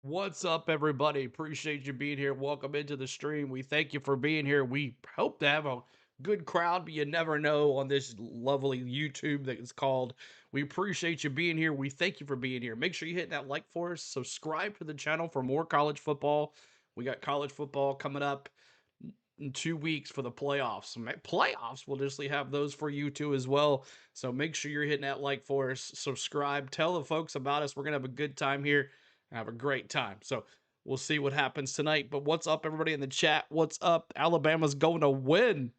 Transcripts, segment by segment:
What's up, everybody? Appreciate you being here. Welcome into the stream. We thank you for being here. We hope to have a good crowd, but you never know on this lovely YouTube that is called. We appreciate you being here. We thank you for being here. Make sure you hit that like for us. Subscribe to the channel for more college football. We got college football coming up in 2 weeks for the playoffs. Playoffs, we'll just have those for you too as well. So make sure you're hitting that like for us. Subscribe. Tell the folks about us. We're gonna have a good time here. Have a great time. So we'll see what happens tonight. But what's up, everybody in the chat? What's up? Alabama's going to win.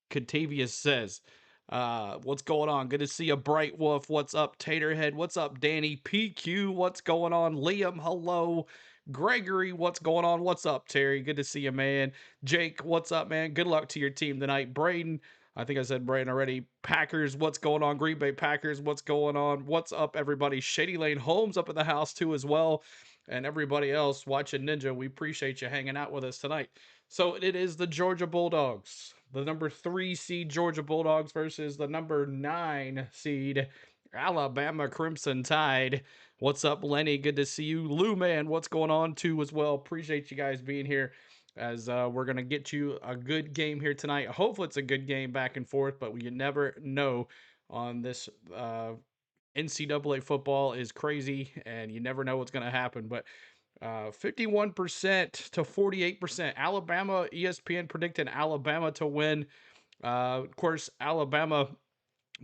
Catavius says. What's going on? Good to see you, Bright Wolf. What's up, Taterhead? What's up, Danny? PQ, what's going on? Liam, hello. Gregory, what's going on? What's up, Terry? Good to see you, man. Jake, what's up, man? Good luck to your team tonight. Braden, I think I said Braden already. Packers, what's going on? Green Bay Packers, what's going on? What's up, everybody? Shady Lane Holmes up in the house, too, as well. And everybody else watching Ninja, we appreciate you hanging out with us tonight. So it is the Georgia Bulldogs, the number 3 seed Georgia Bulldogs versus the number 9 seed Alabama Crimson Tide. What's up, Lenny? Good to see you. Lou, man, what's going on too as well? Appreciate you guys being here as we're going to get you a good game here tonight. Hopefully it's a good game back and forth, but you never know on this NCAA football is crazy and you never know what's going to happen. But 51% to 48%. Alabama, ESPN predicted Alabama to win. Of course, Alabama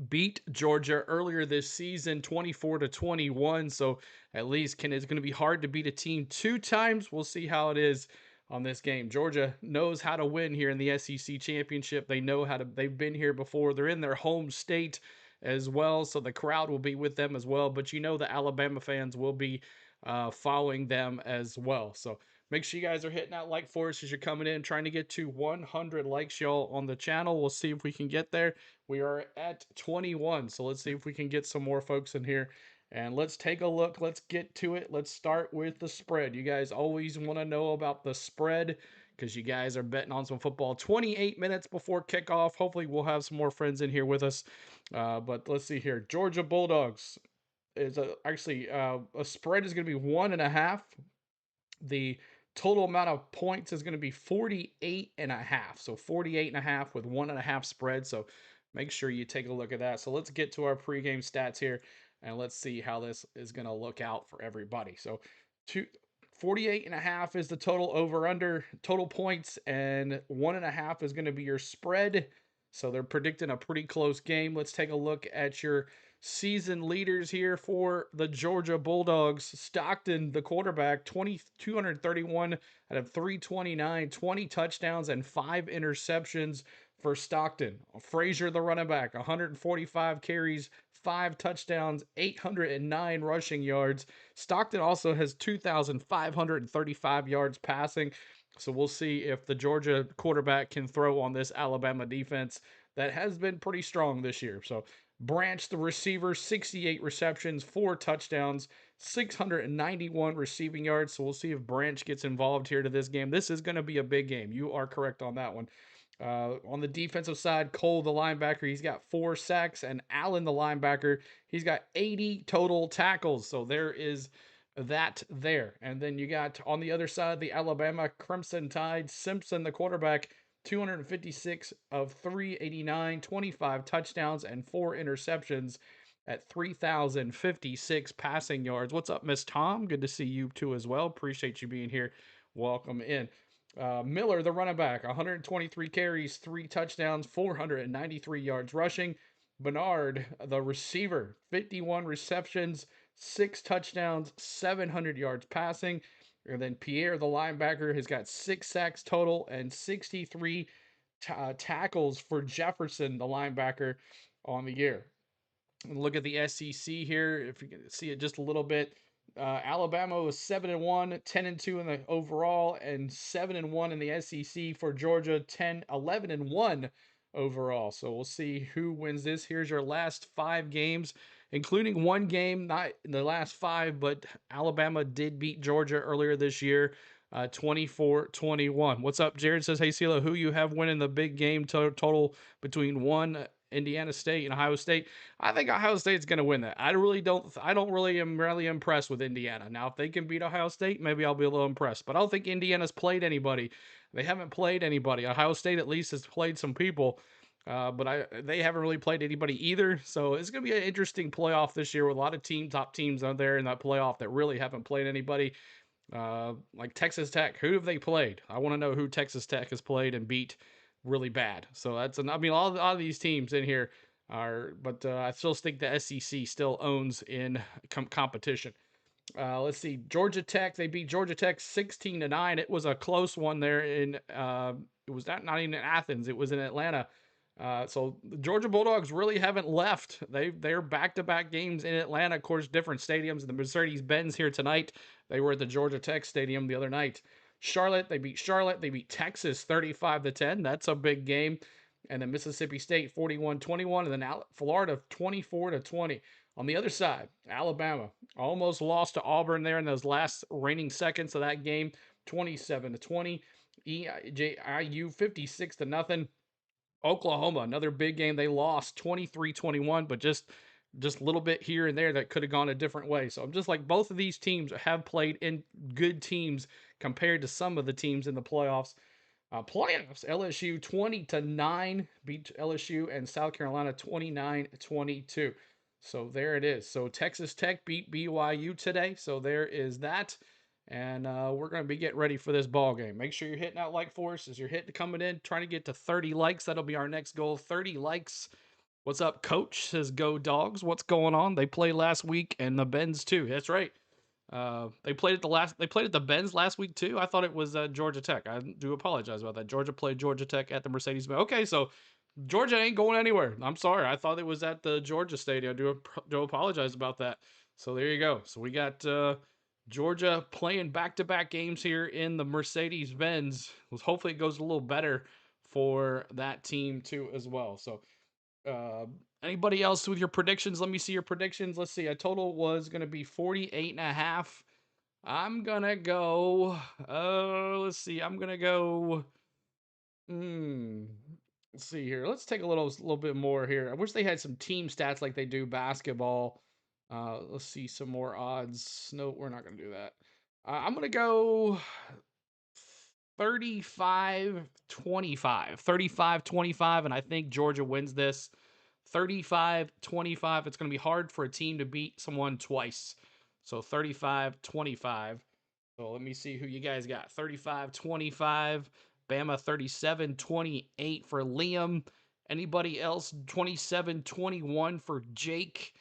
beat Georgia earlier this season 24 to 21. So at least it's going to be hard to beat a team 2 times. We'll see how it is on this game. Georgia knows how to win here in the SEC championship. They know how to, they've been here before. They're in their home state as well. So the crowd will be with them as well. But you know, the Alabama fans will be following them as well. So make sure you guys are hitting that like for us as you're coming in, trying to get to 100 likes, y'all, on the channel. We'll see if we can get there. We are at 21, so let's see if we can get some more folks in here. And let's take a look. Let's get to it. Let's start with the spread. You guys always want to know about the spread because you guys are betting on some football 28 minutes before kickoff. Hopefully, we'll have some more friends in here with us. But let's see here. Georgia Bulldogs is actually a spread is going to be 1.5. The total amount of points is going to be 48.5. So 48.5 with 1.5 spread. So make sure you take a look at that. So let's get to our pregame stats here and let's see how this is going to look out for everybody. So 48.5 is the total over under total points, and 1.5 is going to be your spread. So they're predicting a pretty close game. Let's take a look at your season leaders here for the Georgia Bulldogs. Stockton, the quarterback, 231 out of 329, 20 touchdowns and 5 interceptions for Stockton. Frazier, the running back, 145 carries, 5 touchdowns, 809 rushing yards. Stockton also has 2,535 yards passing. So we'll see if the Georgia quarterback can throw on this Alabama defense that has been pretty strong this year. So Branch, the receiver, 68 receptions, 4 touchdowns, 691 receiving yards. So we'll see if Branch gets involved here to this game. This is going to be a big game. You are correct on that one. On the defensive side, Cole, the linebacker, he's got 4 sacks, and Allen, the linebacker, he's got 80 total tackles. So there is that there. And then you got on the other side, the Alabama Crimson Tide, Simpson, the quarterback, 256 of 389, 25 touchdowns, and 4 interceptions at 3,056 passing yards. What's up, Miss Tom? Good to see you too as well. Appreciate you being here. Welcome in. Miller, the running back, 123 carries, 3 touchdowns, 493 yards rushing. Bernard, the receiver, 51 receptions, 6 touchdowns, 700 yards passing. And then Pierre, the linebacker, has got 6 sacks total and 63 tackles for Jefferson, the linebacker, on the year. And look at the SEC here. If you can see it just a little bit, Alabama was 7-1, 10-2 in the overall, and 7-1 in the SEC for Georgia, 11-1 overall. So we'll see who wins this. Here's your last 5 games, including one game, not in the last 5, but Alabama did beat Georgia earlier this year, 24-21. What's up? Jared says, hey, CeeLo, who you have winning the big game total between 1 Indiana State and Ohio State. I think Ohio State's going to win that. I don't really am really impressed with Indiana. Now, if they can beat Ohio State, maybe I'll be a little impressed. But I don't think Indiana's played anybody. They haven't played anybody. Ohio State at least has played some people. But they haven't really played anybody either. So it's going to be an interesting playoff this year with a lot of top teams out there in that playoff that really haven't played anybody. Like Texas Tech, who have they played? I want to know who Texas Tech has played and beat really bad. So I mean, all of these teams in here are, but I still think the SEC still owns in competition. Let's see, Georgia Tech. They beat Georgia Tech 16-9. It was a close one there in. It was not even in Athens. It was in Atlanta. So the Georgia Bulldogs really haven't left. They're back-to-back games in Atlanta, of course, different stadiums. The Mercedes Benz here tonight. They were at the Georgia Tech Stadium the other night. Charlotte, they beat Charlotte. They beat Texas 35-10. That's a big game. And then Mississippi State 41-21, and then Florida 24-20. On the other side, Alabama almost lost to Auburn there in those last reigning seconds of that game, 27-20. IU 56-0. Oklahoma, another big game. They lost 23-21, but just a little bit here and there that could have gone a different way. So I'm just like, both of these teams have played in good teams compared to some of the teams in the playoffs. LSU 20-9 beat LSU, and South Carolina 29-22. So there it is. So Texas Tech beat BYU today. So there is that. And we're going to be getting ready for this ball game. Make sure you're hitting that like for us as you're coming in, trying to get to 30 likes. That'll be our next goal. 30 likes. What's up, Coach? Says Go Dogs. What's going on? They played last week, and the Benz too. That's right. They played at the Benz last week too. I thought it was Georgia Tech. I do apologize about that. Georgia played Georgia Tech at the Mercedes Benz. Okay, so Georgia ain't going anywhere. I'm sorry. I thought it was at the Georgia Stadium. I do apologize about that. So there you go. So we got Georgia playing back-to-back games here in the Mercedes Benz. Hopefully it goes a little better for that team too as well. So uh, anybody else with your predictions? Let me see your predictions. Let's see. A total was going to be 48.5. I'm going to go, let's see. I'm going to go, hmm. Let's see here. Let's take a little bit more here. I wish they had some team stats like they do basketball. Let's see some more odds. No, we're not going to do that. I'm going to go 35-25. 35-25, and I think Georgia wins this. 35-25. It's going to be hard for a team to beat someone twice. So 35-25. So let me see who you guys got. 35-25. Bama 37-28 for Liam. Anybody else? 27-21 for Jake.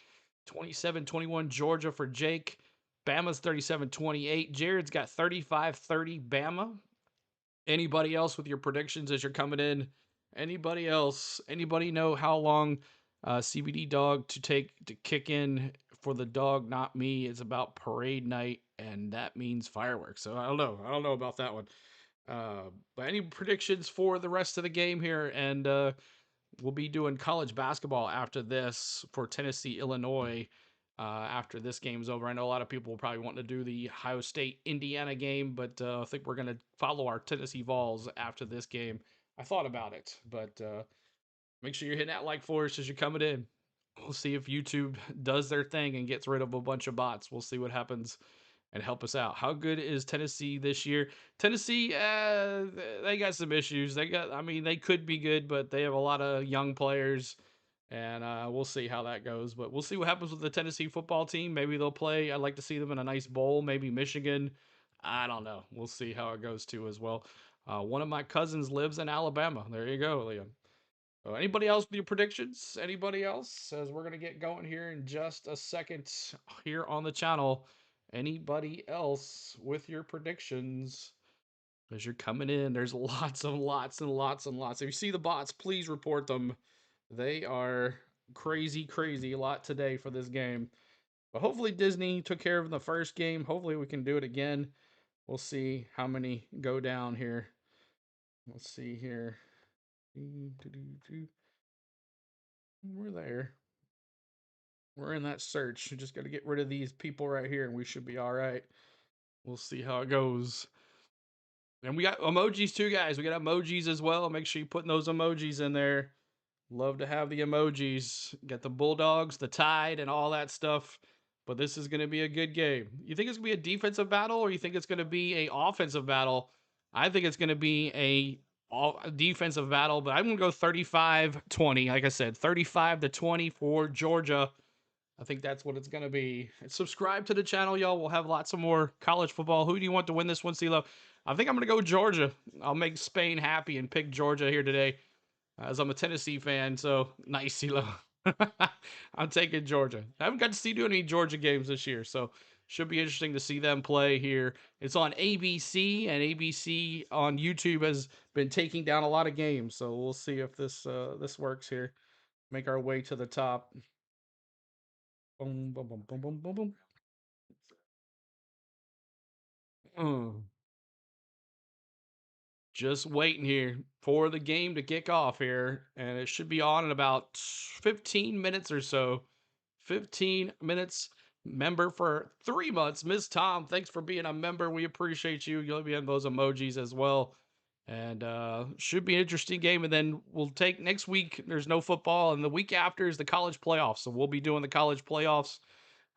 27-21 Georgia for Jake. Bama's 37-28. Jared's got 35-30 Bama. Anybody else with your predictions as you're coming in? Anybody else? Anybody know how long CBD dog to kick in for the dog, not me? It's about parade night, and that means fireworks. So I don't know. I don't know about that one. But any predictions for the rest of the game here? And we'll be doing college basketball after this for Tennessee, Illinois. After this game's over, I know a lot of people will probably want to do the Ohio State Indiana game, but I think we're going to follow our Tennessee Vols after this game. I thought about it, but make sure you're hitting that like for us as you're coming in. We'll see if YouTube does their thing and gets rid of a bunch of bots. We'll see what happens and help us out. How good is Tennessee this year? Tennessee, they got some issues. I mean, they could be good, but they have a lot of young players, and we'll see how that goes. But we'll see what happens with the Tennessee football team. Maybe they'll play. I'd like to see them in a nice bowl. Maybe Michigan. I don't know. We'll see how it goes too as well. One of my cousins lives in Alabama. There you go, Liam. Anybody else with your predictions? Anybody else? As we're going to get going here in just a second here on the channel. Anybody else with your predictions as you're coming in? There's lots and lots and lots and lots. If you see the bots, please report them. They are crazy, crazy a lot today for this game. But hopefully Disney took care of the first game. Hopefully we can do it again. We'll see how many go down here. Let's see here. We're there. We're in that search. We just got to get rid of these people right here and we should be all right. We'll see how it goes. And we got emojis too, guys. We got emojis as well. Make sure you putting those emojis in there. Love to have the emojis. Get the Bulldogs, the Tide, and all that stuff. But this is going to be a good game. You think it's going to be a defensive battle, or you think it's going to be a offensive battle? I think it's going to be a defensive battle, but I'm going to go 35-20. Like I said, 35-20 for Georgia. I think that's what it's going to be. And subscribe to the channel, y'all. We'll have lots of more college football. Who do you want to win this one, CeeLo? I think I'm going to go Georgia. I'll make Spain happy and pick Georgia here today, as I'm a Tennessee fan. So nice, CeeLo. I'm taking Georgia. I haven't got to see any Georgia games this year, so should be interesting to see them play here. It's on ABC, and ABC on YouTube has been taking down a lot of games. So we'll see if this works here. Make our way to the top. Boom, boom, boom, boom, boom, boom, boom. Just waiting here for the game to kick off here, and it should be on in about 15 minutes or so. 15 minutes. Member for 3 months. Miss Tom, thanks for being a member. We appreciate you. You'll be in those emojis as well. And should be an interesting game. And then we'll take next week. There's no football. And the week after is the college playoffs. So we'll be doing the college playoffs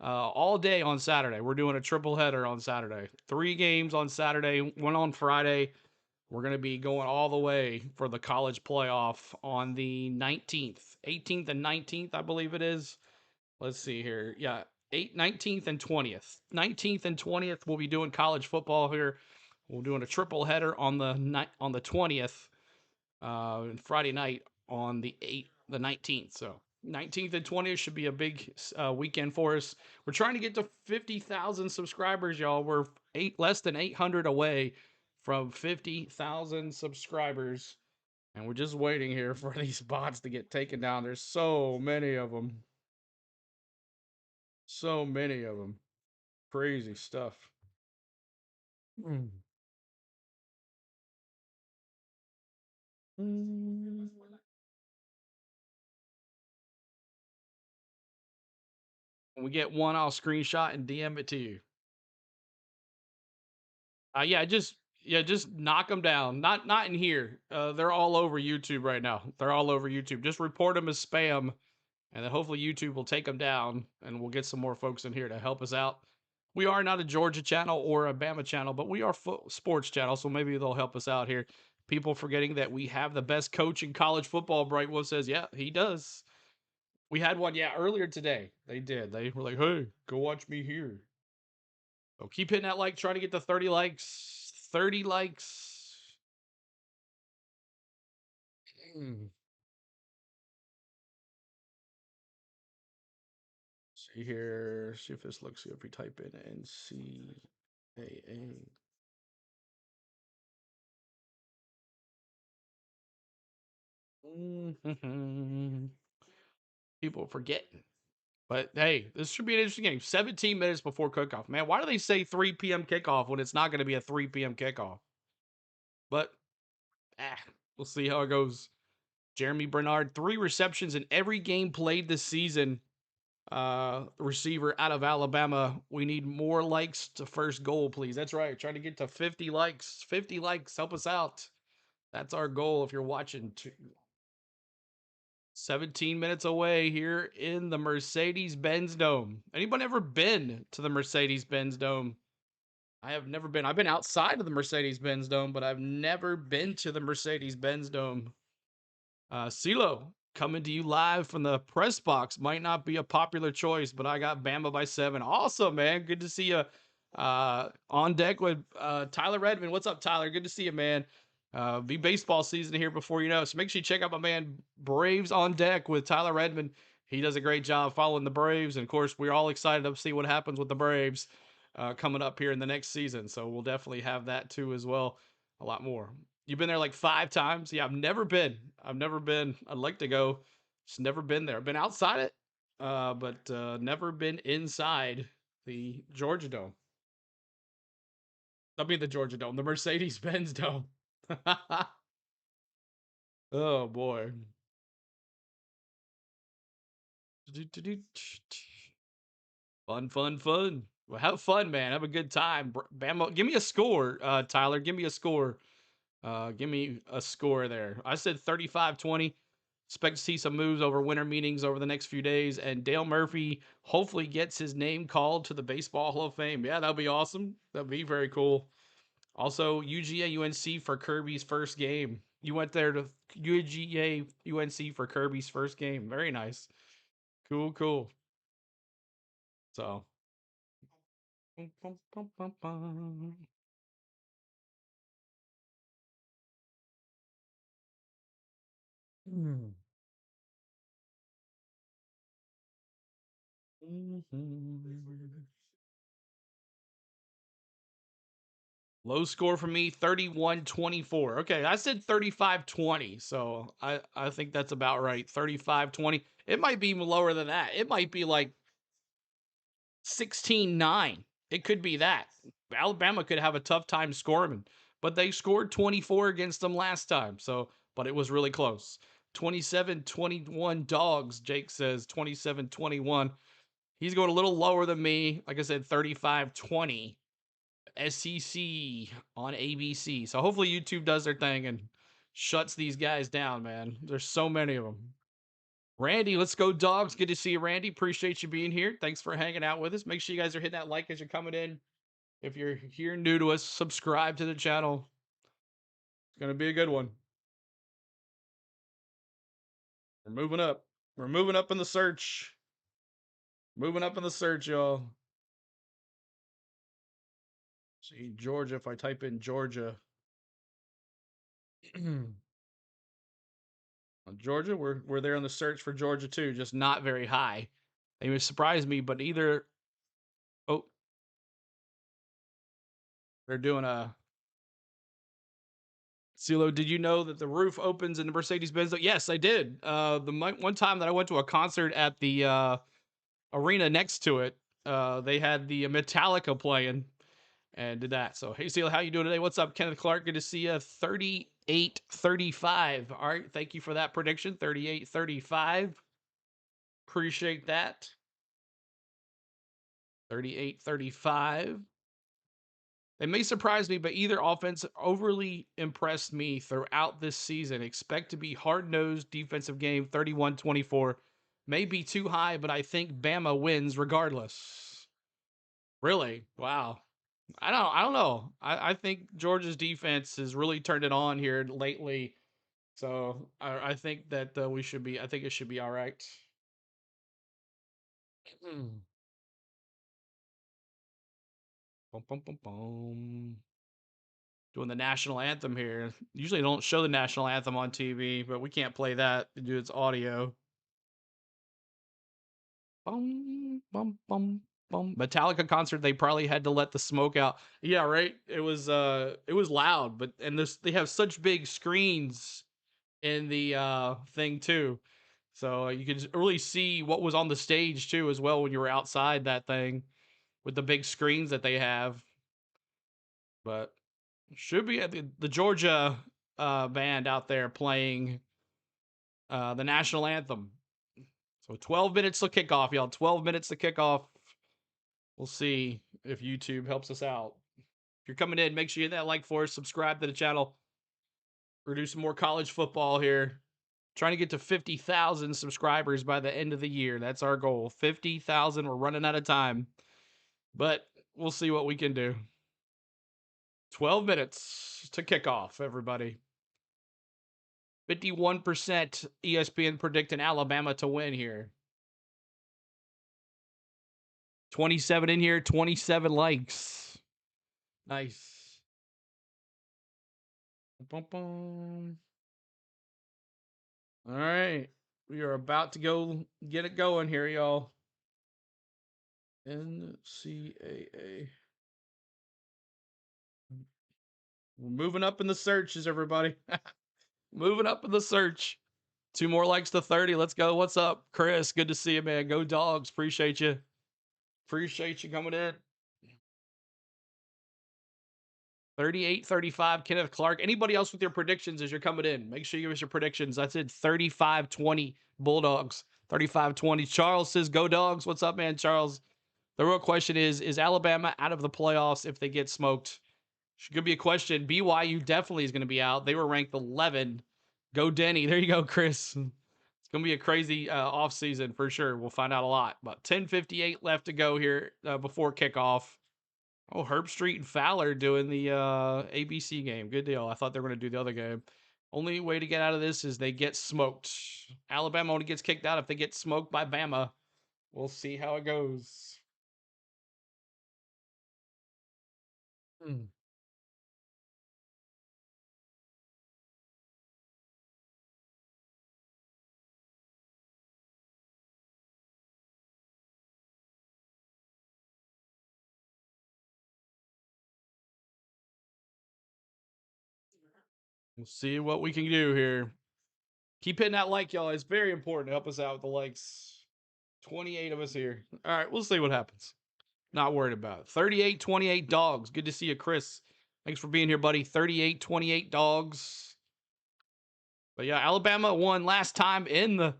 all day on Saturday. We're doing a triple header on Saturday. 3 games on Saturday, 1 on Friday. We're going to be going all the way for the college playoff on the 19th, 18th and 19th, I believe it is. Let's see here. Yeah, 19th and 20th. 19th and 20th, we'll be doing college football here. We're doing a triple header on the 20th, Friday night on the 19th. So 19th and 20th should be a big weekend for us. We're trying to get to 50,000 subscribers, y'all. We're less than 800 away from 50,000 subscribers, and we're just waiting here for these bots to get taken down. There's so many of them. So many of them. Crazy stuff. Mm. When we get one, I'll screenshot and DM it to you. Just knock them down. Not in here. They're all over YouTube right now. They're all over YouTube. Just report them as spam, and then hopefully YouTube will take them down, and we'll get some more folks in here to help us out. We are not a Georgia channel or a Bama channel, but we are sports channel, so maybe they'll help us out here. People forgetting that we have the best coach in college football. Brightwood says, yeah, he does. We had one, yeah, earlier today. They did. They were like, hey, go watch me here. So keep hitting that like, trying to get to 30 likes. 30 likes. Mm. See here. See if this looks. See if we type in NCAA. People forgetting. But hey, this should be an interesting game. 17 minutes before kickoff. Man, why do they say 3 p.m. kickoff when it's not going to be a 3 p.m. kickoff? But we'll see how it goes. Jeremy Bernard, 3 receptions in every game played this season. Receiver out of Alabama. We need more likes to first goal, please. That's right. Trying to get to 50 likes. 50 likes. Help us out. That's our goal if you're watching. 17 minutes away here in the Mercedes Benz Dome. Anybody ever been to the Mercedes Benz Dome? I have never been. I've been outside of the Mercedes Benz Dome, but I've never been to the Mercedes Benz Dome. CeeLo, coming to you live from the press box. Might not be a popular choice, but I got Bama by 7. Awesome, man. Good to see you on deck with Tyler Redmond. What's up, Tyler? Good to see you, man. Be baseball season here before you know. So make sure you check out my man Braves on Deck with Tyler Redmond. He does a great job following the Braves. And of course, we're all excited to see what happens with the Braves coming up here in the next season. So we'll definitely have that too as well. A lot more. You've been there like 5 times. Yeah, I've never been. I'd like to go. Just never been there. I've been outside it, but never been inside the Georgia Dome. I mean the Georgia Dome, the Mercedes Benz Dome. Oh boy. Fun. Well, have fun, man. Have a good time. Bama, give me a score, Tyler. Give me a score. Give me a score there. I said 35-20. Expect to see some moves over winter meetings over the next few days. And Dale Murphy hopefully gets his name called to the Baseball Hall of Fame. Yeah, that'd be awesome. That'd be very cool. Also, UGA UNC for Kirby's first game. You went there to UGA UNC for Kirby's first game. Very nice. Cool, cool. So. Mm. Low score for me, 31-24. Okay, I said 35-20, so I think that's about right. 35-20. It might be even lower than that. It might be like 16-9. It could be that. Alabama could have a tough time scoring, but they scored 24 against them last time. So, but it was really close. 27-21 Dogs, Jake says 27-21. He's going a little lower than me. Like I said, 35-20. SEC on ABC. So hopefully YouTube does their thing and shuts these guys down, man. There's so many of them. Randy, let's go Dogs. Good to see you, Randy. Appreciate you being here. Thanks for hanging out with us. Make sure you guys are hitting that like as you're coming in. If you're here new to us, subscribe to the channel. It's going to be a good one. We're moving up. We're moving up in the search. Moving up in the search, y'all. See, Georgia, if I type in Georgia. Georgia, we're there on the search for Georgia too, just not very high. They would surprise me, but either they're doing a CeeLo, did you know that the roof opens in the Mercedes Benz? Yes, I did. One time that I went to a concert at the arena next to it, they had the Metallica playing and did that. So, hey, CeeLo, how you doing today? What's up, Kenneth Clark? Good to see you. 38-35. All right, thank you for that prediction. 38-35. Appreciate that. 38-35. They may surprise me, but either offense overly impressed me throughout this season. Expect to be hard-nosed defensive game, 31-24. May be too high, but I think Bama wins regardless. Really? Wow. I don't know. I think Georgia's defense has really turned it on here lately. So I think that I think it should be all right. Bum, bum, bum, bum. Doing the national anthem here. Usually don't show the national anthem on TV, but we can't play that. Do its audio. Bum, bum, bum, bum. Metallica concert, they probably had to let the smoke out. Yeah, right. It was loud, but and they have such big screens in the thing too. So you could really see what was on the stage too as well when you were outside that thing with the big screens that they have. But should be at the Georgia band out there playing the national anthem. So 12 minutes to kickoff, y'all. 12 minutes to kickoff. We'll see if YouTube helps us out. If you're coming in, make sure you hit that like for us. Subscribe to the channel. We're doing some more college football here. Trying to get to 50,000 subscribers by the end of the year. That's our goal. 50,000. We're running out of time. But we'll see what we can do. 12 minutes to kickoff, everybody. 51% ESPN predicting Alabama to win here. 27 in here, 27 likes. Nice. Bum, bum. All right. We are about to go get it going here, y'all. NCAA. We're moving up in the searches, everybody. Moving up in the search. 2 more likes to 30. Let's go. What's up, Chris? Good to see you, man. Go Dogs. Appreciate you. Appreciate you coming in. 38-35, Kenneth Clark. Anybody else with your predictions as you're coming in? Make sure you give us your predictions. That's it. 35-20 Bulldogs. 35-20. Charles says, go Dogs. What's up, man, Charles? The real question is Alabama out of the playoffs if they get smoked? Should be a question. BYU definitely is going to be out. They were ranked 11. Go Denny. There you go, Chris. It's going to be a crazy off season for sure. We'll find out a lot. About 10:58 left to go here before kickoff. Oh, Herb Street and Fowler doing the ABC game. Good deal. I thought they were going to do the other game. Only way to get out of this is they get smoked. Alabama only gets kicked out if they get smoked by Bama. We'll see how it goes. Hmm. We'll see what we can do here. Keep hitting that like, y'all. It's very important to help us out with the likes. 28 of us here. All right, we'll see what happens. Not worried about it. 38-28 dogs. Good to see you, Chris. Thanks for being here, buddy. 38-28 dogs. But yeah, Alabama won last time in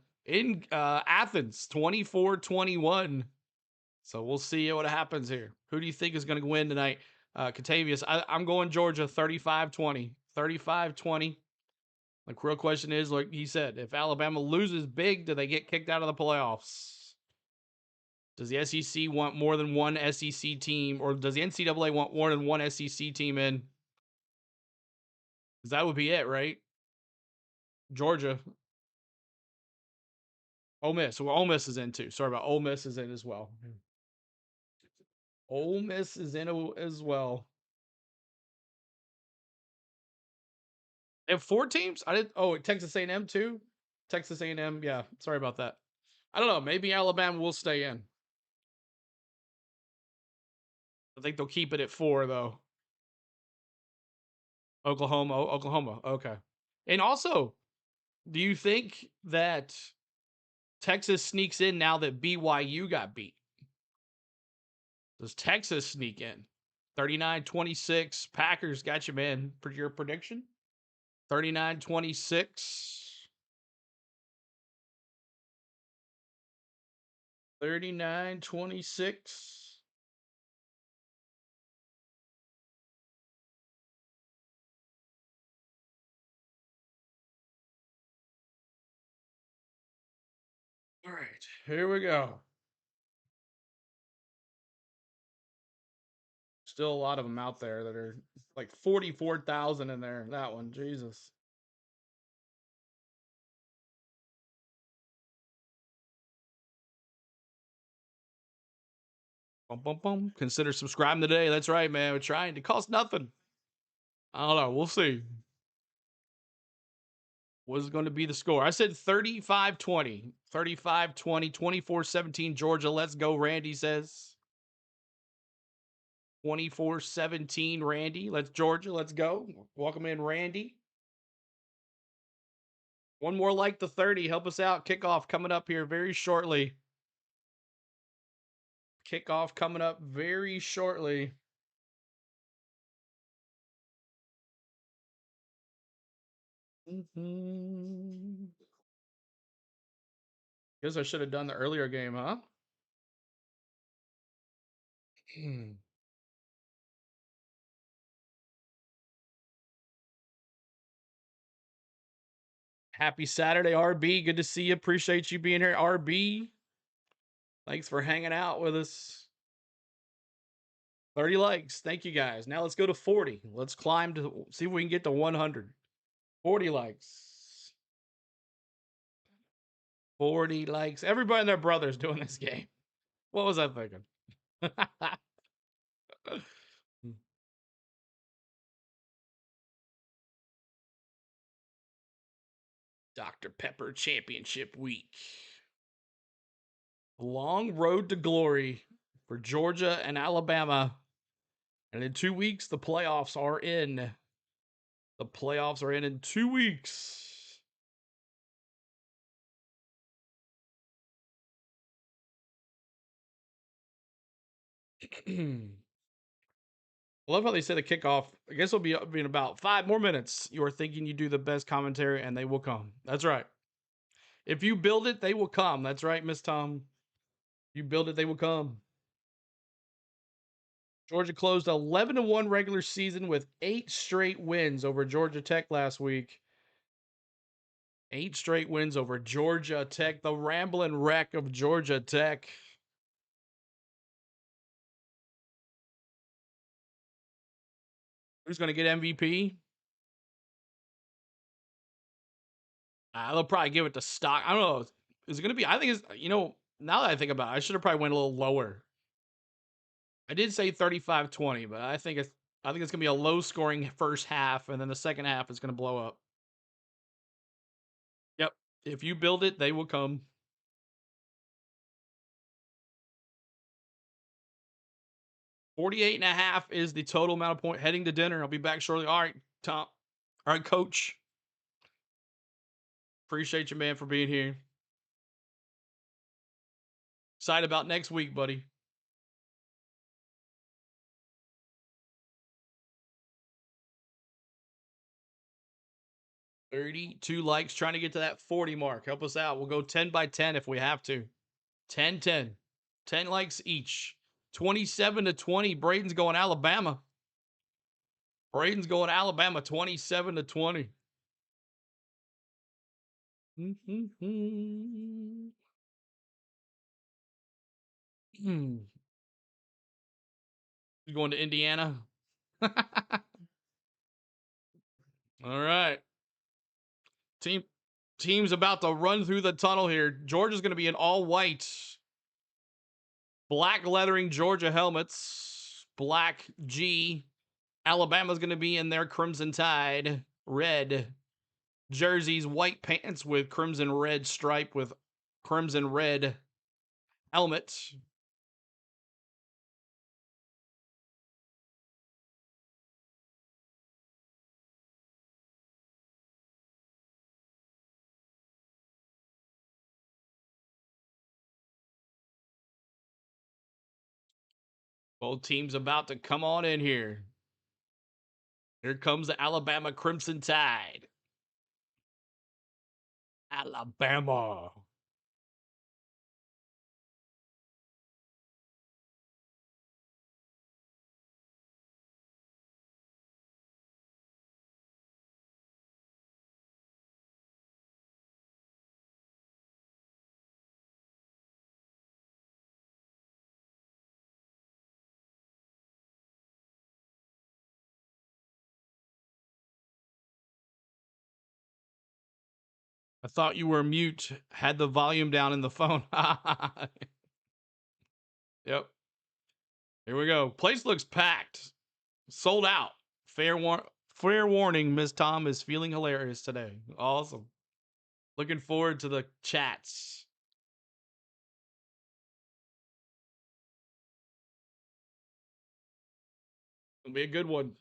Athens, 24-21. So we'll see what happens here. Who do you think is going to win tonight? Catavius, I'm going Georgia 35-20. 35-20. The real question is, like he said, if Alabama loses big, do they get kicked out of the playoffs? Does the SEC want more than one SEC team, or does the NCAA want more than one SEC team in? Because that would be it, right? Georgia. Ole Miss. So Ole Miss is in too. Sorry about Ole Miss is in as well. Ole Miss is in as well. They have 4 teams? I didn't. Oh, Texas A&M too? Texas A&M. Yeah. Sorry about that. I don't know. Maybe Alabama will stay in. I think they'll keep it at 4 though. Oklahoma. Okay. And also, do you think that Texas sneaks in now that BYU got beat? Does Texas sneak in? 39-26. Packers got you, man. For your prediction? 39-26. 39-26. All right, here we go. Still a lot of them out there that are like 44,000 in there. That one, Jesus. Bum, bum, bum. Consider subscribing today. That's right, man. We're trying to cost nothing. I don't know. We'll see. What is going to be the score? I said 35-20. 35-20. 24-17 Georgia. Let's go, Randy says. 24-17 Randy. Let's Georgia. Let's go. Welcome in, Randy. One more like the 30. Help us out. Kickoff coming up here very shortly. Kickoff coming up very shortly. Guess I should have done the earlier game, huh? Happy Saturday, RB. Good to see you. Appreciate you being here, RB. Thanks for hanging out with us. 30 likes. Thank you guys. Now let's go to 40. Let's climb to see if we can get to 100. 40 likes. 40 likes. Everybody and their brothers doing this game. What was I thinking? Dr. Pepper Championship Week. Long road to glory for Georgia and Alabama. And in 2 weeks, the playoffs are in. The playoffs are in 2 weeks. I love how they say the kickoff. I guess it'll be in about 5 more minutes. You are thinking you do the best commentary, and they will come. That's right. If you build it, they will come. That's right, Miss Tom. You build it, they will come. Georgia closed 11-1 regular season with 8 straight wins over Georgia Tech last week. 8 straight wins over Georgia Tech, the rambling wreck of Georgia Tech. Who's going to get MVP? They'll probably give it to Stock. I don't know. Is it going to be? I think it's, now that I think about it, I should have probably went a little lower. I did say 35-20, but I think it's going to be a low scoring first half, and then the second half is going to blow up. Yep. If you build it, they will come. 48.5 is the total amount of point heading to dinner. I'll be back shortly. All right, Tom. All right, Coach. Appreciate you, man, for being here. Excited about next week, buddy. 32 likes, trying to get to that 40 mark. Help us out. We'll go 10 by 10 if we have to. 10-10. 10 likes each. 27-20. Braden's going Alabama. Braden's going Alabama 27-20. He's going to Indiana. All right. Team's about to run through the tunnel here. Georgia's going to be in all white. Black leathering Georgia helmets. Black G. Alabama's going to be in their Crimson Tide. Red jerseys. White pants with crimson red stripe with crimson red helmet. Both teams about to come on in here. Here comes the Alabama Crimson Tide. Alabama. I thought you were mute. Had the volume down in the phone. Yep. Here we go. Place looks packed. Sold out. Fair warning, Miss Tom is feeling hilarious today. Awesome. Looking forward to the chats. It'll be a good one.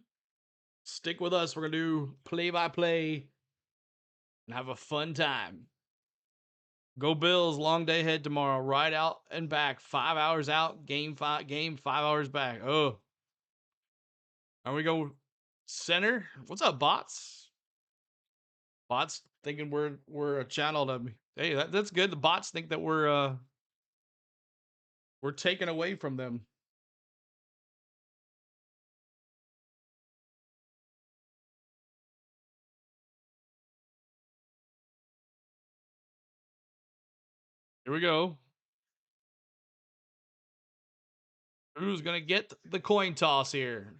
Stick with us. We're going to do play-by-play and have a fun time. Go Bills. Long day ahead tomorrow. Ride out and back. 5 hours out. Game 5 hours back. Oh. And we go center. What's up, bots? Bots thinking we're a channel to. Hey, that's good. The bots think that we're taken away from them. Here we go. Who's gonna get the coin toss here?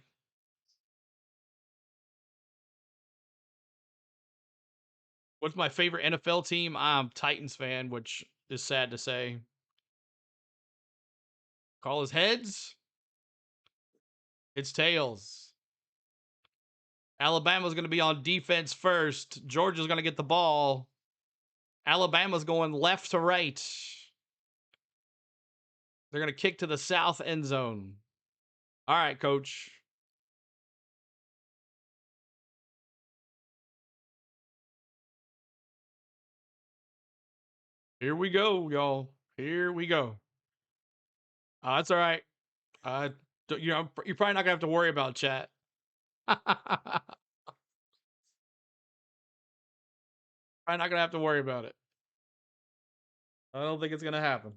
What's my favorite NFL team? I'm Titans fan, which is sad to say. Call his heads. It's tails. Alabama's going to be on defense first. Georgia's going to get the ball. Alabama's going left to right. They're going to kick to the south end zone. All right, coach. Here we go, y'all. Here we go. That's all right. You're probably not going to have to worry about chat. Probably not going to have to worry about it. I don't think it's going to happen.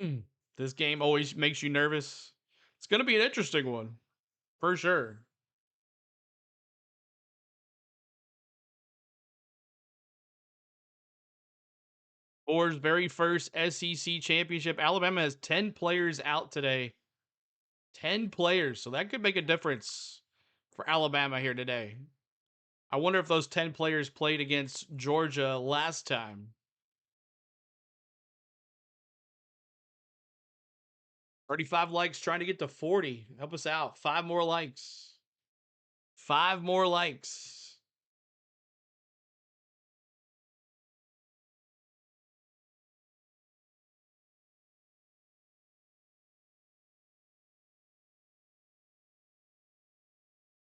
Mm. This game always makes you nervous. It's going to be an interesting one, for sure. Orr's very first SEC championship. Alabama has 10 players out today. 10 players. So that could make a difference for Alabama here today. I wonder if those 10 players played against Georgia last time. 35 likes, trying to get to 40. Help us out. 5 more likes. 5 more likes.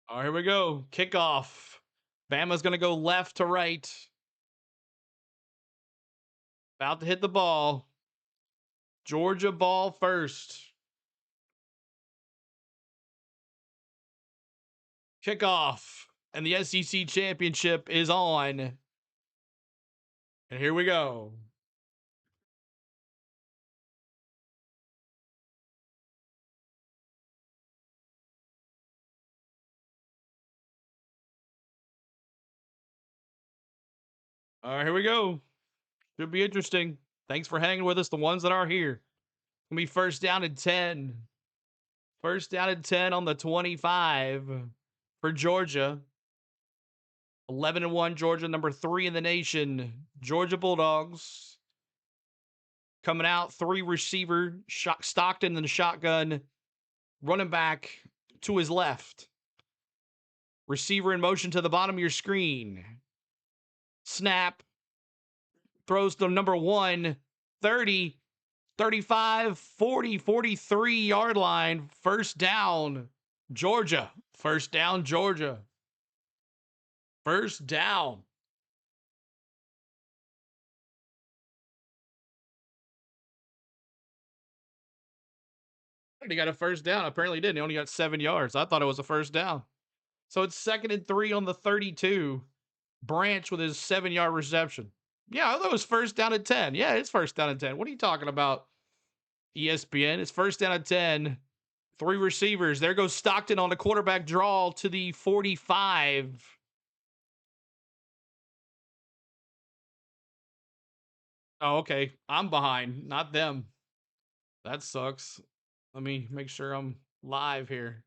All right, here we go. Kickoff. Bama's going to go left to right. About to hit the ball. Georgia ball first. Kickoff. And the SEC championship is on. And here we go. All right, here we go. Should be interesting. Thanks for hanging with us, the ones that are here. Gonna be first down and 10. First down and 10 on the 25 for Georgia. 11-1 Georgia, number 3 in the nation. Georgia Bulldogs. Coming out, 3 receiver, Stockton in the shotgun. Running back to his left. Receiver in motion to the bottom of your screen. Snap. Throws to number 1, 30, 35, 40, 43-yard line. First down, Georgia. First down, Georgia. First down. He got a first down. Apparently he didn't. He only got 7 yards. I thought it was a first down. So it's 2nd and 3 on the 32. Branch with his 7-yard reception. Yeah, I thought it was first down and 10. Yeah, it's first down and 10. What are you talking about, ESPN? It's first down and 10. 3 receivers. There goes Stockton on the quarterback draw to the 45. Oh, okay. I'm behind, not them. That sucks. Let me make sure I'm live here.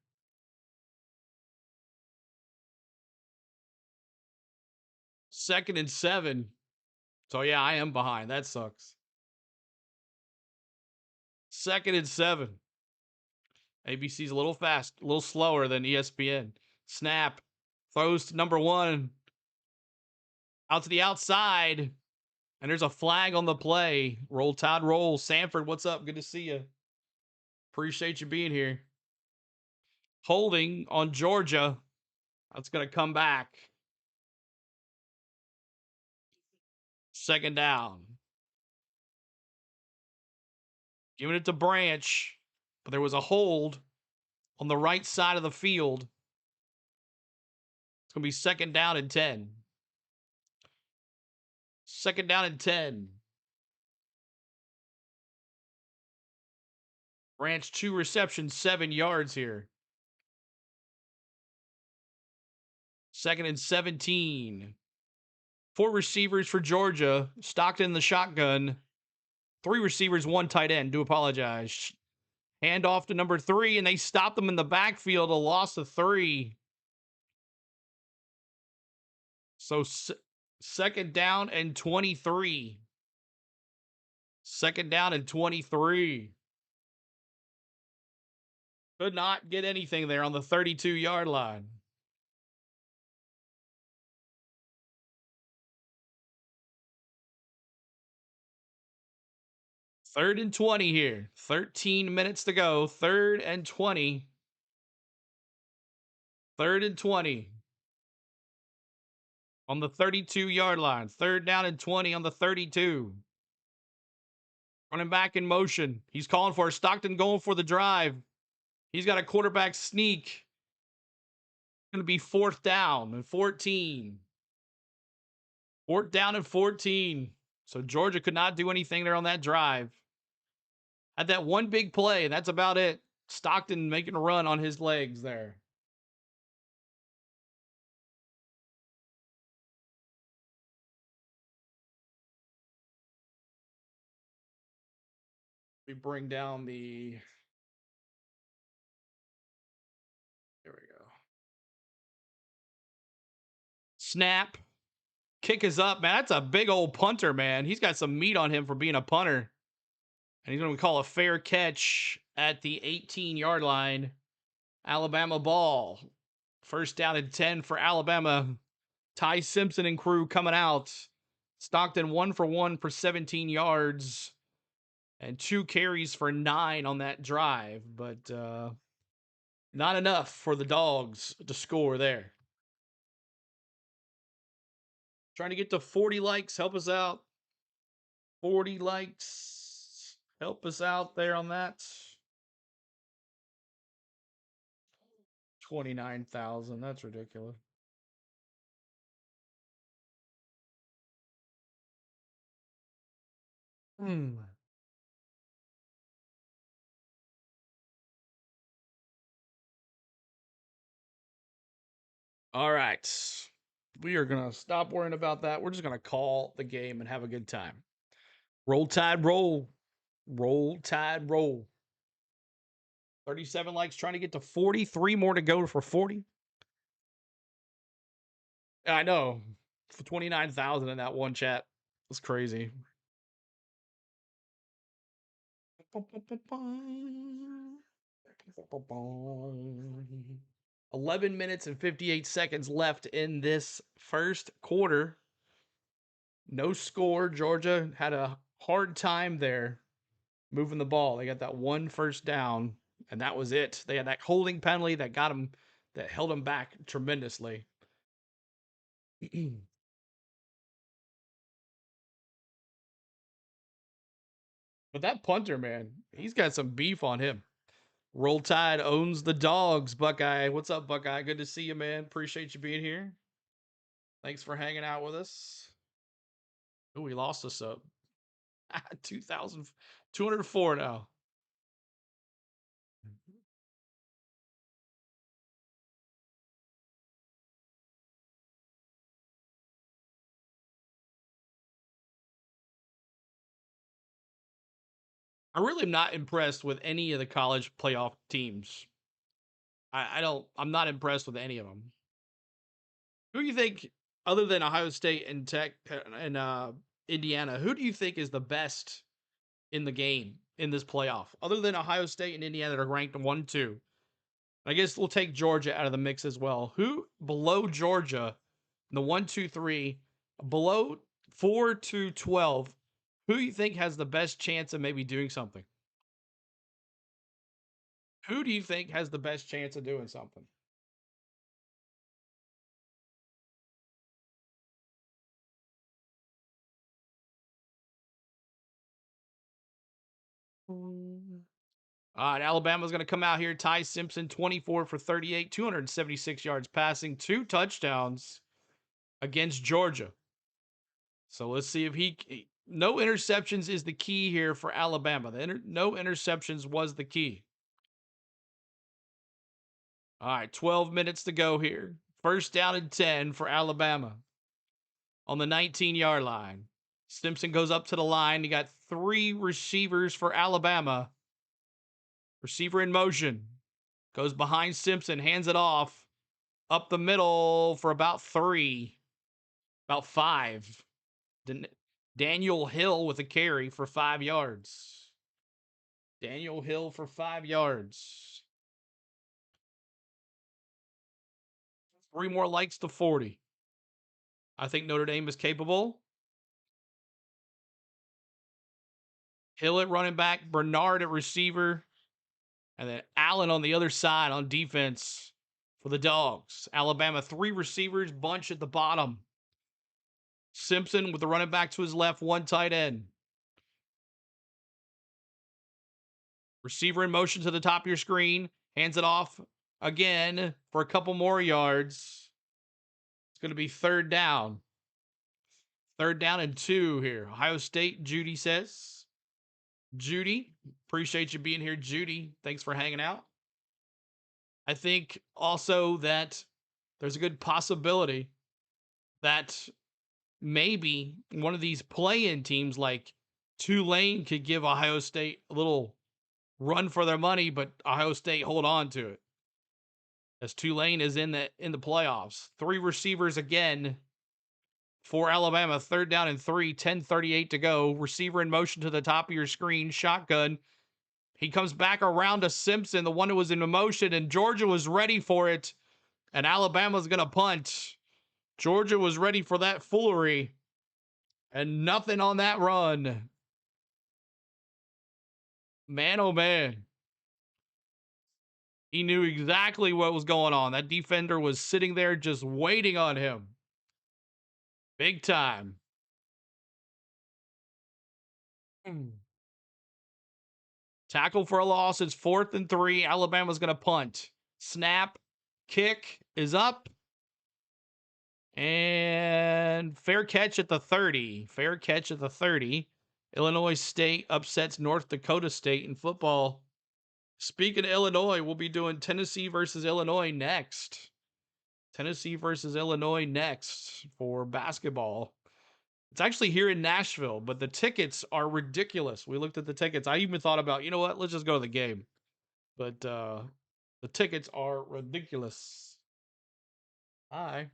2nd and 7. So yeah, I am behind. That sucks. 2nd and 7. ABC's a little fast, a little slower than ESPN. Snap. Throws to number 1. Out to the outside. And there's a flag on the play. Roll Tide, roll. Sanford, what's up? Good to see you. Appreciate you being here. Holding on Georgia. That's going to come back. 2nd down. Giving it to Branch. But there was a hold on the right side of the field. It's going to be 2nd down and 10. 2nd down and 10. Branch 2 receptions, 7 yards here. 2nd and 17. 4 receivers for Georgia. Stockton in the shotgun. 3 receivers, 1 tight end. Do apologize. Hand off to number 3, and they stopped them in the backfield. A loss of 3. So 2nd down and 23. 2nd down and 23. Could not get anything there on the 32-yard line. Third and 20 here. 13 minutes to go. 3rd and 20. 3rd and 20. On the 32-yard line. 3rd down and 20 on the 32. Running back in motion. He's calling for Stockton going for the drive. He's got a quarterback sneak. Going to be 4th down and 14. 4th down and 14. So Georgia could not do anything there on that drive. Had that one big play, and that's about it. Stockton making a run on his legs there. We bring down the. There we go. Snap. Kick is up, man. That's a big old punter, man. He's got some meat on him for being a punter. And he's going to call a fair catch at the 18-yard line. Alabama ball. First down and 10 for Alabama. Ty Simpson and crew coming out. Stockton 1 for 1 for 17 yards and 2 carries for 9 on that drive, but not enough for the Dogs to score there. Trying to get to 40 likes. Help us out. 40 likes. Help us out there on that. 29,000. That's ridiculous. All right. We are going to stop worrying about that. We're just going to call the game and have a good time. Roll Tide, roll. Roll Tide, roll. 37 likes, trying to get to 43 more to go for 40. I know. For 29,000 in that one chat. That's crazy. 11 minutes and 58 seconds left in this first quarter. No score. Georgia had a hard time there moving the ball. They got that one first down, and that was it. They had that holding penalty that got them, that held them back tremendously. But that punter, man, he's got some beef on him. Roll Tide owns the Dogs, Buckeye. What's up, Buckeye? Good to see you, man. Appreciate you being here. Thanks for hanging out with us. Oh, we lost a sub. 2,204 now. I really am not impressed with any of the college playoff teams. I'm not impressed with any of them. Who do you think, other than Ohio State and Tech and Indiana, who do you think is the best in the game in this playoff? Other than Ohio State and Indiana that are ranked 1, 2. I guess we'll take Georgia out of the mix as well. Who below Georgia, the 1, 2, 3, below 4 to 12, who do you think has the best chance of maybe doing something? Who do you think has the best chance of doing something? All right, Alabama's going to come out here. Ty Simpson, 24 for 38, 276 yards passing, 2 touchdowns against Georgia. So let's see if no interceptions is the key here for Alabama. No interceptions was the key. All right, 12 minutes to go here. First down and 10 for Alabama on the 19-yard line. Simpson goes up to the line. You got 3 receivers for Alabama. Receiver in motion. Goes behind Simpson, hands it off. Up the middle for about 3. About 5. Daniel Hill with a carry for 5 yards. Daniel Hill for 5 yards. 3 more likes to 40. I think Notre Dame is capable. Hill at running back, Bernard at receiver, and then Allen on the other side on defense for the Dogs. Alabama, 3 receivers, bunch at the bottom. Simpson with the running back to his left, 1 tight end. Receiver in motion to the top of your screen. Hands it off again for a couple more yards. It's going to be 3rd down. 3rd down and 2 here. Ohio State, Judy says. Judy, appreciate you being here, Judy. Thanks for hanging out. I think also that there's a good possibility that maybe one of these play-in teams like Tulane could give Ohio State a little run for their money, but Ohio State hold on to it. As Tulane is in the playoffs. 3 receivers again for Alabama. 3rd down and 3, 10:38 to go. Receiver in motion to the top of your screen. Shotgun. He comes back around to Simpson, the one who was in motion, and Georgia was ready for it. And Alabama's going to punt. Georgia was ready for that foolery. And nothing on that run. Man, oh man. He knew exactly what was going on. That defender was sitting there just waiting on him. Big time. Tackle for a loss. It's 4th and 3. Alabama's going to punt. Snap. Kick is up. And fair catch at the 30. Fair catch at the 30. Illinois State upsets North Dakota State in football. Speaking of Illinois, we'll be doing Tennessee versus Illinois next. Tennessee versus Illinois next for basketball. It's actually here in Nashville, but the tickets are ridiculous. We looked at the tickets. I even thought about, you know what? Let's just go to the game. But the tickets are ridiculous. Hi.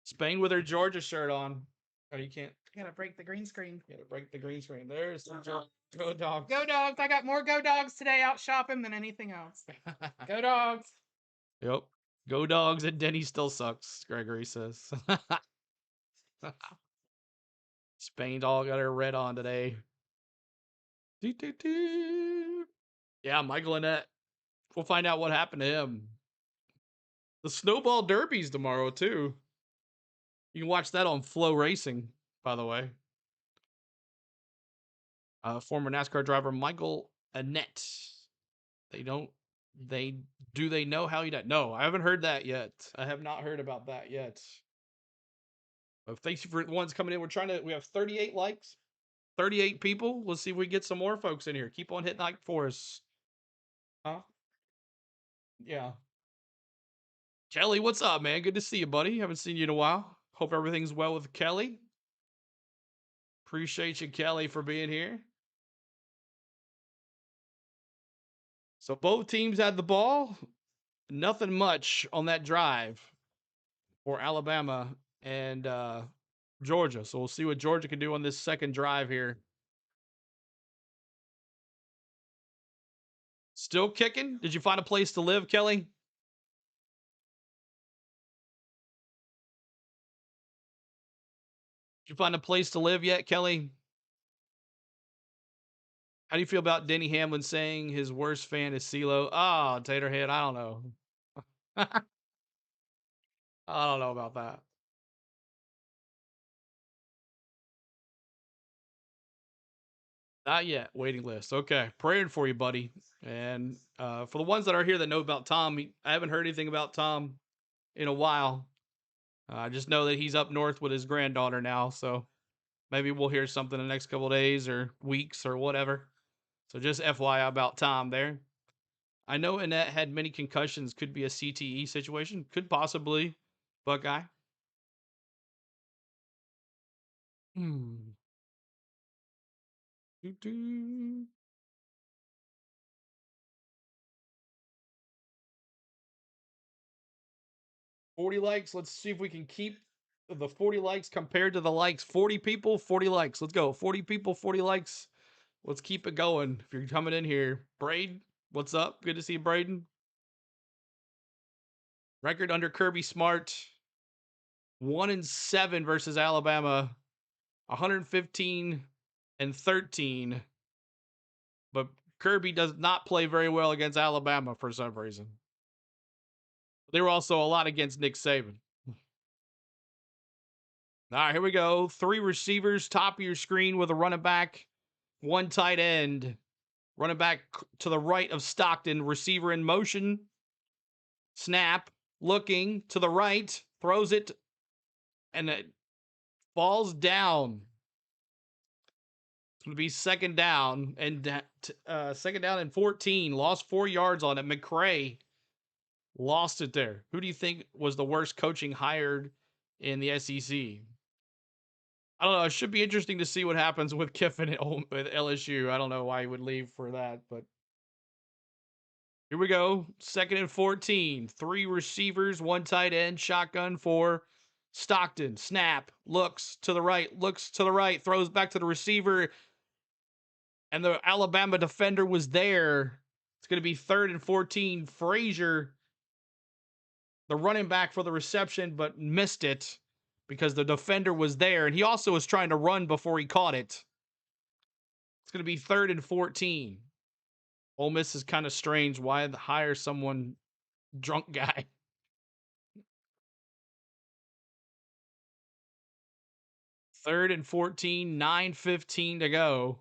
Spain with her Georgia shirt on. Oh, you can't. Gotta break the green screen. Gotta break the green screen. There's the Go Dogs. Go Dogs. I got more Go Dogs today out shopping than anything else. Go Dogs. Yep. Go Dogs and Denny still sucks, Gregory says. Spain's all got her red on today. Yeah, Michael Annette. We'll find out what happened to him. The Snowball Derby's tomorrow, too. You can watch that on Flow Racing, by the way. Former NASCAR driver Michael Annette. Do they know how he died? No, I haven't heard that yet. I have not heard about that yet. But thanks for the ones coming in. We have 38 likes, 38 people. Let's see if we get some more folks in here. Keep on hitting like for us. Huh? Yeah. Kelly, what's up, man? Good to see you, buddy. Haven't seen you in a while. Hope everything's well with Kelly. Appreciate you, Kelly, for being here. So both teams had the ball. Nothing much on that drive for Alabama and Georgia. So we'll see what Georgia can do on this second drive here. Still kicking? Did you find a place to live, Kelly? Did you find a place to live yet, Kelly? How do you feel about Denny Hamlin saying his worst fan is CeeLo? Oh, Taterhead, I don't know. I don't know about that. Not yet. Waiting list. Okay. Praying for you, buddy. And for the ones that are here that know about Tom, I haven't heard anything about Tom in a while. I just know that he's up north with his granddaughter now. So maybe we'll hear something in the next couple of days or weeks or whatever. So just FYI about Tom there. I know Annette had many concussions. Could be a CTE situation. Could possibly. Buckeye. 40 likes. Let's see if we can keep the 40 likes compared to the likes. 40 people, 40 likes. Let's go. 40 people, 40 likes. Let's keep it going. If you're coming in here, Braid, what's up? Good to see you, Braden. Record under Kirby Smart. 1-7 versus Alabama. 115-13. But Kirby does not play very well against Alabama for some reason. They were also a lot against Nick Saban. All right, here we go. 3 receivers, top of your screen with a running back, 1 tight end. Running back to the right of Stockton, receiver in motion. Snap, looking to the right, throws it, and it falls down. going to be second down and 14. Lost 4 yards on it. McCray lost it there. Who do you think was the worst coaching hired in the SEC? I don't know. It should be interesting to see what happens with Kiffin with LSU. I don't know why he would leave for that, but here we go. 2nd and 14. 3 receivers, 1 tight end, shotgun for Stockton. Snap, looks to the right, throws back to the receiver, and the Alabama defender was there. It's going to be 3rd and 14. Frazier, the running back for the reception, but missed it because the defender was there, and he also was trying to run before he caught it. It's going to be 3rd and 14. Ole Miss is kind of strange. Why hire someone drunk guy? Third and 14, 9:15 to go.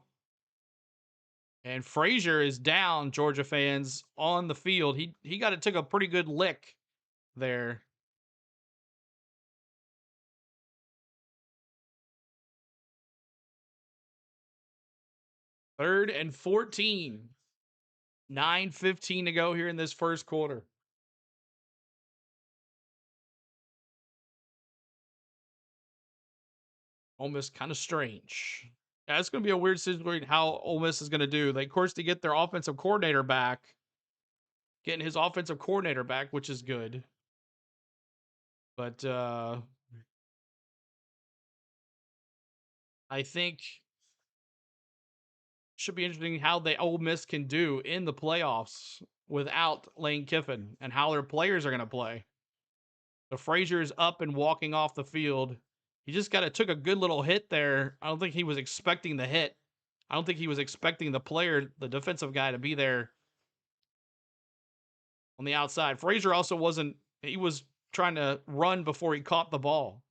And Frazier is down, Georgia fans, on the field. He took a pretty good lick there. Third and 14. 9:15 to go here in this first quarter. Ole Miss kind of strange. Yeah, it's going to be a weird situation how Ole Miss is going to do. They, of course, to get their offensive coordinator back. Getting his offensive coordinator back, which is good. But I think should be interesting how they Ole Miss can do in the playoffs without Lane Kiffin and how their players are going to play. So Frazier is up and walking off the field. He just took a good little hit there. I don't think he was expecting the hit. I don't think he was expecting the defensive guy, to be there on the outside. Frazier also he was trying to run before he caught the ball.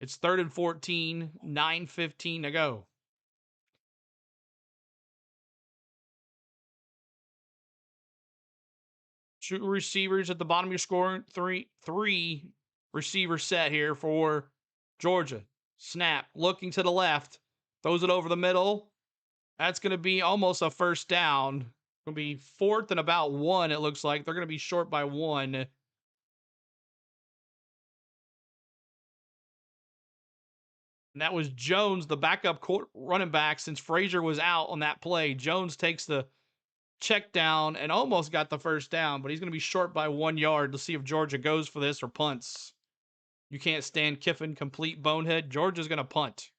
It's 3rd and 14, 9:15 to go. Two receivers at the bottom of your score. Three receiver set here for Georgia. Snap, looking to the left, throws it over the middle. That's going to be almost a first down. Going to be 4th and about 1, it looks like. They're going to be short by 1. And that was Jones, the backup running back, since Frazier was out on that play. Jones takes the check down and almost got the first down, but he's going to be short by 1 yard. Let's see if Georgia goes for this or punts. You can't stand Kiffin, complete bonehead. Georgia's going to punt.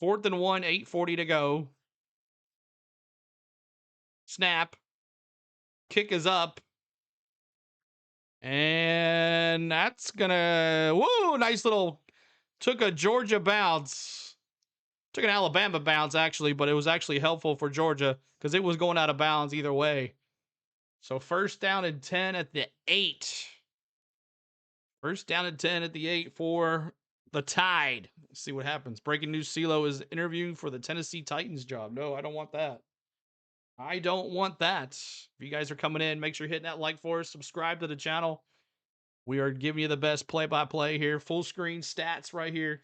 4th and 1, 8:40 to go. Snap. Kick is up. And that's going to, whoa, nice little, took a Georgia bounce. Took an Alabama bounce, actually, but it was actually helpful for Georgia because it was going out of bounds either way. So 1st down and 10 at the 8. 1st down and 10 at the 8 for the Tide. Let's see what happens. Breaking news, CeeLo is interviewing for the Tennessee Titans job. No, I don't want that. I don't want that. If you guys are coming in, make sure you're hitting that like for us. Subscribe to the channel. We are giving you the best play-by-play here. Full screen stats right here.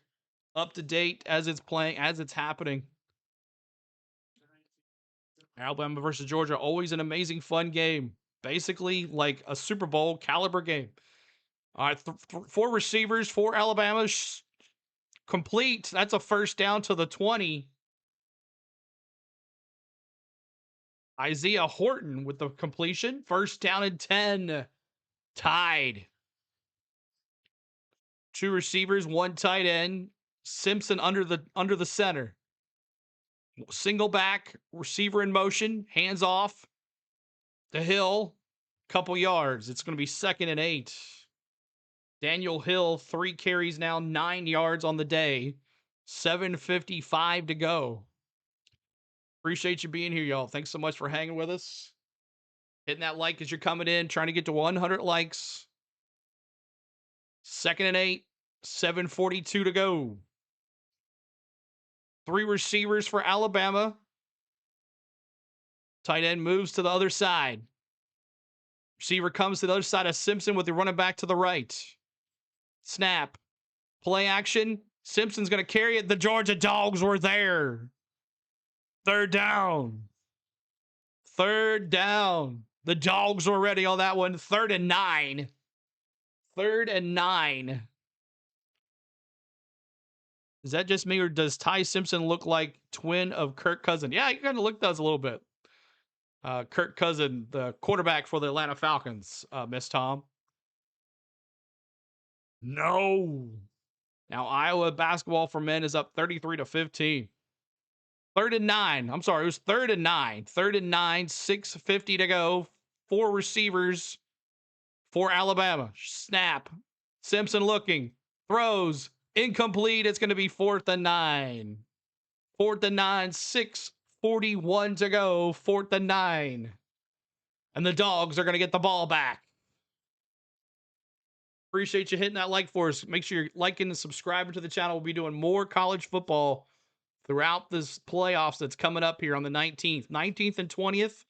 Up to date as it's playing, as it's happening. Alabama versus Georgia, always an amazing, fun game. Basically like a Super Bowl caliber game. All right, 4 receivers for Alabama. Complete. That's a first down to the 20. Isaiah Horton with the completion. 1st down and 10. Tide. 2 receivers, 1 tight end. Simpson under the center. Single back, receiver in motion, hands off. The Hill, couple yards. It's going to be 2nd and 8. Daniel Hill, 3 carries now, 9 yards on the day. 7:55 to go. Appreciate you being here, y'all. Thanks so much for hanging with us. Hitting that like as you're coming in, trying to get to 100 likes. 2nd and 8, 7:42 to go. 3 receivers for Alabama. Tight end moves to the other side. Receiver comes to the other side of Simpson with the running back to the right. Snap. Play action. Simpson's going to carry it. The Georgia Dogs were there. Third down. Third down. The Dogs were ready on that one. 3rd and 9. 3rd and 9. Is that just me, or does Ty Simpson look like twin of Kirk Cousin? Yeah, he kind of does a little bit. Kirk Cousin, the quarterback for the Atlanta Falcons, Miss Tom. No. Now Iowa basketball for men is up 33-15. 3rd and 9. I'm sorry, it was 3rd and 9. 3rd and 9, 6:50 to go. 4 receivers for Alabama. Snap. Simpson looking. Throws. Incomplete. It's going to be 4th and 9. 4th and 9, 6:41 to go. 4th and 9. And the Dogs are going to get the ball back. Appreciate you hitting that like for us. Make sure you're liking and subscribing to the channel. We'll be doing more college football throughout this playoffs that's coming up here on the 19th. 19th and 20th.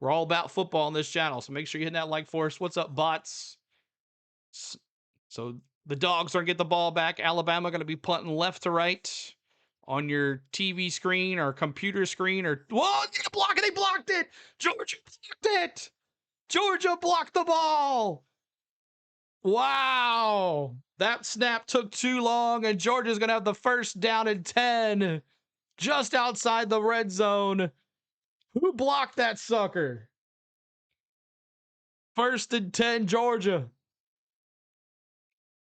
We're all about football on this channel. So make sure you hit that like for us. What's up, bots? So the Dogs are going to get the ball back. Alabama going to be punting left to right on your TV screen or computer screen. Or whoa, you block it. They blocked it. Georgia blocked it. Georgia blocked the ball. Wow. That snap took too long, and Georgia's going to have the first down and 10 just outside the red zone. Who blocked that sucker? 1st and 10, Georgia.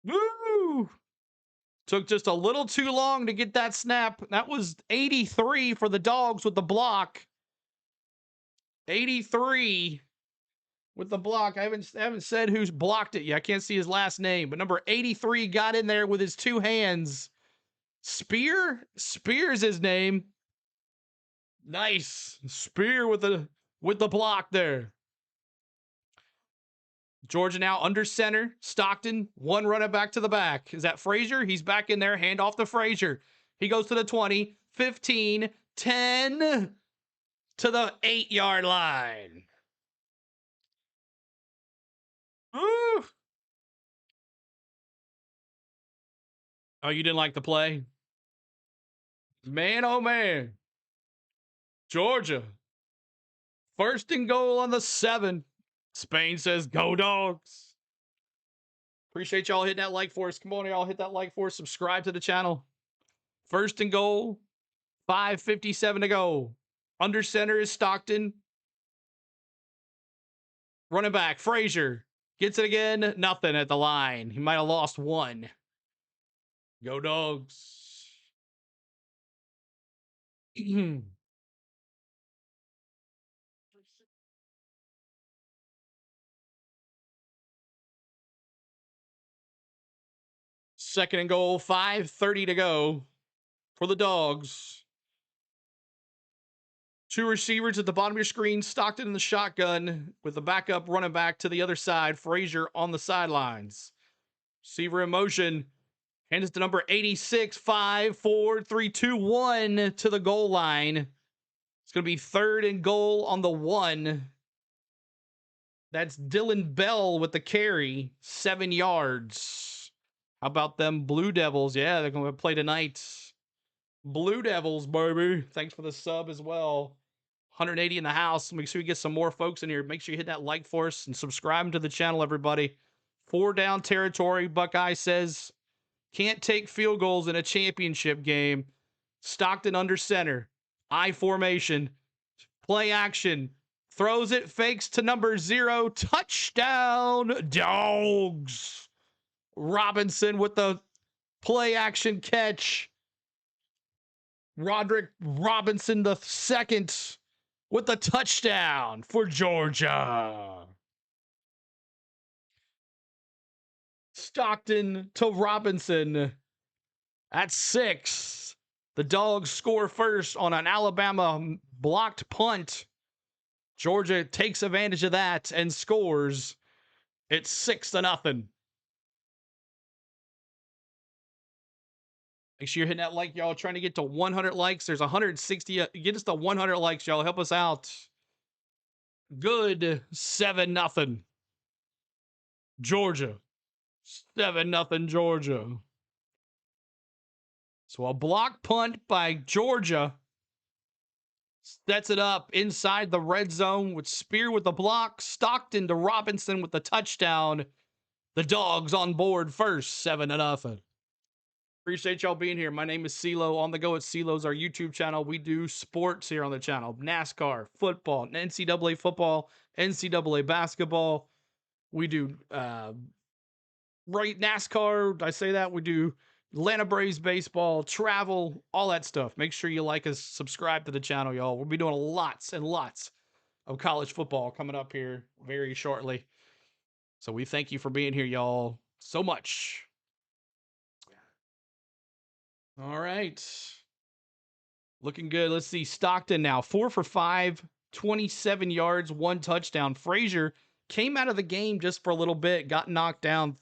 Woo! Took just a little too long to get that snap. That was 83 for the Dogs with the block. 83 with the block. I haven't said who's blocked it yet. I can't see his last name, but number 83 got in there with his 2 hands. Spear's his name. Nice. Spear with the block there. Georgia now under center. Stockton, 1 running back to the back. Is that Frazier? He's back in there. Hand off to Frazier. He goes to the 20, 15, 10 to the 8-yard line. Woo! Oh, you didn't like the play? Man, oh man. Georgia. 1st and goal on the 7. Spain says, go Dogs. Appreciate y'all hitting that like for us. Come on, y'all, hit that like for us. Subscribe to the channel. 1st and goal. 5:57 to go. Under center is Stockton. Running back, Frazier. Gets it again. Nothing at the line. He might have lost 1. Go Dogs. 2nd and goal, 5:30 to go for the Dogs. 2 receivers at the bottom of your screen. Stockton in the shotgun with the backup running back to the other side. Frazier on the sidelines. Receiver in motion. Hands it to number 86. 5, 4, 3, 2, 1 to the goal line. It's going to be 3rd and goal on the 1. That's Dylan Bell with the carry. 7 yards. How about them Blue Devils? Yeah, they're going to play tonight. Blue Devils, baby. Thanks for the sub as well. 180 in the house. Make sure you get some more folks in here. Make sure you hit that like for us and subscribe to the channel, everybody. 4 down territory. Buckeye says, can't take field goals in a championship game. Stockton under center. I formation. Play action. Throws it. Fakes to number 0. Touchdown, Dogs. Robinson with the play action catch. Roderick Robinson the 2nd with the touchdown for Georgia. Stockton to Robinson at 6. The Dogs score first on an Alabama blocked punt. Georgia takes advantage of that and scores. It's 6-0. Make sure you're hitting that like, y'all. Trying to get to 100 likes. There's 160. Get us to 100 likes, y'all. Help us out. Good. 7-0. Georgia. 7-0 Georgia. So a block punt by Georgia sets it up inside the red zone with Spear with the block, Stockton to Robinson with the touchdown. The Dogs on board first, 7-0. Appreciate y'all being here. My name is CeeLo. On the Go at CeeLo's our YouTube channel. We do sports here on the channel. NASCAR, football, NCAA football, NCAA basketball. We do NASCAR. Did I say that? We do Atlanta Braves baseball, travel, all that stuff. Make sure you like us, subscribe to the channel, y'all. We'll be doing lots and lots of college football coming up here very shortly. So we thank you for being here, y'all, so much. All right. Looking good. Let's see. Stockton now 4 for 5, 27 yards, 1 touchdown. Frazier came out of the game just for a little bit, got knocked out,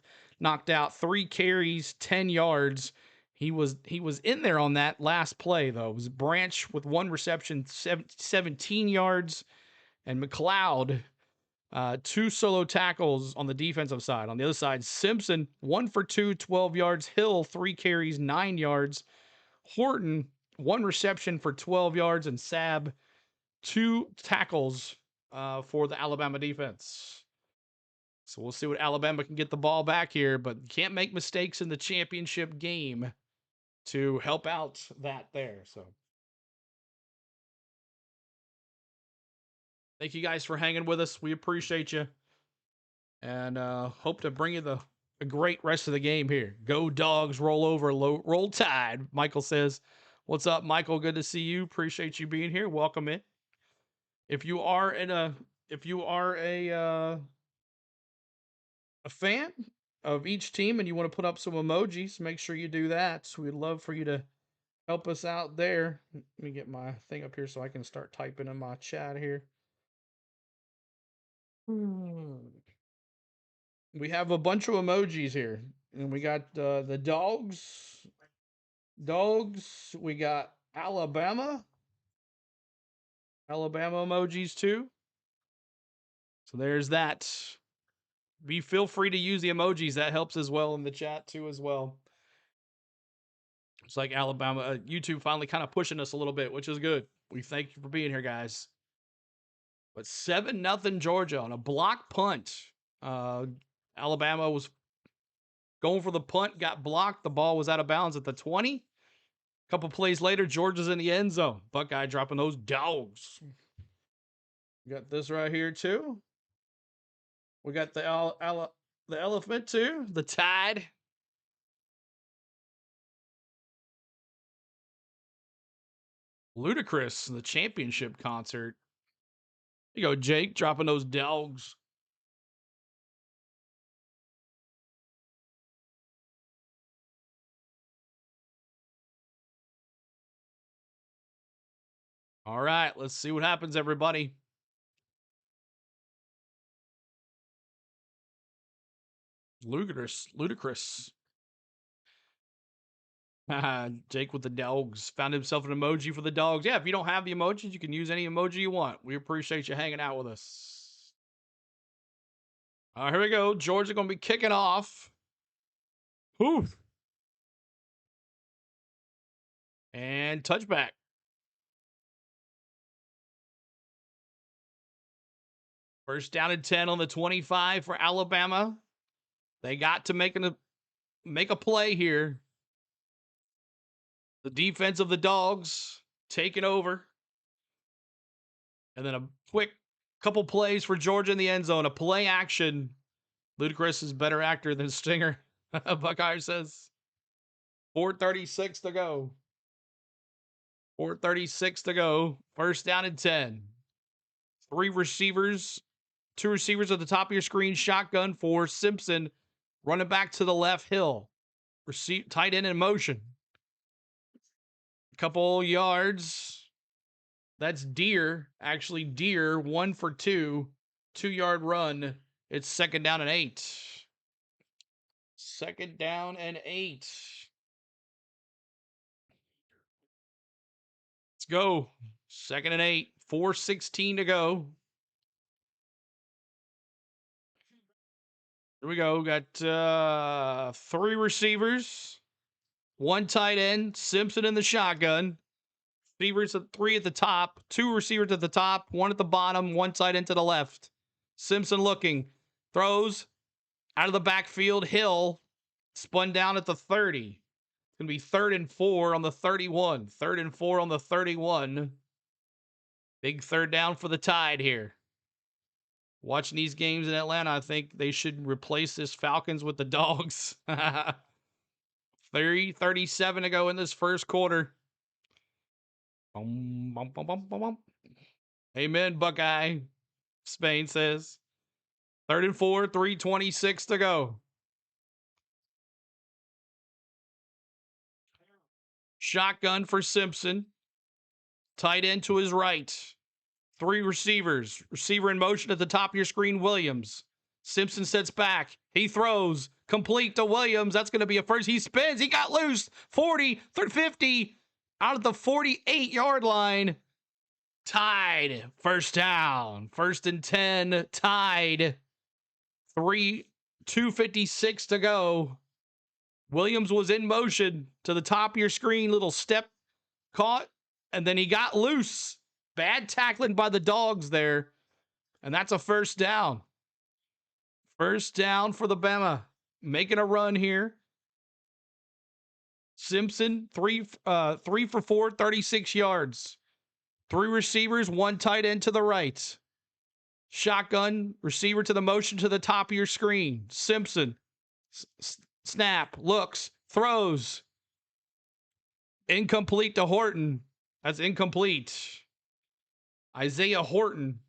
3 carries, 10 yards. He was in there on that last play, though. It was Branch with 1 reception, 17 yards, and McLeod, 2 solo tackles on the defensive side. On the other side, Simpson, 1 for 2, 12 yards. Hill, 3 carries, 9 yards. Horton, 1 reception for 12 yards, and Sab, 2 tackles for the Alabama defense. So we'll see what Alabama can get the ball back here, but can't make mistakes in the championship game to help out that there. So thank you guys for hanging with us. We appreciate you, and hope to bring you a great rest of the game here. Go Dogs, roll over, roll Tide. Michael says, "What's up, Michael? Good to see you. Appreciate you being here. Welcome in. If you are a fan of each team and you want to put up some emojis, make sure you do that. So we'd love for you to help us out there. Let me get my thing up here so I can start typing in my chat here. We have a bunch of emojis here, and we got the dogs. We got Alabama emojis too. So there's that. Feel free to use the emojis. That helps as well in the chat too as well. It's like Alabama, YouTube finally kind of pushing us a little bit, which is good. We thank you for being here, guys. But 7-0 Georgia on a block punt. Alabama was going for the punt, got blocked. The ball was out of bounds at the 20. A couple plays later, Georgia's in the end zone. Buckeye dropping those dogs. Got this right here too. We got the elephant too, the Tide. Ludacris, the championship concert. You go, Jake, dropping those dogs. All right, let's see what happens, everybody. Ludicrous. Jake with the dogs found himself an emoji for the dogs. Yeah, if you don't have the emojis, you can use any emoji you want. We appreciate you hanging out with us. All right, here we go. Georgia going to be kicking off. Whew. And touchback. First down and 10 on the 25 for Alabama. They got to make a play here. The defense of the Dogs taking over. And then a quick couple plays for Georgia in the end zone. A play action. Ludacris is better actor than Stinger. Buckeye says. 4:36 to go. 4:36 to go. First down and 10. 3 receivers. 2 receivers at the top of your screen. Shotgun for Simpson. Running back to the left, Hill. Tight end in motion. Couple yards. That's Deer. Actually, Deer, 1 for 2. 2-yard run. It's 2nd down and 8. 2nd down and 8. Let's go. 2nd and 8. 4:16 to go. Here we go. Got 3 receivers. One tight end, Simpson in the shotgun. Receivers at 3 at the top, 2 receivers at the top, 1 at the bottom, 1 tight end to the left. Simpson looking, throws out of the backfield. Hill spun down at the 30. It's going to be 3rd and 4 on the 31. 3rd and 4 on the 31. Big 3rd down for the Tide here. Watching these games in Atlanta, I think they should replace this Falcons with the Dogs. 3:37 to go in this first quarter. Bum, bum, bum, bum, bum, bum. Amen, Buckeye. Spain says. 3rd and 4, 3:26 to go. Shotgun for Simpson. Tight end to his right. 3 receivers. Receiver in motion at the top of your screen, Williams. Simpson sets back. He throws. Complete to Williams. That's going to be a first. He spins. He got loose. 40, 50. Out at the 48-yard line. Tied. First down. 1st and 10. Tied. 2:56 to go. Williams was in motion to the top of your screen. Little step caught. And then he got loose. Bad tackling by the Dogs there. And that's a first down. First down for the Bama. Making a run here. Simpson, 3 for 4, 36 yards. 3 receivers, 1 tight end to the right. Shotgun, receiver to the motion to the top of your screen. Simpson, snap, looks, throws. Incomplete to Horton. That's incomplete. Isaiah Horton.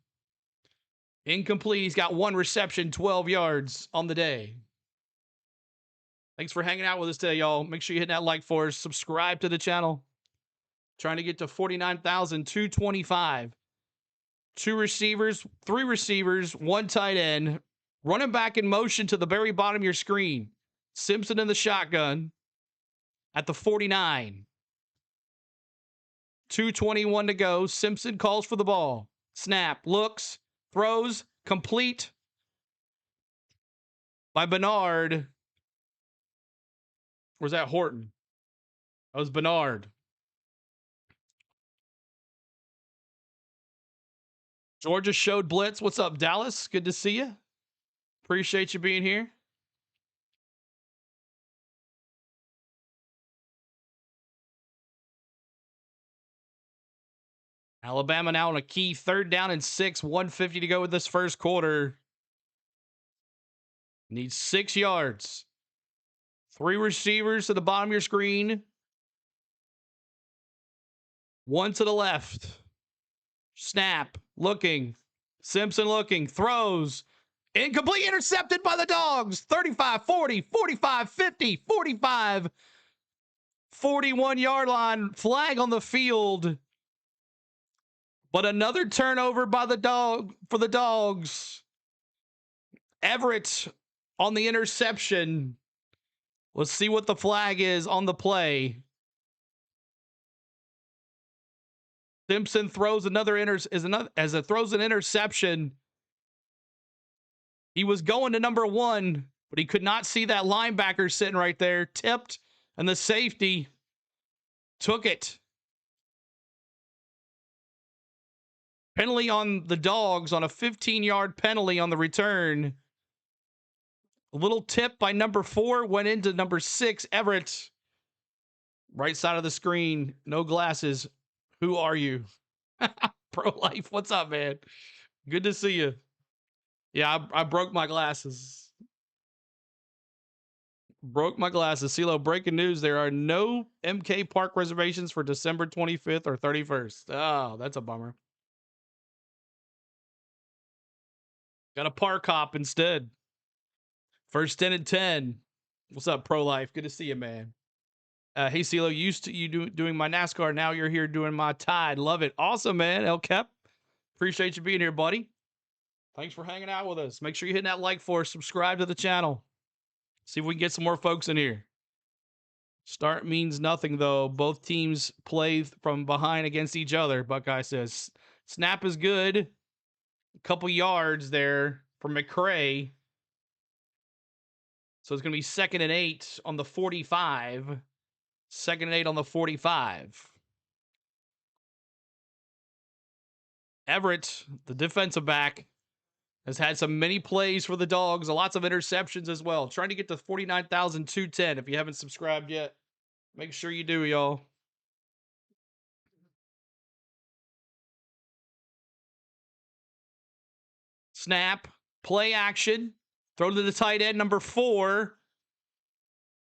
Incomplete. He's got 1 reception, 12 yards on the day. Thanks for hanging out with us today, y'all. Make sure you hit that like for us. Subscribe to the channel. Trying to get to 49,225. 2 receivers, 3 receivers, 1 tight end. Running back in motion to the very bottom of your screen. Simpson in the shotgun at the 49. 2:21 to go. Simpson calls for the ball. Snap, looks, throws, complete by Bernard. Or was that Horton? That was Bernard. Georgia showed blitz. What's up, Dallas? Good to see you. Appreciate you being here. Alabama now on a key 3rd down and 6. 150 to go with this first quarter. Needs 6 yards. 3 receivers to the bottom of your screen. 1 to the left. Snap. Looking. Simpson looking. Throws. Incomplete. Intercepted by the Dogs. 35, 40, 45, 50, 45. 41-yard line. Flag on the field. But another turnover by the Dogs. Everett on the interception. Let's see what the flag is on the play. Simpson throws an interception. He was going to number 1, but he could not see that linebacker sitting right there. Tipped, and the safety took it. Penalty on the Dogs on a 15-yard penalty on the return. A little tip by number 4 went into number 6, Everett. Right side of the screen. No glasses. Who are you? Pro Life. What's up, man? Good to see you. Yeah, I broke my glasses. Broke my glasses. CeeLo, breaking news. There are no MK Park reservations for December 25th or 31st. Oh, that's a bummer. Got a park hop instead. 1st 10 and 10. What's up, Pro Life? Good to see you, man. Hey, CeeLo, used to you doing my NASCAR. Now you're here doing my Tide. Love it. Awesome, man. El Kep. Appreciate you being here, buddy. Thanks for hanging out with us. Make sure you hit that like for us. Subscribe to the channel. See if we can get some more folks in here. Start means nothing, though. Both teams play from behind against each other, Buckeye says. Snap is good. A couple yards there for McCray. So it's going to be 2nd and 8 on the 45. 2nd and 8 on the 45. Everett, the defensive back, has had some many plays for the Dogs, lots of interceptions as well. Trying to get to 49,210. If you haven't subscribed yet, make sure you do, y'all. Snap, play action, throw to the tight end, number 4.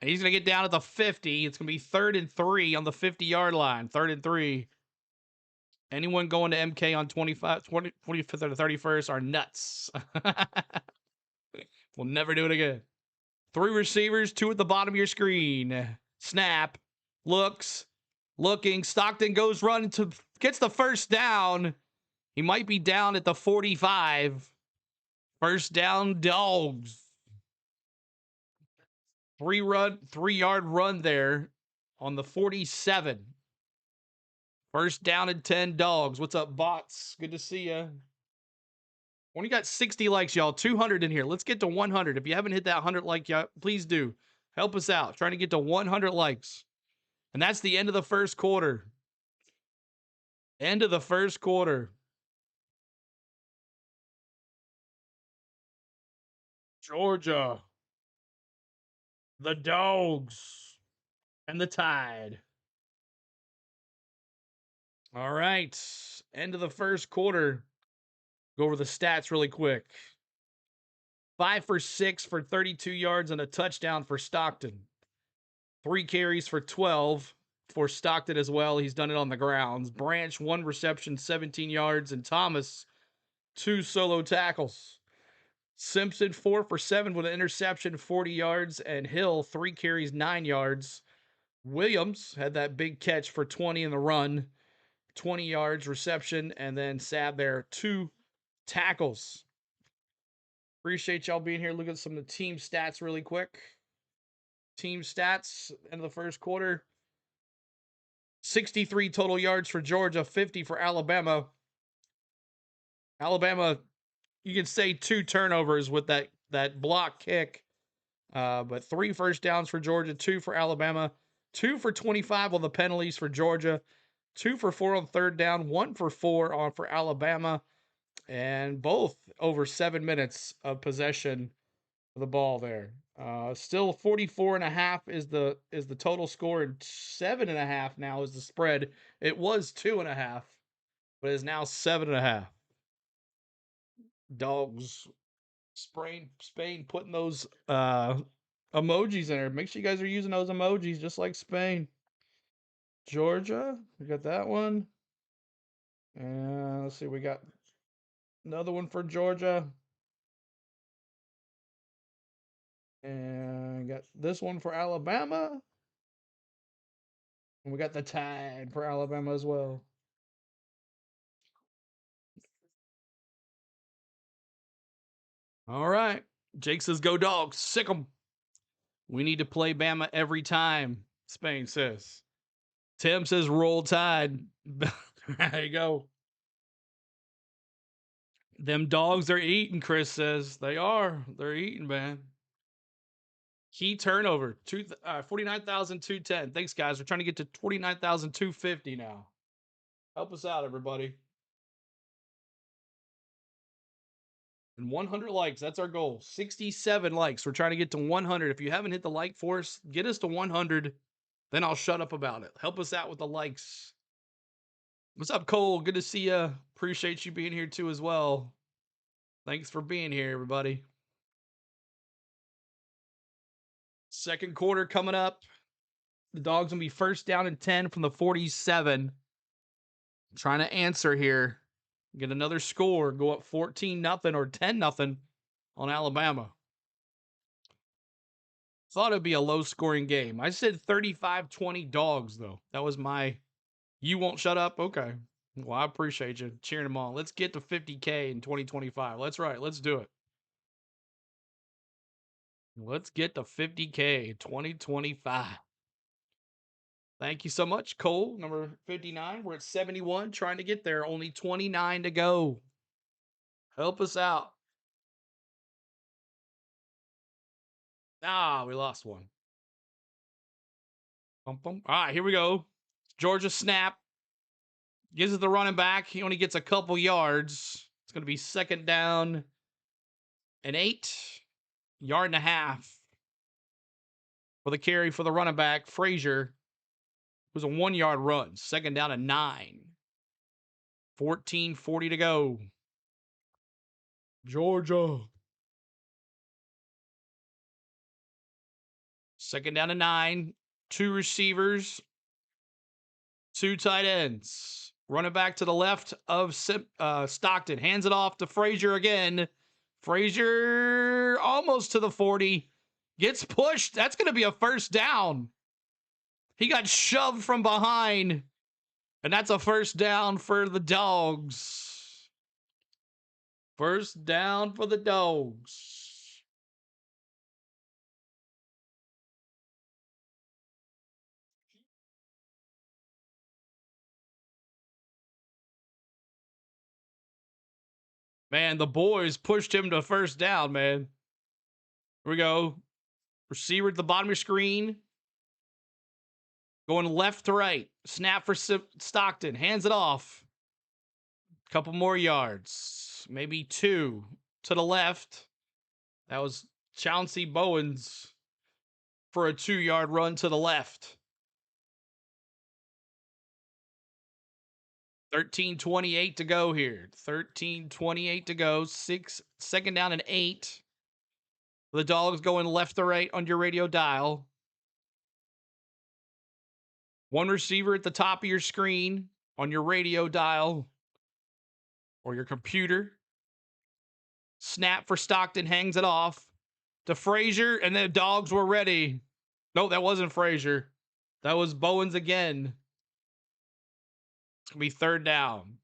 And he's going to get down at the 50. It's going to be 3rd and 3 on the 50-yard line. 3rd and 3. Anyone going to MK on 25th or the 31st are nuts. We'll never do it again. 3 receivers, 2 at the bottom of your screen. Snap, looks, looking. Stockton goes running to, gets the first down. He might be down at the 45. First down, Dogs. 3-yard run there on the 47. First down and 10, Dogs. What's up, bots? Good to see you. Only got 60 likes, y'all. 200 in here. Let's get to 100. If you haven't hit that 100 like, y'all, please do. Help us out. Trying to get to 100 likes. And that's the end of the first quarter. End of the first quarter. Georgia. The Dogs. And the Tide. All right. End of the first quarter. Go over the stats really quick. 5 for 6 for 32 yards and a touchdown for Stockton. 3 carries for 12 for Stockton as well. He's done it on the grounds. Branch, 1 reception, 17 yards, and Thomas, 2 solo tackles. Simpson, 4 for 7 with an interception, 40 yards, and Hill, 3 carries, 9 yards. Williams had that big catch for 20 in the run, 20 yards reception, and then Sab there, 2 tackles. Appreciate y'all being here. Look at some of the team stats really quick. Team stats, end of the first quarter. 63 total yards for Georgia, 50 for Alabama. Alabama, you can say 2 turnovers with that block kick. But 3 first downs for Georgia, 2 for Alabama, 2 for 25 on the penalties for Georgia, 2 for 4 on 3rd down, 1 for 4 for Alabama, and both over 7 minutes of possession of the ball there. Still 44.5 is the total score, and 7.5 now is the spread. It was 2.5, but is now 7.5. Dogs. Spain putting those emojis in there. Make sure you guys are using those emojis just like Spain. Georgia, we got that one. And let's see, we got another one for Georgia. And got this one for Alabama. And we got the Tide for Alabama as well. All right. Jake says, go Dogs. Sick 'em. We need to play Bama every time, Spain says. Tim says, roll Tide. There you go. Them dogs are eating, Chris says. They are. They're eating, man. Key turnover, 49,210. Thanks, guys. We're trying to get to 29,250 now. Help us out, everybody. And 100 likes. That's our goal. 67 likes. We're trying to get to 100. If you haven't hit the like for us, get us to 100. Then I'll shut up about it. Help us out with the likes. What's up, Cole? Good to see you. Appreciate you being here too as well. Thanks for being here, everybody. Second quarter coming up. The Dogs will be first down and 10 from the 47. Trying to answer here. Get another score. Go up 14-0 or 10-0 on Alabama. Thought it'd be a low-scoring game. I said 35-20 Dogs, though. That was my... You won't shut up? Okay. Well, I appreciate you cheering them on. Let's get to 50K in 2025. Let's Let's do it. Let's get to 50K 2025. Thank you so much, Cole. Number 59. We're at 71, trying to get there. Only 29 to go. Help us out. Ah, we lost one. Bum, bum. All right, here we go. Georgia snap. Gives it the running back. He only gets a couple yards. It's going to be 2nd down and 8. Yard and a half for the carry for the running back. Frazier. It was a 1-yard run. 2nd down and 9. 14:40 to go. Georgia. 2nd down and 9. 2 receivers. 2 tight ends. Running back to the left of Stockton. Hands it off to Frazier again. Frazier almost to the 40. Gets pushed. That's going to be a 1st down. He got shoved from behind. And that's a 1st down for the Dogs. 1st down for the Dogs. Man, the boys pushed him to 1st down, man. Here we go. Receiver at the bottom of your screen. Going left to right. Snap for Stockton. Hands it off. Couple more yards. Maybe 2 to the left. That was Chauncey Bowens for a 2-yard run to the left. 13:28 to go here. 13:28 to go. 2nd down and 8. The Dogs going left to right on your radio dial. 1 receiver at the top of your screen on your radio dial or your computer. Snap for Stockton, hangs it off to Frazier, and the Dogs were ready. No, that wasn't Frazier. That was Bowens again. It's going to be 3rd down.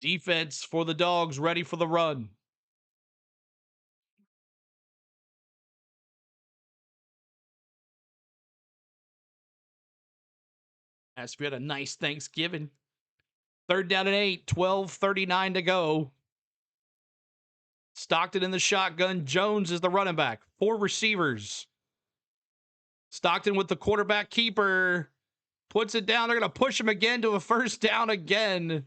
Defense for the Dogs ready for the run. As we had a nice Thanksgiving. 3rd down and 8, 12:39 to go. Stockton in the shotgun. Jones is the running back. 4 receivers. Stockton with the quarterback keeper. Puts it down. They're going to push him again to a 1st down again.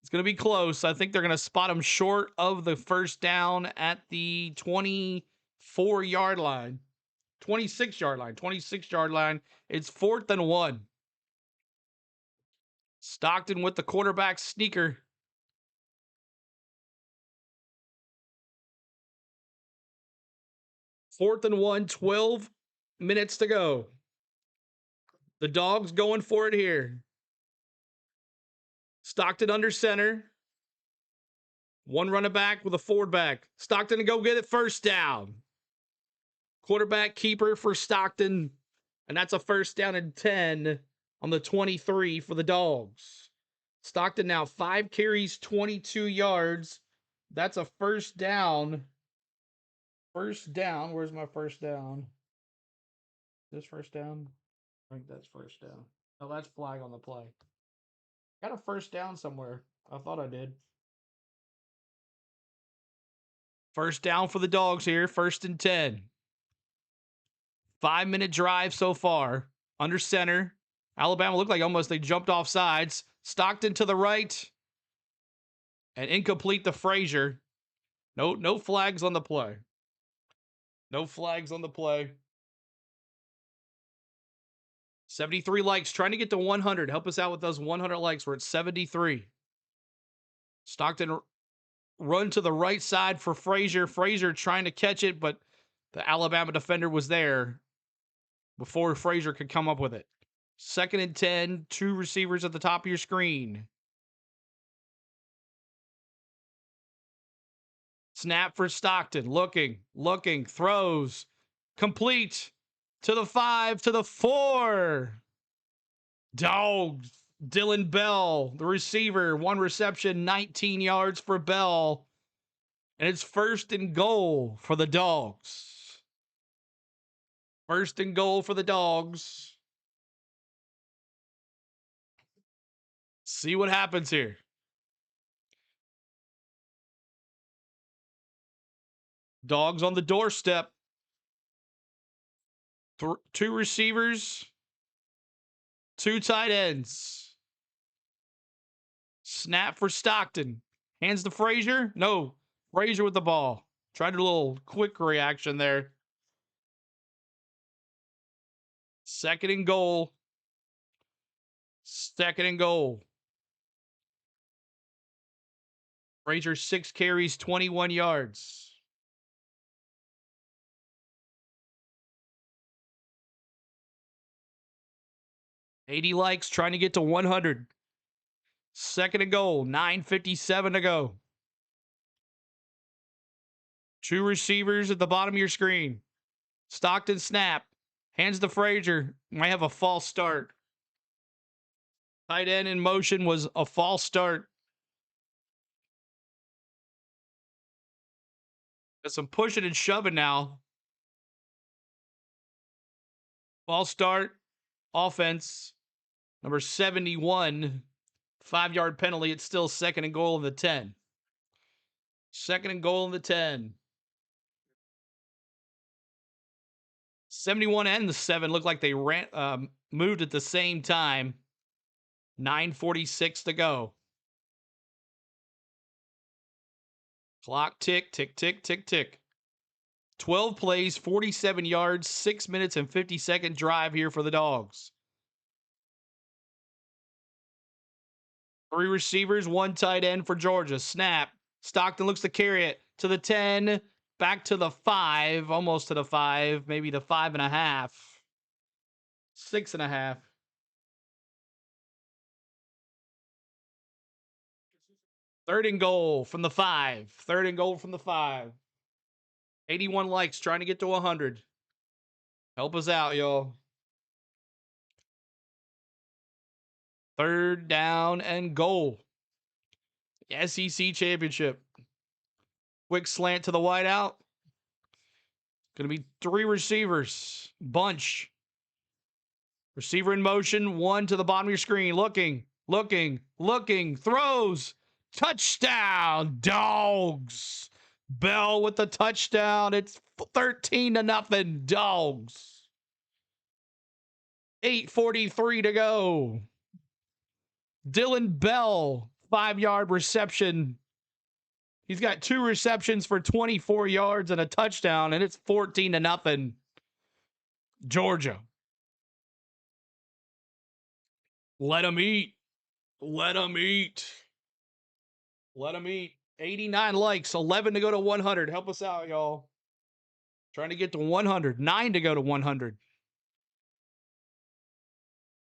It's going to be close. I think they're going to spot him short of the 1st down at the 24-yard line. 26-yard line. 26-yard line. It's 4th and 1. Stockton with the quarterback sneaker. Fourth and 1, 12 minutes to go. The Dogs going for it here. Stockton under center. 1 running back with a forward back. Stockton to go get it, 1st down. Quarterback keeper for Stockton. And that's a 1st down and 10 on the 23 for the Dogs. Stockton now 5 carries, 22 yards. That's a 1st down. 1st down. Where's my 1st down? This 1st down? I think that's 1st down. No, that's flag on the play. Got a 1st down somewhere. I thought I did. 1st down for the Dogs here. 1st and 10. 5-minute drive so far. Under center. Alabama looked like almost they jumped off sides. Stockton to the right. And incomplete to Frazier. No flags on the play. No flags on the play. 73 likes. Trying to get to 100. Help us out with those 100 likes. We're at 73. Stockton run to the right side for Frazier. Frazier trying to catch it, but the Alabama defender was there before Frazier could come up with it. 2nd and 10. 2 receivers at the top of your screen. Snap for Stockton. Looking, throws. Complete to the 5, to the 4. Dogs. Dylan Bell, the receiver. 1 reception, 19 yards for Bell. And it's 1st and goal for the Dogs. 1st and goal for the Dogs. See what happens here. Dogs on the doorstep. 2 receivers, 2 tight ends. Snap for Stockton. Hands to Frazier. No. Frazier with the ball. Tried a little quick reaction there. 2nd and goal. 2nd and goal. Frazier 6 carries, 21 yards. $80 likes, trying to get to 100. 2nd and goal, 9:57 to go. 2 receivers at the bottom of your screen. Stockton snap. Hands to Frazier. Might have a false start. Tight end in motion was a false start. Got some pushing and shoving now. False start. Offense. Number 71. 5-yard penalty. It's still 2nd and goal in the 10. 2nd and goal in the 10. 71 and the 7 look like they moved at the same time. 9:46 to go. Clock tick, tick, tick, tick, tick. 12 plays, 47 yards, 6 minutes and 50-second drive here for the Dogs. 3 receivers, 1 tight end for Georgia. Snap. Stockton looks to carry it to the 10, back to the 5, almost to the 5, maybe the 5.5. 6.5. 3rd and goal from the 5. 3rd and goal from the 5. 81 likes, trying to get to 100. Help us out, y'all. 3rd down and goal. SEC championship. Quick slant to the wideout. Going to be 3 receivers. Bunch. Receiver in motion. 1 to the bottom of your screen. Looking. Throws. Touchdown. Dogs. Bell with the touchdown. It's 13-0. Dogs. 8:43 to go. Dylan Bell, 5-yard reception. He's got 2 receptions for 24 yards and a touchdown, and it's 14-0. Georgia. Let them eat. Let them eat. Let them eat. 89 likes, 11 to go to 100. Help us out, y'all. Trying to get to 100. 9 to go to 100.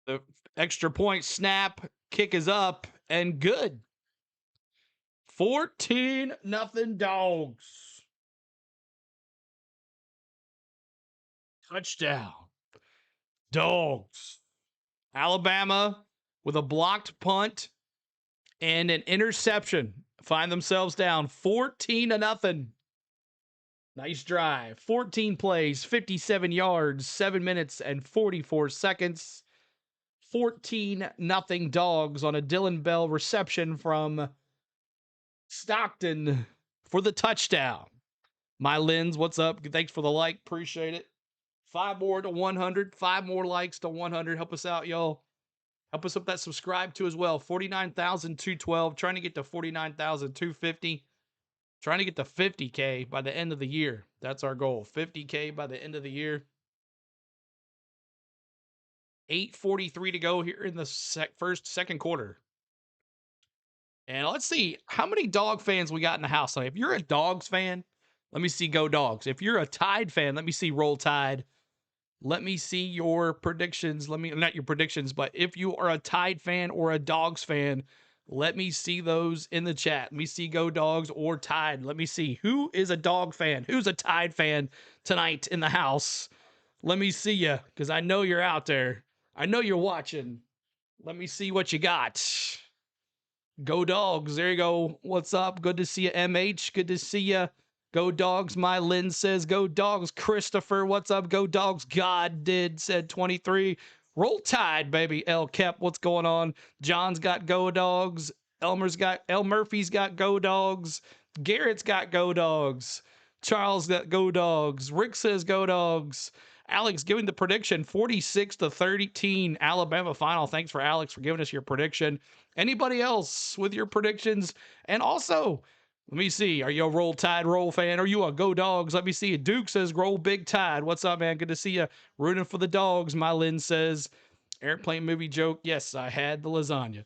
The extra point snap, kick is up, and good. 14-0 Dogs. Touchdown. Dogs. Alabama with a blocked punt and an interception find themselves down 14-0. Nice drive. 14 plays, 57 yards, 7 minutes and 44 seconds. 14-0 Dogs on a Dylan Bell reception from Stockton for the touchdown. My Lens, what's up? Thanks for the like. Appreciate it. 5 more to 100. 5 more likes to 100. Help us out, y'all. Help us up that subscribe to as well. 49,212. Trying to get to 49,250. Trying to get to 50K by the end of the year. That's our goal. 50K by the end of the year. 8:43 to go here in the second quarter. And let's see how many Dog fans we got in the house. If you're a Dogs fan, let me see go Dogs. If you're a Tide fan, let me see roll Tide. Let me see your predictions. Not your predictions, but if you are a Tide fan or a Dogs fan, let me see those in the chat. Let me see go Dogs or Tide. Let me see who is a Dog fan, who's a Tide fan tonight in the house. Let me see you, because I know you're out there. I know you're watching. Let me see what you got. Go Dogs. There you go. What's up? Good to see you, MH. Good to see you. Go Dogs. My Lynn says go Dogs. Christopher, what's up? Go Dogs. God did, said 23. Roll Tide, baby. L Kep, what's going on? John's got go Dogs. El Murphy's got go Dogs. Garrett's got go Dogs. Charles got go Dogs. Rick says go Dogs. Alex giving the prediction 46-13 Alabama final. Thanks for Alex for giving us your prediction. Anybody else with your predictions? And also, let me see. Are you a Roll Tide Roll fan? Are you a Go Dogs? Let me see. Duke says Roll Big Tide. What's up, man? Good to see you. Rooting for the dogs. My Lynn says airplane movie joke. Yes, I had the lasagna.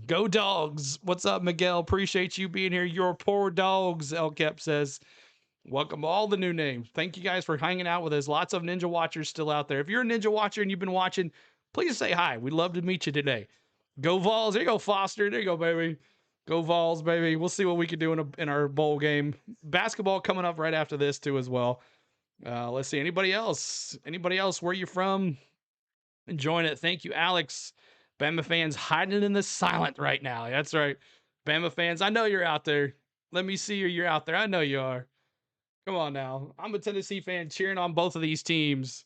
Go Dogs. What's up, Miguel? Appreciate you being here. Your poor dogs, El Kep says. Welcome all the new names. Thank you guys for hanging out with us. Lots of Ninja Watchers still out there. If you're a Ninja Watcher and you've been watching, please say hi. We'd love to meet you today. Go Vols. There you go, Foster. There you go, baby. Go Vols, baby. We'll see what we can do in our bowl game. Basketball coming up right after this, too, as well. Let's see. Anybody else? Anybody else? Where you from? Enjoying it. Thank you, Alex. Bama fans hiding in the silent right now. That's right. Bama fans, I know you're out there. Let me see you. You're out there. I know you are. Come on now. I'm a Tennessee fan cheering on both of these teams.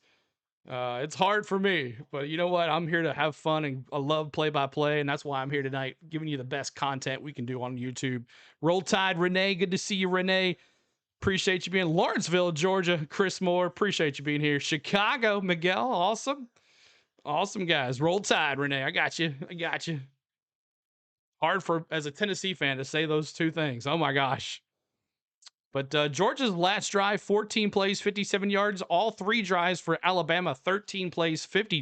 It's hard for me, but you know what? I'm here to have fun, and I love play-by-play, and that's why I'm here tonight, giving you the best content we can do on YouTube. Roll Tide, Renee. Good to see you, Renee. Appreciate you being Lawrenceville, Georgia. Chris Moore. Appreciate you being here. Chicago, Miguel. Awesome. Awesome, guys. Roll Tide, Renee. I got you. I got you. Hard for, as a Tennessee fan, to say those two things. Oh, my gosh. But Georgia's last drive, 14 plays, 57 yards. All three drives for Alabama, 13 plays, 50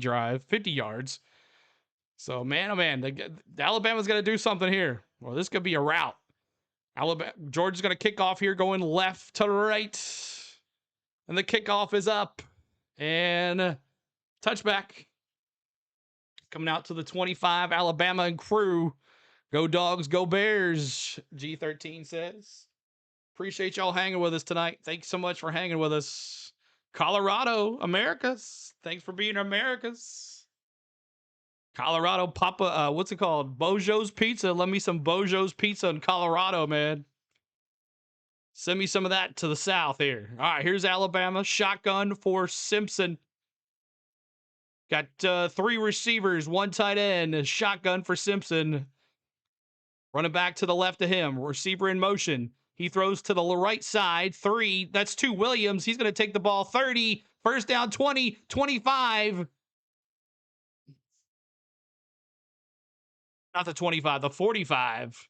yards. So, man, oh, man, the Alabama's going to do something here. Well, this could be a rout. Georgia's going to kick off here, going left to right. And the kickoff is up. And touchback. Coming out to the 25, Alabama and crew. Go Dogs, go Bears, G13 says. Appreciate y'all hanging with us tonight. Thanks so much for hanging with us. Colorado, Americas. Thanks for being Americas. Colorado, Papa, what's it called? Bojo's Pizza. Love me some Bojo's Pizza in Colorado, man. Send me some of that to the south here. All right, here's Alabama. Shotgun for Simpson. Got 3 receivers, 1 tight end. Shotgun for Simpson. Running back to the left of him. Receiver in motion. He throws to the right side. 3. That's 2 Williams. He's going to take the ball 30. First down 20, 25. Not the 25, the 45.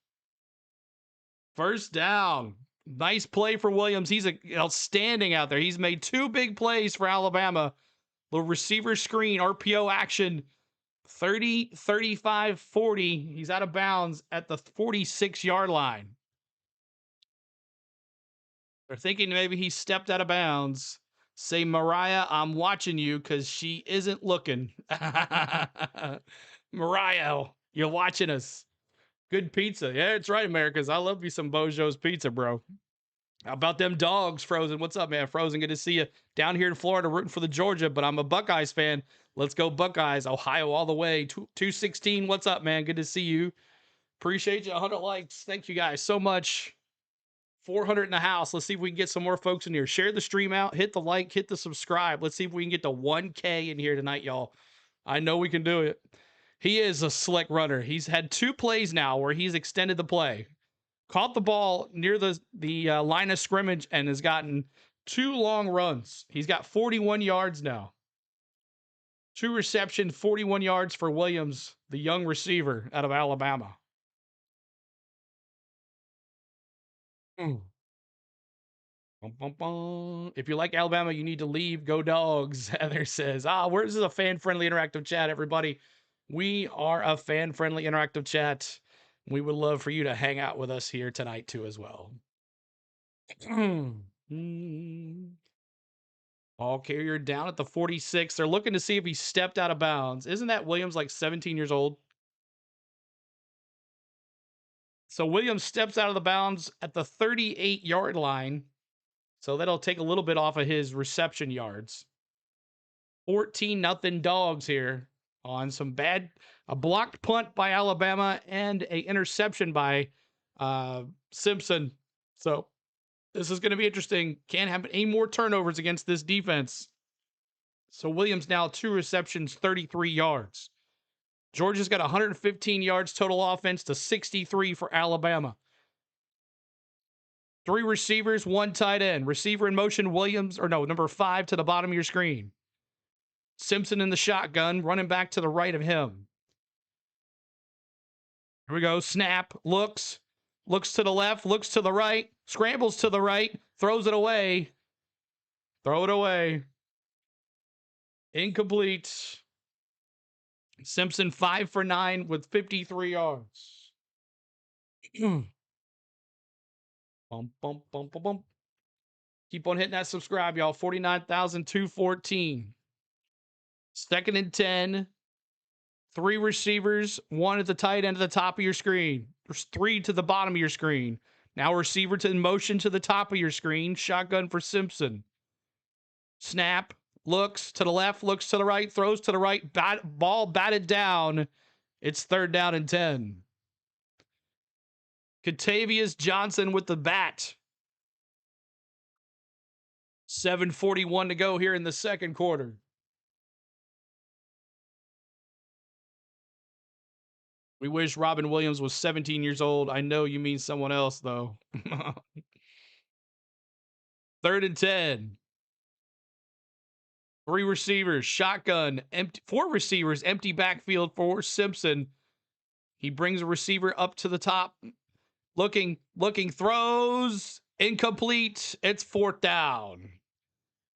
First down. Nice play for Williams. He's outstanding out there. He's made 2 big plays for Alabama. Little receiver screen, RPO action. 30, 35, 40. He's out of bounds at the 46-yard line. They're thinking maybe he stepped out of bounds. Say, Mariah, I'm watching you because she isn't looking. Mariah, you're watching us. Good pizza. Yeah, it's right, Americans. I love you some Bojo's Pizza, bro. How about them dogs, Frozen? What's up, man? Frozen, good to see you down here in Florida rooting for the Georgia, but I'm a Buckeyes fan. Let's go Buckeyes. Ohio all the way. 216, what's up, man? Good to see you. Appreciate you. 100 likes. Thank you guys so much. 400 in the house. Let's see if we can get some more folks in here. Share the stream out. Hit the like. Hit the subscribe. Let's see if we can get to 1K in here tonight, y'all. I know we can do it. He is a slick runner. He's had 2 plays now where he's extended the play. Caught the ball near the line of scrimmage and has gotten 2 long runs. He's got 41 yards now. 2 receptions, 41 yards for Williams, the young receiver out of Alabama. Bum, bum, bum. If you like Alabama, you need to leave. Go Dogs, Heather says. Where's a fan-friendly interactive chat, everybody? We are a fan-friendly interactive chat. We would love for you to hang out with us here tonight, too, as well. Ball carrier down at the 46. They're looking to see if he stepped out of bounds. Isn't that Williams like 17 years old? So Williams steps out of the bounds at the 38-yard line. So that'll take a little bit off of his reception yards. 14-0 Dogs here on a blocked punt by Alabama and a interception by Simpson. So this is going to be interesting. Can't have any more turnovers against this defense. So Williams now 2 receptions, 33 yards. Georgia's got 115 yards total offense to 63 for Alabama. 3 receivers, 1 tight end. Receiver in motion, Williams, or no, number 5 to the bottom of your screen. Simpson in the shotgun, running back to the right of him. Here we go. Snap, looks to the left, looks to the right, scrambles to the right, throws it away. Throw it away. Incomplete. Simpson 5 for 9 with 53 yards. Bump, bump, bump, bump, bump. Keep on hitting that subscribe, y'all. 49,214. 2nd and 10. 3 receivers, 1 at the tight end of the top of your screen. There's 3 to the bottom of your screen. Now receiver to motion to the top of your screen. Shotgun for Simpson. Snap. Looks to the left, looks to the right, throws to the right. Ball batted down. It's 3rd down and 10. Katavius Johnson with the bat. 7:41 to go here in the 2nd quarter. We wish Robin Williams was 17 years old. I know you mean someone else, though. 3rd and 10. 3 receivers, shotgun, empty. 4 receivers, empty backfield for Simpson. He brings a receiver up to the top. Looking, throws, incomplete. It's 4th down.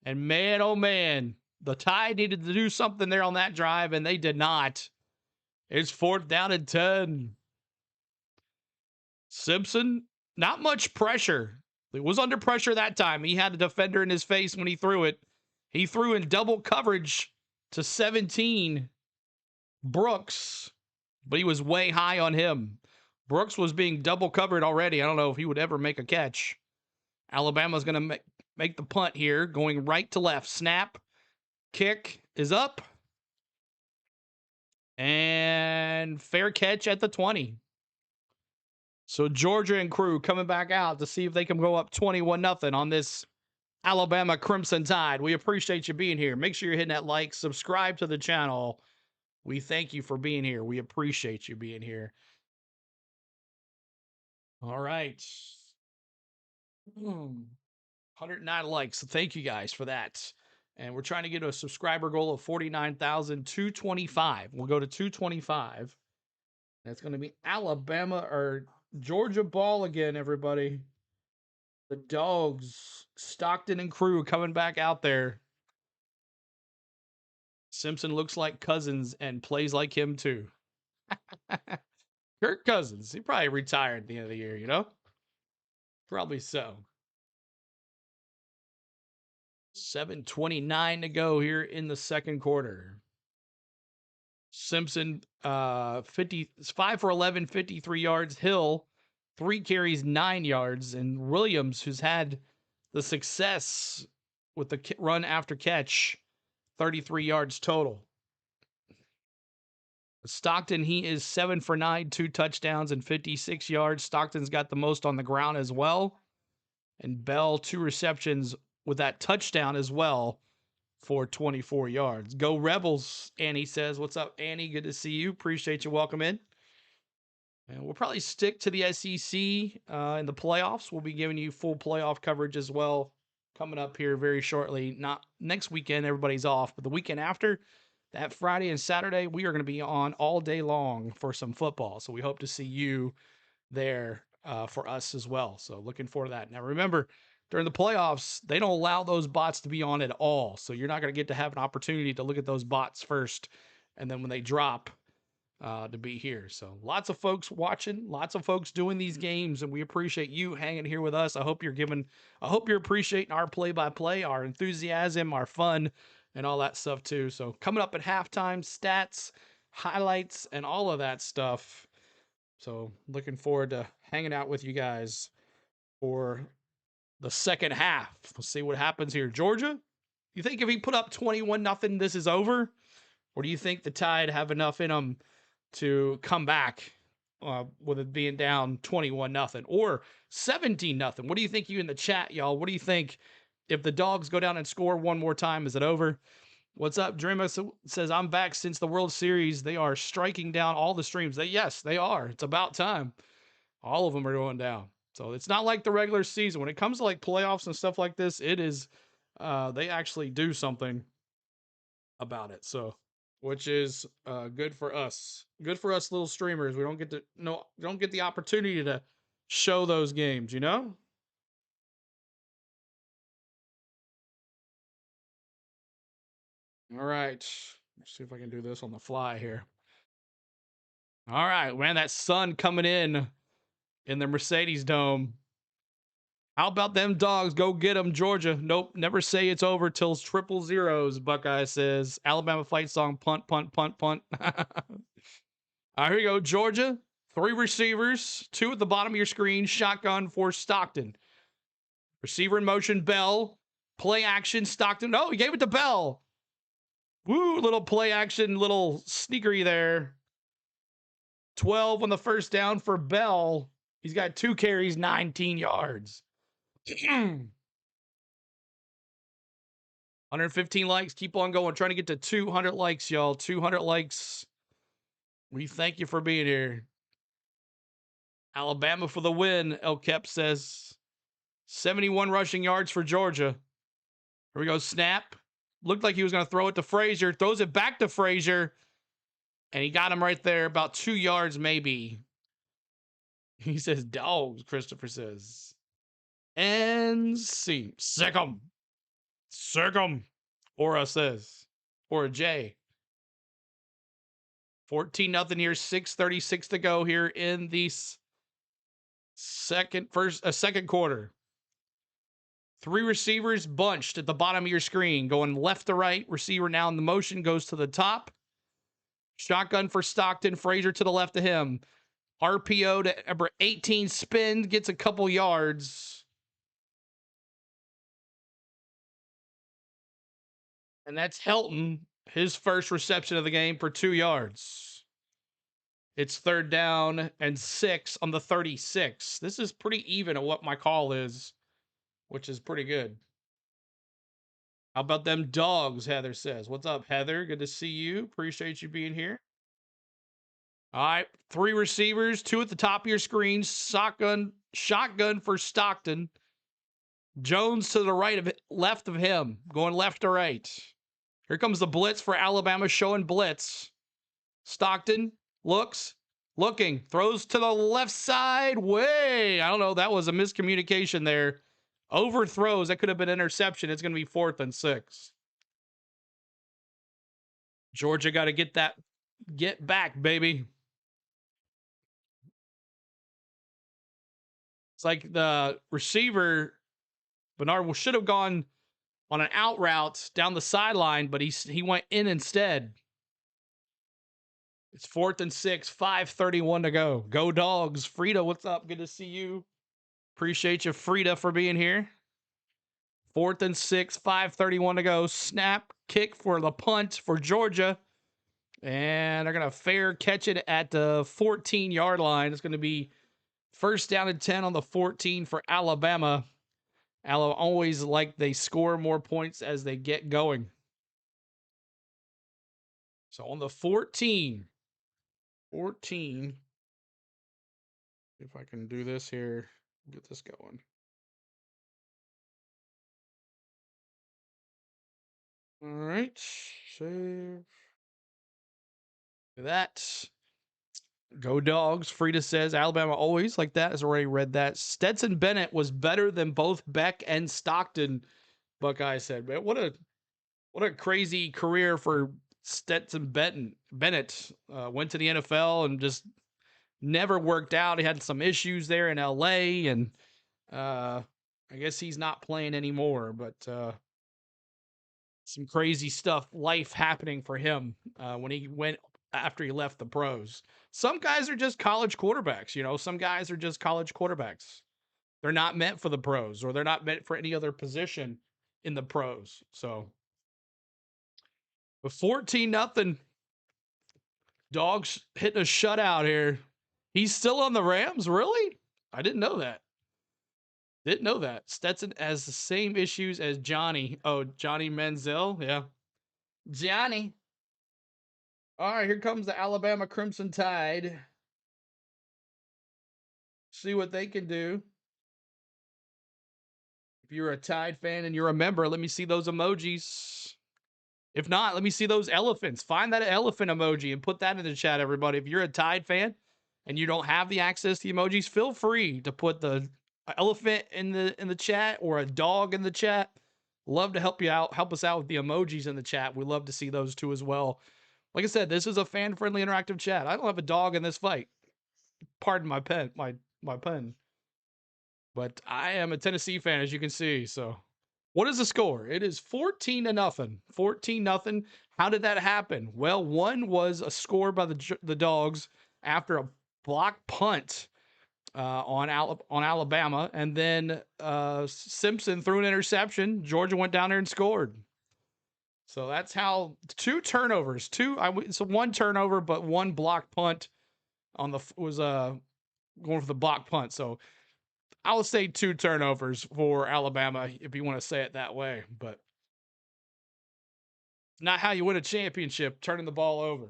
And man, oh man, the Tide needed to do something there on that drive, and they did not. It's 4th down and 10. Simpson, not much pressure. He was under pressure that time. He had a defender in his face when he threw it. He threw in double coverage to 17. Brooks, but he was way high on him. Brooks was being double covered already. I don't know if he would ever make a catch. Alabama's going to make the punt here, going right to left. Snap. Kick is up. And fair catch at the 20. So Georgia and crew coming back out to see if they can go up 21-0 on this Alabama Crimson Tide. We appreciate you being here. Make sure you're hitting that like, subscribe to the channel. We thank you for being here. We appreciate you being here. All right. 109 likes. So thank you guys for that. And we're trying to get a subscriber goal of 49,225. We'll go to 225. That's going to be Alabama or Georgia ball again, everybody. The Dogs, Stockton and crew coming back out there. Simpson looks like Cousins and plays like him too. Kirk Cousins. He probably retired at the end of the year, you know? Probably so. 7:29 to go here in the 2nd quarter. Simpson, 5 for 11, 53 yards. Hill, 3 carries, 9 yards. And Williams, who's had the success with the run after catch, 33 yards total. Stockton, he is 7 for 9, 2 touchdowns and 56 yards. Stockton's got the most on the ground as well. And Bell, 2 receptions with that touchdown as well for 24 yards. Go Rebels, Annie says. What's up, Annie? Good to see you. Appreciate you. Welcome in. And we'll probably stick to the SEC in the playoffs. We'll be giving you full playoff coverage as well coming up here very shortly. Not next weekend, everybody's off, but the weekend after, that Friday and Saturday, we are going to be on all day long for some football. So we hope to see you there for us as well. So looking forward to that. Now remember, during the playoffs, they don't allow those bots to be on at all. So you're not going to get to have an opportunity to look at those bots first. And then when they drop, to be here. So lots of folks watching, lots of folks doing these games, and we appreciate you hanging here with us. I hope you're appreciating our play-by-play, our enthusiasm, our fun, and all that stuff too. So coming up at halftime, stats, highlights, and all of that stuff. So looking forward to hanging out with you guys for the second half. We'll see what happens here. Georgia, you think if he put up 21-0, this is over? Or do you think the Tide have enough in them to come back with it being down 21-0 or 17-0? What do you think, you in the chat, y'all? What do you think if the Dogs go down and score one more time? Is it over? What's up? Dreamer says, I'm back since the World Series. They are striking down all the streams. Yes, they are. It's about time. All of them are going down. So it's not like the regular season. When it comes to like playoffs and stuff like this, it is they actually do something about it. So which is good for us. Good for us little streamers. We don't get the opportunity to show those games, you know? All right. Let's see if I can do this on the fly here. All right, man, that sun coming in the Mercedes Dome. How about them dogs? Go get them, Georgia. Nope, never say it's over till it's triple zeros, Buckeye says. Alabama fight song, punt, punt, punt, punt. All right, here we go. Georgia, 3 receivers, 2 at the bottom of your screen, shotgun for Stockton. Receiver in motion, Bell. Play action, Stockton. Oh, he gave it to Bell. Woo, little play action, little sneakery there. 12 on the first down for Bell. He's got 2 carries, 19 yards. 115 likes. Keep on going. Trying to get to 200 likes, y'all. 200 likes. We thank you for being here. Alabama for the win, El Kep says. 71 rushing yards for Georgia. Here we go. Snap. Looked like he was going to throw it to Frazier. Throws it back to Frazier. And he got him right there. About 2 yards, maybe. He says, dogs, Christopher says. And see. Sick 'em. Sick 'em. Aura says. Or a J. 14-0 here. 6:36 to go here in the second quarter. 3 receivers bunched at the bottom of your screen, going left to right. Receiver now in the motion goes to the top. Shotgun for Stockton. Frazier to the left of him. RPO to number 18. Spin. Gets a couple yards. And that's Helton. His first reception of the game for 2 yards. It's 3rd down and 6 on the 36. This is pretty even at what my call is, which is pretty good. How about them dogs, Heather says. What's up, Heather? Good to see you. Appreciate you being here. All right, 3 receivers, 2 at the top of your screen. Shotgun for Stockton. Jones to the left of him, going left to right. Here comes the blitz for Alabama, showing blitz. Stockton looking, throws to the left side. Way, I don't know. That was a miscommunication there. Overthrows. That could have been interception. It's going to be 4th and 6. Georgia got to get back, baby. It's like the receiver, Bernard, should have gone on an out route down the sideline, but he went in instead. It's 4th and 6, 5:31 to go. Go dogs. Frida, what's up? Good to see you. Appreciate you, Frida, for being here. 4th and 6, 5:31 to go. Snap, kick for the punt for Georgia. And they're going to fair catch it at the 14-yard line. It's going to be 1st down and 10 on the 14 for Alabama. Alabama always like they score more points as they get going. So on the 14, if I can do this here, get this going. All right, save that. Go dogs. Frida says Alabama always like that. Has already read that. Stetson Bennett was better than both Beck and Stockton. Buckeye said, man, what a crazy career for Stetson Bennett. Went to the NFL and just never worked out. He had some issues there in LA, and I guess he's not playing anymore. But some crazy stuff, life happening for him when he went after he left the pros. Some guys are just college quarterbacks, you know. Some guys are just college quarterbacks. They're not meant for the pros, or they're not meant for any other position in the pros. So, with 14-0, dogs hitting a shutout here. He's still on the Rams, really? I didn't know that. Didn't know that. Stetson has the same issues as Johnny. Oh, Johnny Manziel, yeah. Johnny. All right, here comes the Alabama Crimson Tide. See what they can do. If you're a Tide fan and you're a member, let me see those emojis. If not, let me see those elephants. Find that elephant emoji and put that in the chat, everybody. If you're a Tide fan and you don't have the access to the emojis, feel free to put the elephant in the chat or a dog in the chat. Love to help you out. Help us out with the emojis in the chat. We love to see those too as well. Like I said, this is a fan-friendly interactive chat. I don't have a dog in this fight. Pardon my pen, my pen. But I am a Tennessee fan, as you can see. So, what is the score? It is 14-0. 14-0. How did that happen? Well, one was a score by the Dogs after a block punt on Alabama, and then Simpson threw an interception. Georgia went down there and scored. So that's how 2 turnovers. So 1 turnover, but 1 block punt on the was going for the block punt. So I will say 2 turnovers for Alabama, if you want to say it that way, but not how you win a championship, turning the ball over.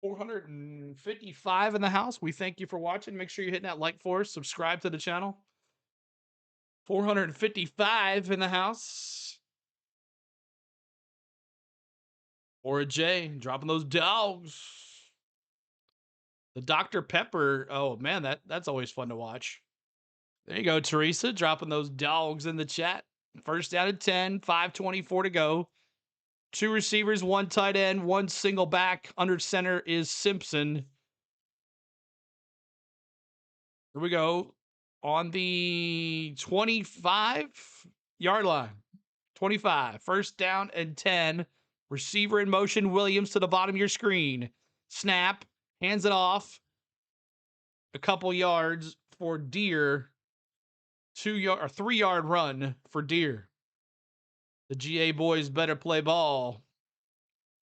455 in the house. We thank you for watching. Make sure you're hitting that like for us. Subscribe to the channel. 455 in the house. Or a J, dropping those dogs. The Dr. Pepper. Oh man, that's always fun to watch. There you go, Teresa, dropping those dogs in the chat. First down and 10, 5:24 to go. 2 receivers, 1 tight end, 1 single back. Under center is Simpson. Here we go. On the 25-yard line. 25. First down and 10. Receiver in motion. Williams to the bottom of your screen. Snap. Hands it off. A couple yards for Deer. 3-yard run for Deer. The GA boys better play ball.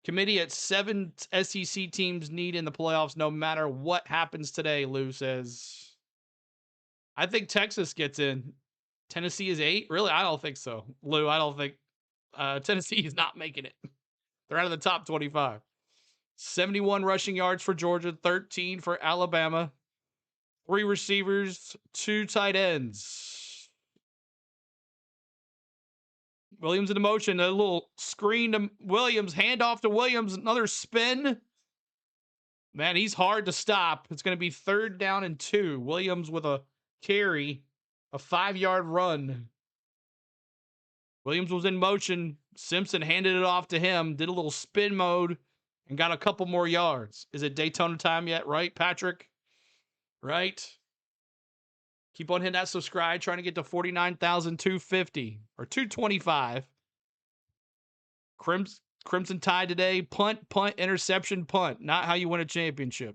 Committee at 7 SEC teams need in the playoffs no matter what happens today, Lou says. I think Texas gets in. Tennessee is 8? Really? I don't think so. Lou, I don't think Tennessee is not making it. They're out of the top 25. 71 rushing yards for Georgia, 13 for Alabama. 3 receivers, 2 tight ends. Williams in motion, a little screen to Williams, handoff to Williams, another spin. Man, he's hard to stop. It's going to be 3rd down and 2. Williams with a carry, a 5-yard run. Williams was in motion. Simpson handed it off to him, did a little spin mode, and got a couple more yards. Is it Daytona time yet, right, Patrick? Right? Keep on hitting that subscribe, trying to get to 49,250 or 225. Crimson Tide today. Punt, interception, punt. Not how you win a championship.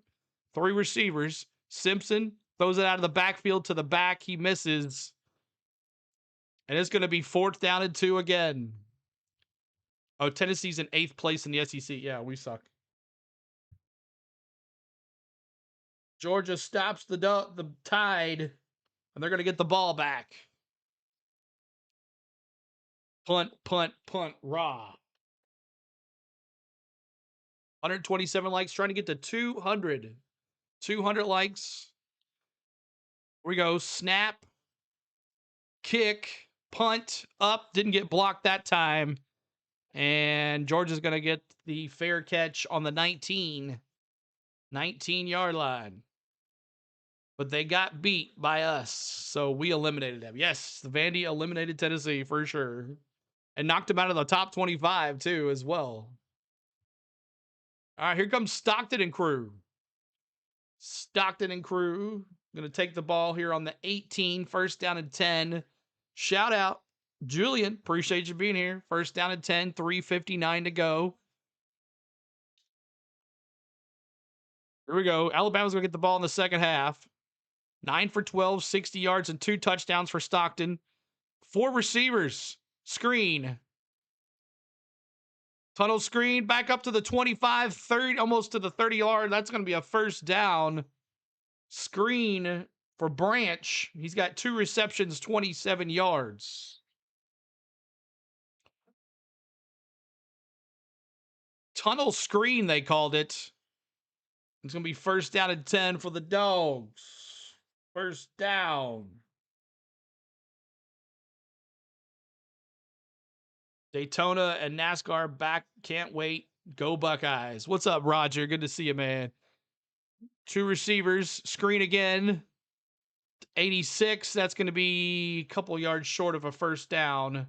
3 receivers. Simpson throws it out of the backfield to the back. He misses. And it's going to be 4th down and 2 again. Oh, Tennessee's in 8th place in the SEC. Yeah, we suck. Georgia stops the Tide, and they're going to get the ball back. Punt, raw. 127 likes, trying to get to 200. 200 likes. Here we go. Snap. Kick. Punt. Up. Didn't get blocked that time. And Georgia's going to get the fair catch on the 19-yard line. But they got beat by us, so we eliminated them. Yes, the Vandy eliminated Tennessee for sure. And knocked them out of the top 25, too, as well. All right, here comes Stockton and crew. Stockton and crew going to take the ball here on the 18, 1st down and 10. Shout out, Julian. Appreciate you being here. 1st down and 10, 3:59 to go. Here we go. Alabama's going to get the ball in the second half. 9 for 12, 60 yards, and 2 touchdowns for Stockton. 4 receivers. Screen. Tunnel screen. Back up to the 25, 30, almost to the 30-yard. That's going to be a 1st down. Screen for Branch. He's got 2 receptions, 27 yards. Tunnel screen, they called it. It's going to be 1st down and 10 for the Dogs. 1st down. Daytona and NASCAR back. Can't wait. Go Buckeyes. What's up, Roger? Good to see you, man. 2 receivers. Screen again. 86. That's going to be a couple yards short of a first down.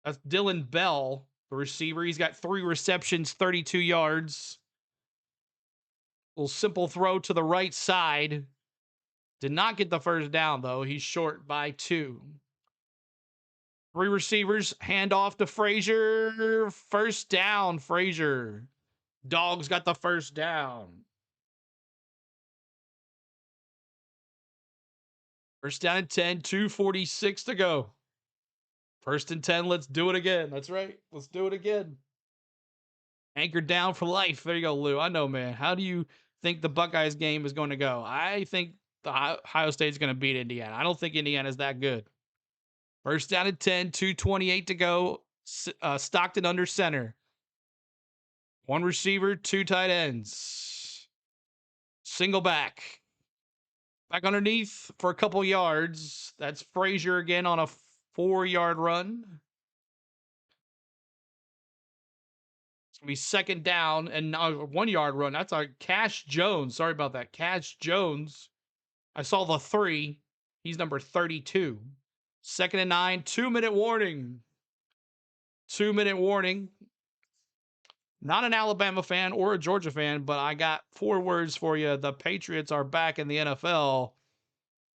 That's Dylan Bell, the receiver. He's got 3 receptions, 32 yards. Little simple throw to the right side. Did not get the first down, though. He's short by 2. 3 receivers. Hand off to Frazier. First down, Frazier. Dogs got the first down. First down and 10, 2:46 to go. First and 10, let's do it again. That's right. Let's do it again. Anchored down for life. There you go, Lou. I know, man. How do you think the Buckeyes game is going to go? I think the Ohio State's going to beat Indiana. I don't think Indiana's that good. First down and 10, 2:28 to go. Stockton under center. 1 receiver, 2 tight ends. Single back. Back underneath for a couple yards. That's Frazier again on a 4-yard run. It's going to be second down and now a 1-yard run. That's our Cash Jones. Sorry about that. Cash Jones. I saw the 3. He's number 32. Second and 9. 2-minute warning. 2-minute warning. Not an Alabama fan or a Georgia fan, but I got 4 words for you. The Patriots are back in the NFL.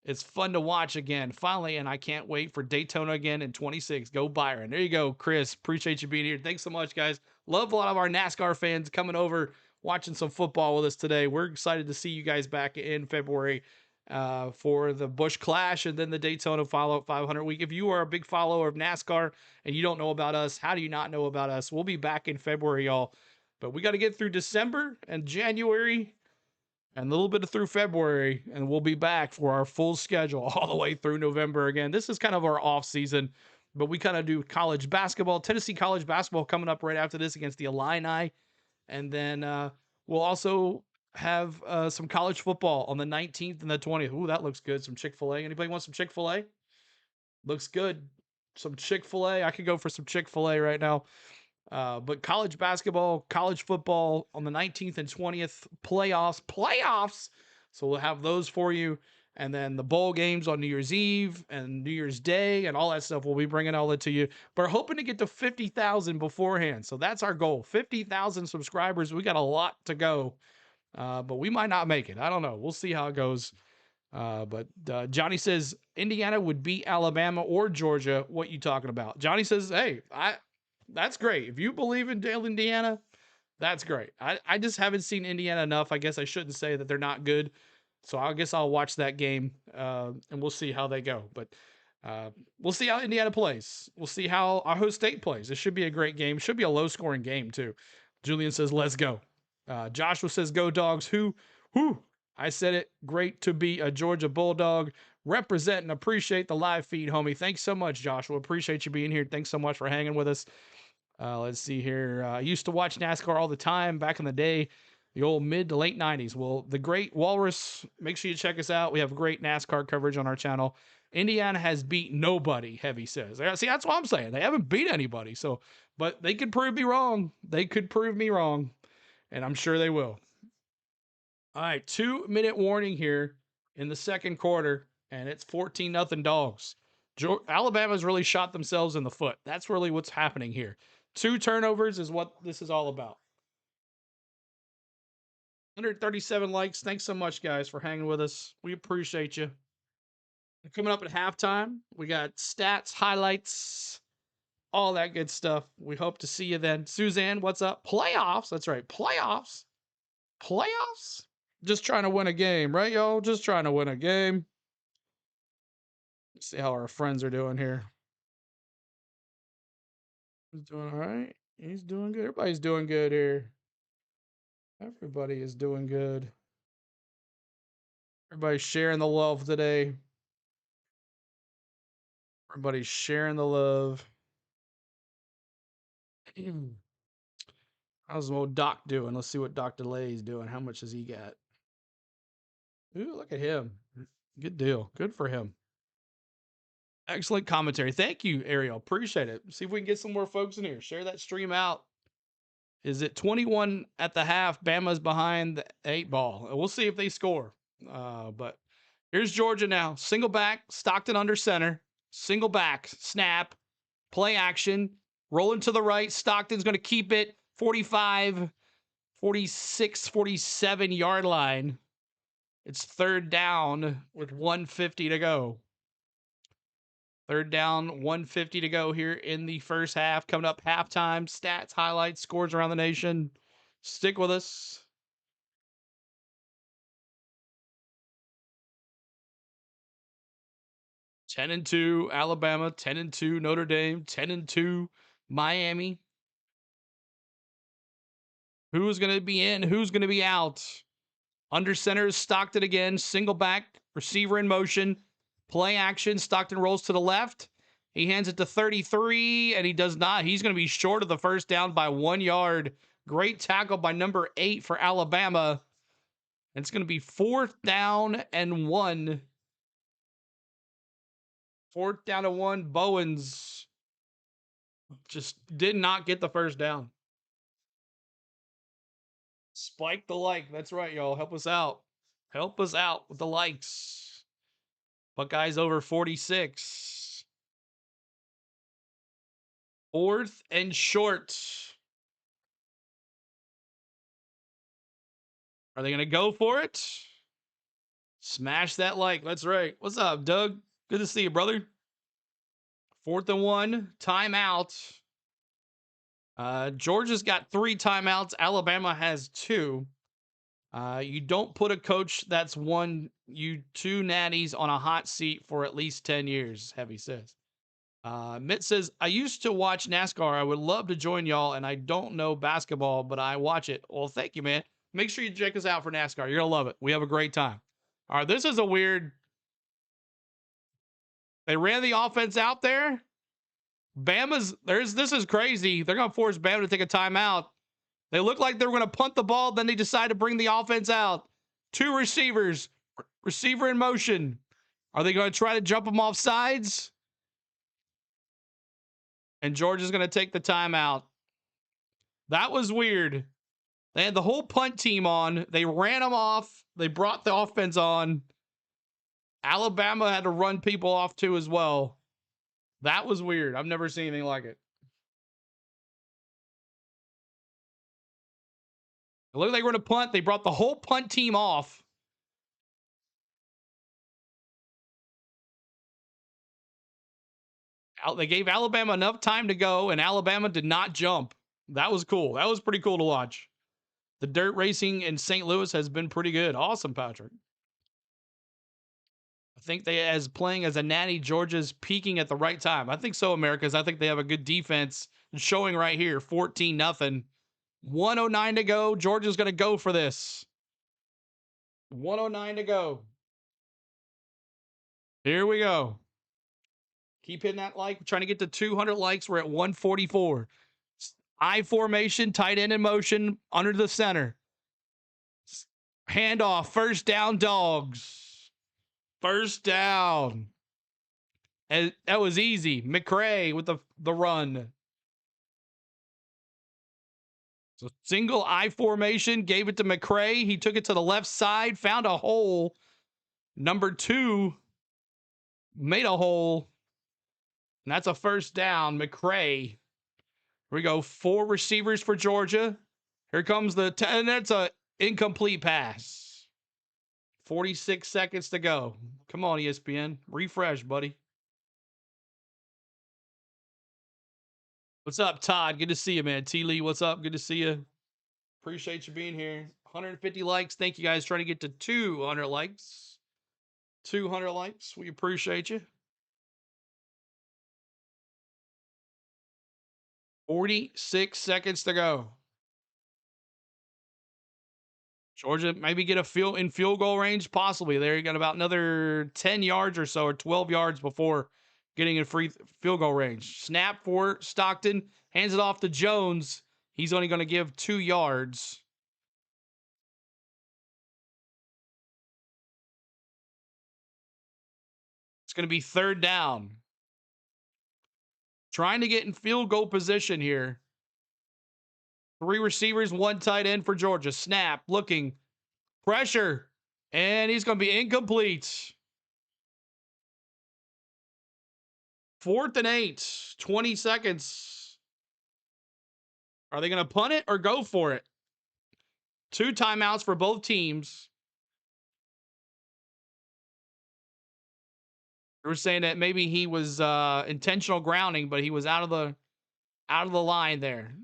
It's fun to watch again, finally, and I can't wait for Daytona again in 26. Go Byron. There you go, Chris. Appreciate you being here. Thanks so much, guys. Love a lot of our NASCAR fans coming over, watching some football with us today. We're excited to see you guys back in February for the Busch Clash and then the Daytona Follow-Up 500 week. If you are a big follower of NASCAR and you don't know about us, how do you not know about us? We'll be back in February, y'all. But we got to get through December and January and a little bit through February, and we'll be back for our full schedule all the way through November again. This is kind of our off season, but we kind of do college basketball. Tennessee college basketball coming up right after this against the Illini. And then we'll also have some college football on the 19th and the 20th. Ooh, that looks good. Some Chick-fil-A. Anybody want some Chick-fil-A? Looks good. Some Chick-fil-A. I could go for some Chick-fil-A right now. But college basketball, college football on the 19th and 20th, playoffs. So we'll have those for you. And then the bowl games on New Year's Eve and New Year's Day and all that stuff. We'll be bringing all that to you. But we're hoping to get to 50,000 beforehand. So that's our goal. 50,000 subscribers. We got a lot to go. But we might not make it. I don't know. We'll see how it goes. But Johnny says Indiana would beat Alabama or Georgia. What you talking about? Johnny says, hey, that's great. If you believe in Indiana, that's great. I just haven't seen Indiana enough. I guess I shouldn't say that they're not good. So I guess I'll watch that game and we'll see how they go. But we'll see how Indiana plays. We'll see how Ohio State plays. It should be a great game. Should be a low-scoring game, too. Julian says, let's go. Joshua says, go Dogs. Who? I said it. Great to be a Georgia Bulldog. Represent and appreciate the live feed, homie. Thanks so much, Joshua. Appreciate you being here. Thanks so much for hanging with us. Let's see here. I used to watch NASCAR all the time back in the day, the old mid to late 90s. Well, the great Walrus, make sure you check us out. We have great NASCAR coverage on our channel. Indiana has beat nobody, Heavy says. See, that's what I'm saying. They haven't beat anybody. So, but they could prove me wrong. They could prove me wrong, and I'm sure they will. All right, 2-minute warning here in the second quarter, and it's 14-0 Dogs. Alabama's really shot themselves in the foot. That's really what's happening here. 2 turnovers is what this is all about. 137 likes. Thanks so much, guys, for hanging with us. We appreciate you. Coming up at halftime, we got stats, highlights, all that good stuff. We hope to see you then. Suzanne, what's up? Playoffs. That's right. Playoffs. Just trying to win a game, right, y'all? Just trying to win a game. Let's see how our friends are doing here. He's doing all right. He's doing good. Everybody's doing good here. Everybody is doing good. Everybody's sharing the love today. Everybody's sharing the love. How's old Doc doing? Let's see what Dr. Lay's doing. How much has he got? Ooh, look at him. Good deal. Good for him. Excellent commentary. Thank you, Ariel. Appreciate it. See if we can get some more folks in here. Share that stream out. Is it 21 at the half? Bama's behind the 8 ball. We'll see if they score. But here's Georgia now. Single back, Stockton under center. Single back, snap, play action, rolling to the right. Stockton's going to keep it 45, 46, 47 yard line. It's third down with 150 to go. Third down, 150 to go here in the first half. Coming up halftime, stats, highlights, scores around the nation. Stick with us. Ten and 2, Alabama. 10 and 2, Notre Dame. 10 and 2, Miami. Who's going to be in? Who's going to be out? Under center is Stockton again. Single back, receiver in motion. Play action. Stockton rolls to the left. He hands it to 33, and he does not. He's going to be short of the first down by 1 yard. Great tackle by number 8 for Alabama. It's going to be 4th down and 1. 4th down and 1. Bowens just did not get the first down. Spike the like. That's right, y'all. Help us out. Help us out with the likes. Buckeyes over 46. 4th and short. Are they going to go for it? Smash that like. That's right. What's up, Doug? Good to see you, brother. 4th and 1. Timeout. Georgia's got 3 timeouts. Alabama has 2. You don't put a coach that's won you 2 natties on a hot seat for at least 10 years, Heavy says. Mitt says, I used to watch NASCAR. I would love to join y'all, and I don't know basketball, but I watch it. Well, thank you, man. Make sure you check us out for NASCAR. You're going to love it. We have a great time. All right, this is a weird... They ran the offense out there. This is crazy. They're going to force Bama to take a timeout. They look like they were going to punt the ball. Then they decide to bring the offense out. 2 receivers. Receiver in motion. Are they going to try to jump them off sides? And Georgia's going to take the timeout. That was weird. They had the whole punt team on. They ran them off. They brought the offense on. Alabama had to run people off too as well. That was weird. I've never seen anything like it. It looked like they were going to punt. They brought the whole punt team off. They gave Alabama enough time to go, and Alabama did not jump. That was cool. That was pretty cool to watch. The dirt racing in St. Louis has been pretty good. Awesome, Patrick. I think as playing as a natty, Georgia's peaking at the right time. I think so, Americans. I think they have a good defense showing right here. 14-0. 109 to go. Georgia's going to go for this. 109 to go. Here we go. Keep hitting that like. We're trying to get to 200 likes. We're at 144. I formation, tight end in motion, under the center. Handoff, first down, Dogs. First down. And that was easy. McCray with the run. So single I formation, gave it to McCray. He took it to the left side, found a hole. Number 2 made a hole. And that's a first down. McCray. Here we go. 4 receivers for Georgia. Here comes and that's a incomplete pass. 46 seconds to go. Come on, ESPN. Refresh, buddy. What's up, Todd? Good to see you, man. T. Lee, what's up? Good to see you. Appreciate you being here. 150 likes. Thank you, guys. Trying to get to 200 likes. 200 likes. We appreciate you. 46 seconds to go. Georgia maybe get a field goal range, possibly. There you got about another 10 yards or so, or 12 yards before getting in free field goal range. Snap for Stockton, hands it off to Jones. He's only going to give 2 yards. It's going to be third down. Trying to get in field goal position here. 3 receivers, 1 tight end for Georgia. Snap, looking, pressure, and he's going to be incomplete. 4th and 8, 20 seconds. Are they going to punt it or go for it? 2 timeouts for both teams. We were saying that maybe he was intentional grounding, but he was out of the line there.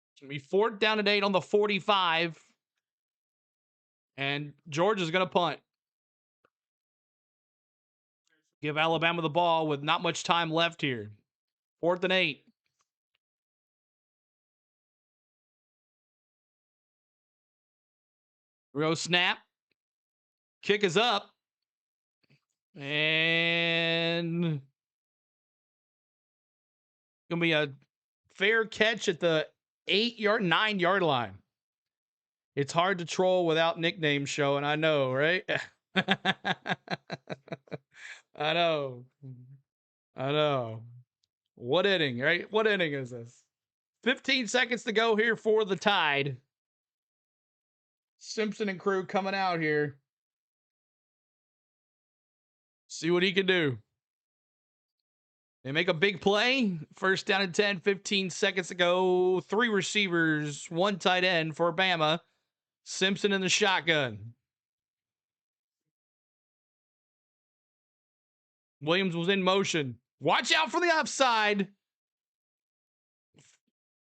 It's going to be 4th down and 8 on the 45. And Georgia's going to punt. Give Alabama the ball with not much time left here. 4th and 8. Go snap. Kick is up. And gonna be a fair catch at the 9-yard line. It's hard to troll without nicknames showing, I know, right? I know. I know. What inning, right? What inning is this? 15 seconds to go here for the Tide. Simpson and crew coming out here. See what he can do. They make a big play. 1st down and 10, 15 seconds to go. 3 receivers, 1 tight end for Bama. Simpson in the shotgun. Williams was in motion. Watch out for the upside.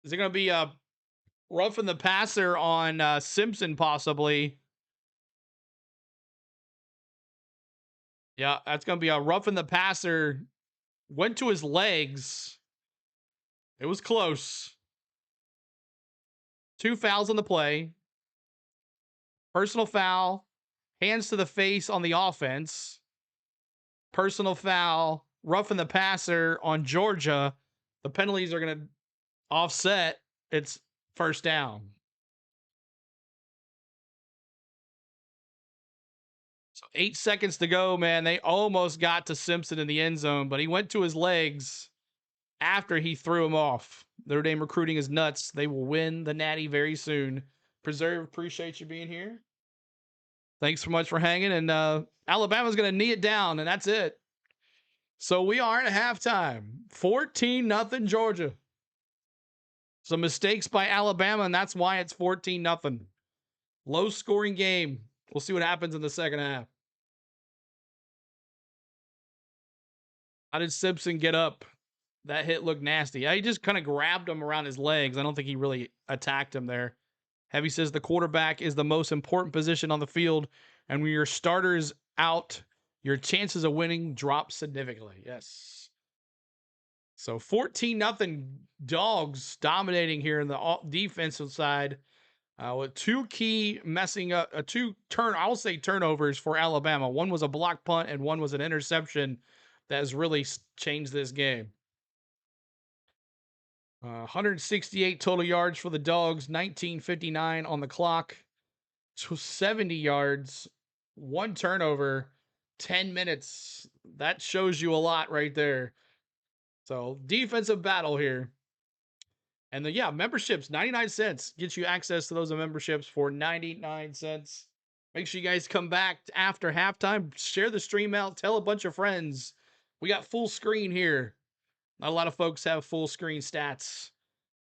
Is it going to be a roughing the passer on Simpson possibly? Yeah, that's going to be a roughing the passer. Went to his legs. It was close. 2 fouls on the play. Personal foul. Hands to the face on the offense. Personal foul. Roughing the passer on Georgia. The penalties are going to offset. It's 1st down. So 8 seconds to go, man. They almost got to Simpson in the end zone, but he went to his legs after he threw him off. Notre Dame recruiting is nuts. They will win the Natty very soon. Preserve, appreciate you being here. Thanks so much for hanging. And Alabama's going to knee it down, and that's it. So we are at halftime. 14-0 Georgia. Some mistakes by Alabama, and that's why it's 14-0. Low-scoring game. We'll see what happens in the second half. How did Simpson get up? That hit looked nasty. Yeah, he just kind of grabbed him around his legs. I don't think he really attacked him there. Heavy says the quarterback is the most important position on the field, and when your starter's out, your chances of winning drop significantly. Yes. So 14-0 Dogs dominating here in the defensive side with 2 key messing up, I'll say turnovers for Alabama. One was a block punt and one was an interception that has really changed this game. 168 total yards for the Dogs, 19:59 on the clock, 70 yards, 1 turnover, 10 minutes. That shows you a lot right there. So defensive battle here. And memberships, 99 cents. Gets you access to those memberships for 99 cents. Make sure you guys come back after halftime. Share the stream out. Tell a bunch of friends. We got full screen here. Not a lot of folks have full screen stats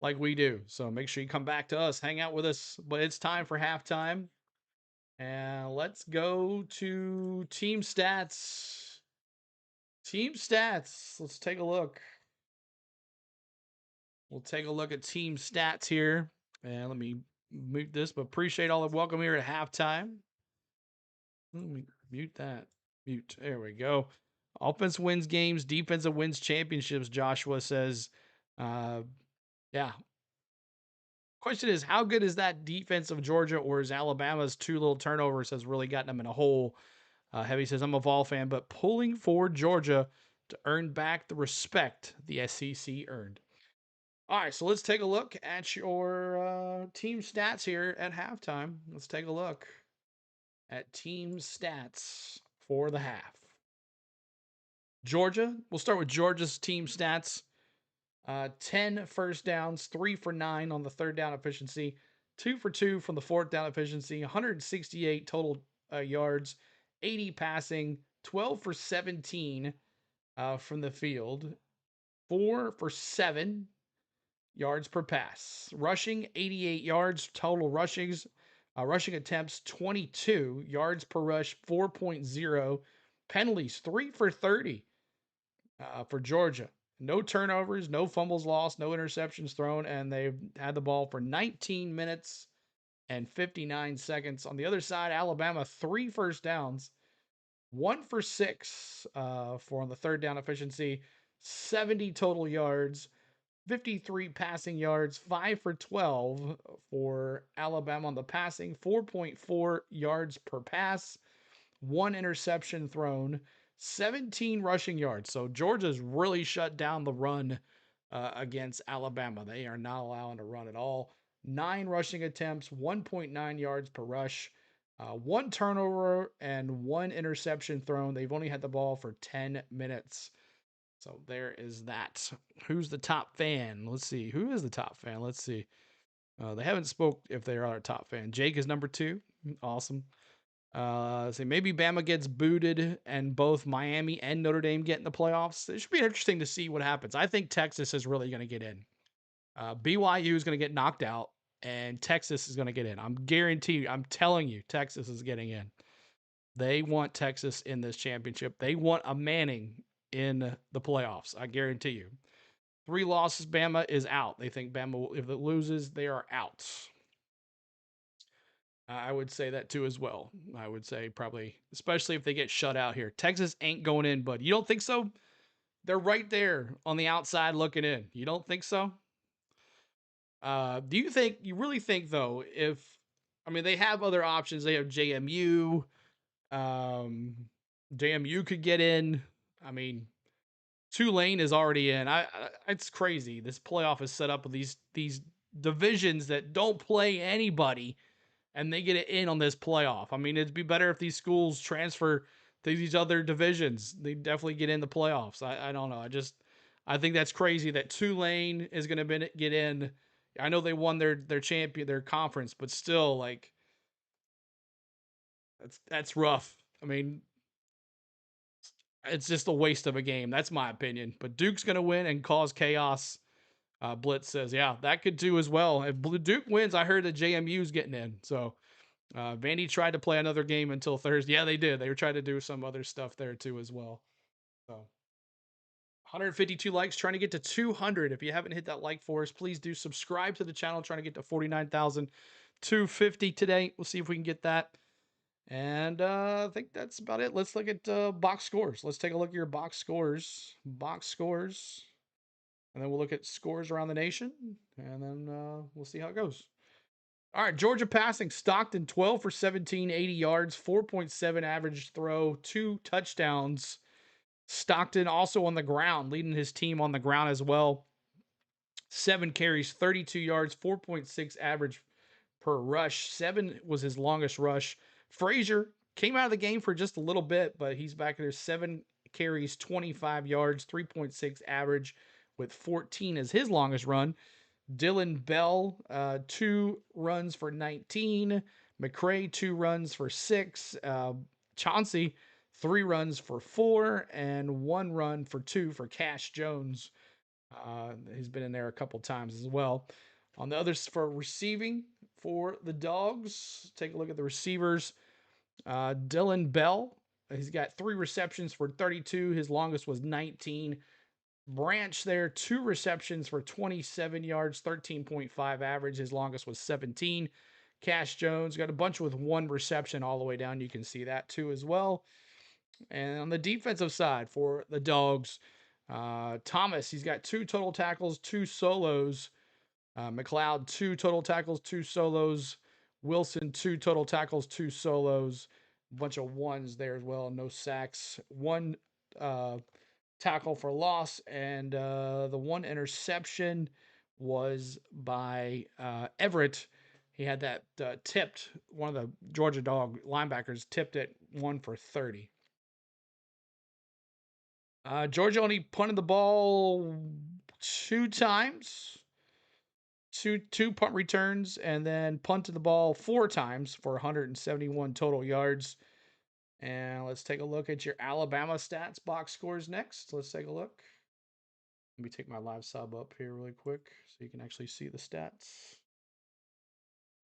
like we do. So make sure you come back to us. Hang out with us. But it's time for halftime. And let's go to team stats. Team stats. Let's take a look. We'll take a look at team stats here. And let me mute this, but appreciate all the welcome here at halftime. Let me mute that. Mute. There we go. Offense wins games, defensive wins championships, Joshua says. Yeah. Question is, how good is that defense of Georgia, or is Alabama's 2 little turnovers has really gotten them in a hole? Heavy says, I'm a Vol fan, but pulling for Georgia to earn back the respect the SEC earned. All right, so let's take a look at your team stats here at halftime. Let's take a look. at team stats for the half. Georgia, we'll start with Georgia's team stats. 10 first downs, 3 for 9 on the third down efficiency, 2 for 2 from the fourth down efficiency, 168 total yards, 80 passing, 12 for 17 from the field, 4 for 7 yards per pass. Rushing, 88 yards total rushings. Rushing attempts, 22 yards per rush, 4.0. Penalties, 3 for 30 for Georgia. No turnovers, no fumbles lost, no interceptions thrown, and they've had the ball for 19 minutes and 59 seconds. On the other side, Alabama, 3 first downs, 1 for 6 for on the third down efficiency, 70 total yards, 53 passing yards, 5 for 12 for Alabama on the passing, 4.4 yards per pass, 1 interception thrown, 17 rushing yards. So Georgia's really shut down the run against Alabama. They are not allowing to run at all. 9 rushing attempts, 1.9 yards per rush, 1 turnover, and 1 interception thrown. They've only had the ball for 10 minutes. So there is that. Who's the top fan? Let's see. Who is the top fan? Let's see. They haven't spoke if they are a top fan. Jake is number 2. Awesome. So maybe Bama gets booted and both Miami and Notre Dame get in the playoffs. It should be interesting to see what happens. I think Texas is really going to get in. BYU is going to get knocked out and Texas is going to get in. I'm telling you, Texas is getting in. They want Texas in this championship. They want a Manning in the playoffs. I guarantee you. 3 losses, Bama is out. They think Bama, if it loses, they are out. I would say that too as well. I would say probably, especially if they get shut out here. Texas ain't going in, but you don't think so? They're right there on the outside looking in. You don't think so? Do you really think though, they have other options. They have JMU. JMU could get in. I mean, Tulane is already in. It's crazy. This playoff is set up with these divisions that don't play anybody and they get it in on this playoff. I mean, it'd be better if these schools transfer to these other divisions. They definitely get in the playoffs. I don't know. I think that's crazy that Tulane is going to get in. I know they won their conference, but still, like, that's rough. I mean, it's just a waste of a game. That's my opinion. But Duke's going to win and cause chaos. Blitz says, yeah, that could do as well. If Duke wins, I heard that JMU's getting in. So Vandy tried to play another game until Thursday. Yeah, they did. They were trying to do some other stuff there too as well. So 152 likes, trying to get to 200. If you haven't hit that like for us, please do subscribe to the channel. Trying to get to 49,250 today. We'll see if we can get that. And I think that's about it. Let's look at box scores. Let's take a look at your box scores. Box scores. And then we'll look at scores around the nation. And then we'll see how it goes. All right, Georgia passing. Stockton, 12 for 17, 80 yards, 4.7 average throw, 2 touchdowns. Stockton also on the ground, leading his team on the ground as well. 7 carries, 32 yards, 4.6 average per rush. 7 was his longest rush. Frazier came out of the game for just a little bit, but he's back there. 7 carries, 25 yards, 3.6 average, with 14 as his longest run. Dylan Bell, 2 runs for 19. McCray, 2 runs for 6. Chauncey, 3 runs for 4. And 1 run for 2 for Cash Jones. He's been in there a couple times as well. On the others for receiving for the Dogs, take a look at the receivers. Dylan Bell, he's got 3 receptions for 32. His longest was 19. Branch there, 2 receptions for 27 yards, 13.5 average. His longest was 17. Cash Jones got a bunch with 1 reception all the way down. You can see that too as well. And on the defensive side for the Dogs, Thomas, he's got 2 total tackles, 2 solos. McLeod, 2 total tackles, 2 solos. Wilson, 2 total tackles, 2 solos. A bunch of 1s there as well. No sacks. 1 tackle for loss, and the 1 interception was by Everett, He had that tipped. One of the Georgia dog linebackers tipped it 1 for 30. Georgia only punted the ball 2 times, two punt returns, and then punted the ball 4 times for 171 total yards. And let's take a look at your Alabama stats box scores next. Let's take a look. Let me take my live sub up here really quick so you can actually see the stats.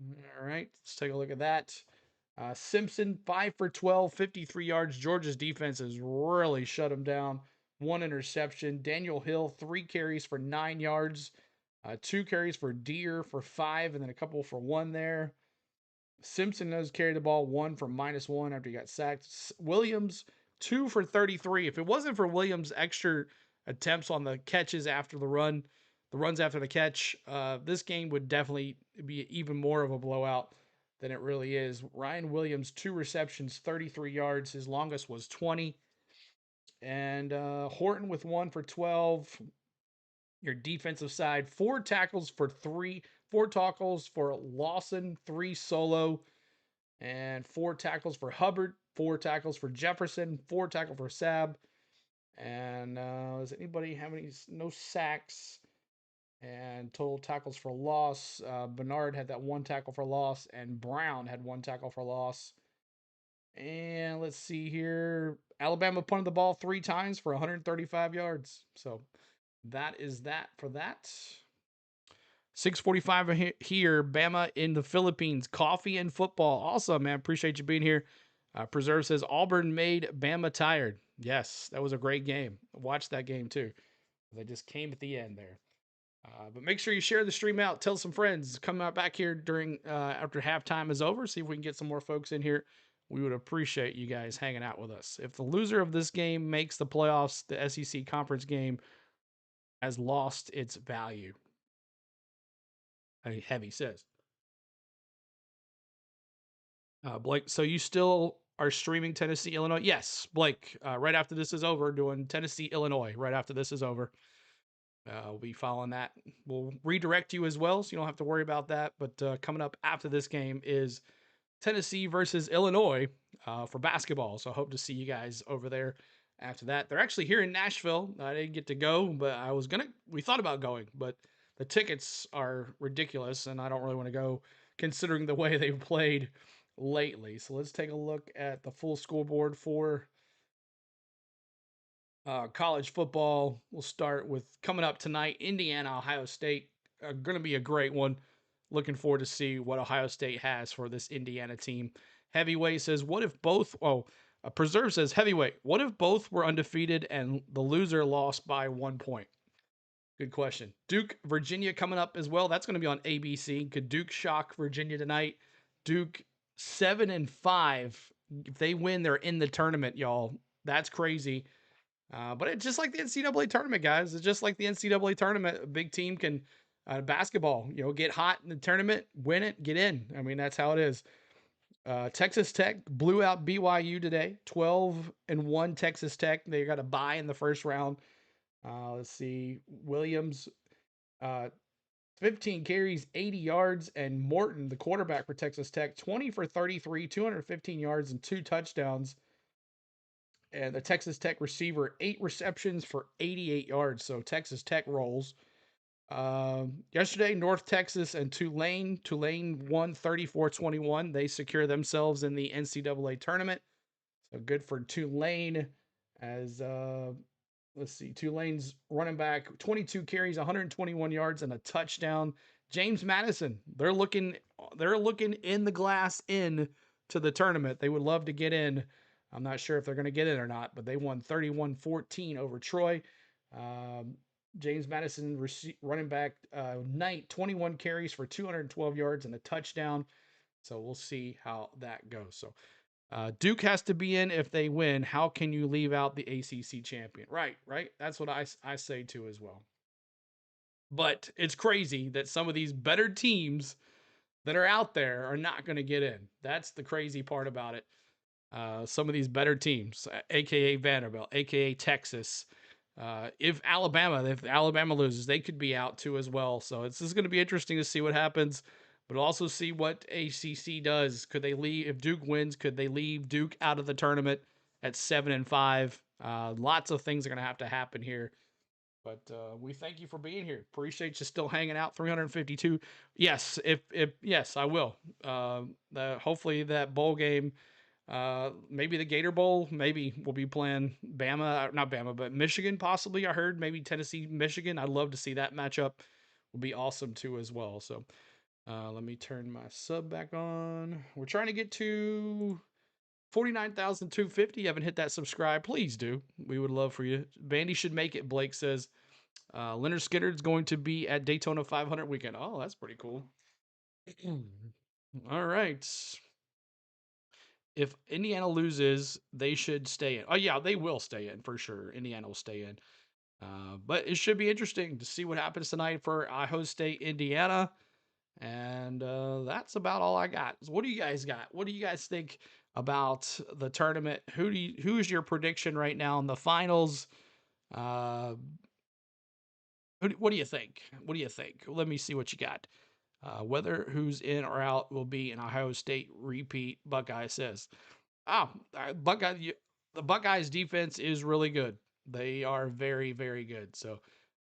All right, let's take a look at that. Simpson, 5 for 12, 53 yards. Georgia's defense has really shut him down. 1 interception. Daniel Hill, 3 carries for 9 yards. 2 carries for Deere for 5, and then a couple for 1 there. Simpson has carried the ball 1 for -1 after he got sacked. Williams, 2 for 33. If it wasn't for Williams' extra attempts on the catches after the runs after the catch, this game would definitely be even more of a blowout than it really is. Ryan Williams, 2 receptions, 33 yards. His longest was 20. And Horton with 1 for 12. Your defensive side, 4 tackles for 4 Lawson, 3 solo, and 4 tackles for Hubbard, 4 tackles for Jefferson, 4 tackles for Sab. And does anybody have any? No sacks and total tackles for loss. Bernard had that 1 tackle for loss, and Brown had 1 tackle for loss. And let's see here. Alabama punted the ball 3 times for 135 yards. So that is that for that. 6:45 here. Bama in the Philippines. Coffee and football. Awesome, man. Appreciate you being here. Preserve says Auburn made Bama tired. Yes, that was a great game. Watched that game too. They just came at the end there. But make sure you share the stream out. Tell some friends. Come out back here during after halftime is over. See if we can get some more folks in here. We would appreciate you guys hanging out with us. If the loser of this game makes the playoffs, the SEC conference game has lost its value. Heavy says. Blake, so you still are streaming Tennessee, Illinois? Yes, Blake. Right after this is over, doing Tennessee, Illinois. Right after this is over. We'll be following that. We'll redirect you as well, so you don't have to worry about that. But coming up after this game is Tennessee versus Illinois for basketball. So I hope to see you guys over there after that. They're actually here in Nashville. I didn't get to go, but we thought about going, but the tickets are ridiculous, and I don't really want to go considering the way they've played lately. So let's take a look at the full scoreboard for college football. We'll start with coming up tonight, Indiana, Ohio State. Going to be a great one. Looking forward to see what Ohio State has for this Indiana team. Heavyweight says, what if both, Preserve says, heavyweight, what if both were undefeated and the loser lost by 1 point? Good question. Duke, Virginia coming up as well. That's going to be on ABC. Could Duke shock Virginia tonight? Duke 7-5. If they win, they're in the tournament, y'all. That's crazy. But it's just like the NCAA tournament, guys. It's just like the NCAA tournament. A big team can, basketball, get hot in the tournament, win it, get in. I mean, that's how it is. Texas Tech blew out BYU today. 12-1 Texas Tech. They got a bye in the first round. Let's see. Williams, 15 carries, 80 yards, and Morton, the quarterback for Texas Tech, 20 for 33, 215 yards, and 2 touchdowns. And the Texas Tech receiver, 8 receptions for 88 yards. So Texas Tech rolls. Yesterday, North Texas and Tulane. Tulane won 34-21. They secure themselves in the NCAA tournament. So good for Tulane. As let's see, Tulane's running back, 22 carries, 121 yards, and a touchdown. James Madison. They're looking in the glass in to the tournament. They would love to get in. I'm not sure if they're going to get in or not, but they won 31-14 over Troy. James Madison, running back, night, 21 carries for 212 yards and a touchdown. So we'll see how that goes. So Duke has to be in if they win. How can you leave out the ACC champion? Right. That's what I say too as well. But it's crazy that some of these better teams that are out there are not going to get in. That's the crazy part about it. Some of these better teams, aka Vanderbilt, aka Texas. If Alabama loses, they could be out too as well. So it's just going to be interesting to see what happens. but also see what ACC does. Could they leave if Duke wins? Could they leave Duke out of the tournament at 7-5? Lots of things are going to have to happen here. But we thank you for being here. Appreciate you still hanging out. 352. Yes, if yes, I will. Hopefully that bowl game, maybe the Gator Bowl. Maybe we'll be playing Bama, not Bama, but Michigan possibly. I heard maybe Tennessee, Michigan. I'd love to see that matchup. Will be awesome too as well. So let me turn my sub back on. We're trying to get to 49,250. You haven't hit that subscribe, please do. We would love for you. Vandy should make it, Blake says. Leonard Skinner's going to be at Daytona 500 weekend. Oh, that's pretty cool. All right. If Indiana loses, they should stay in. Oh, yeah, they will stay in for sure. Indiana will stay in. But it should be interesting to see what happens tonight for Ohio State, Indiana. And that's about all I got. So what do you guys got? What do you guys think about the tournament? Who's your prediction right now in the finals? Uh, what do you think? What do you think? Let me see what you got. Whether who's in or out will be an Ohio State repeat. Buckeye says. The Buckeyes defense is really good. They are very, very good. So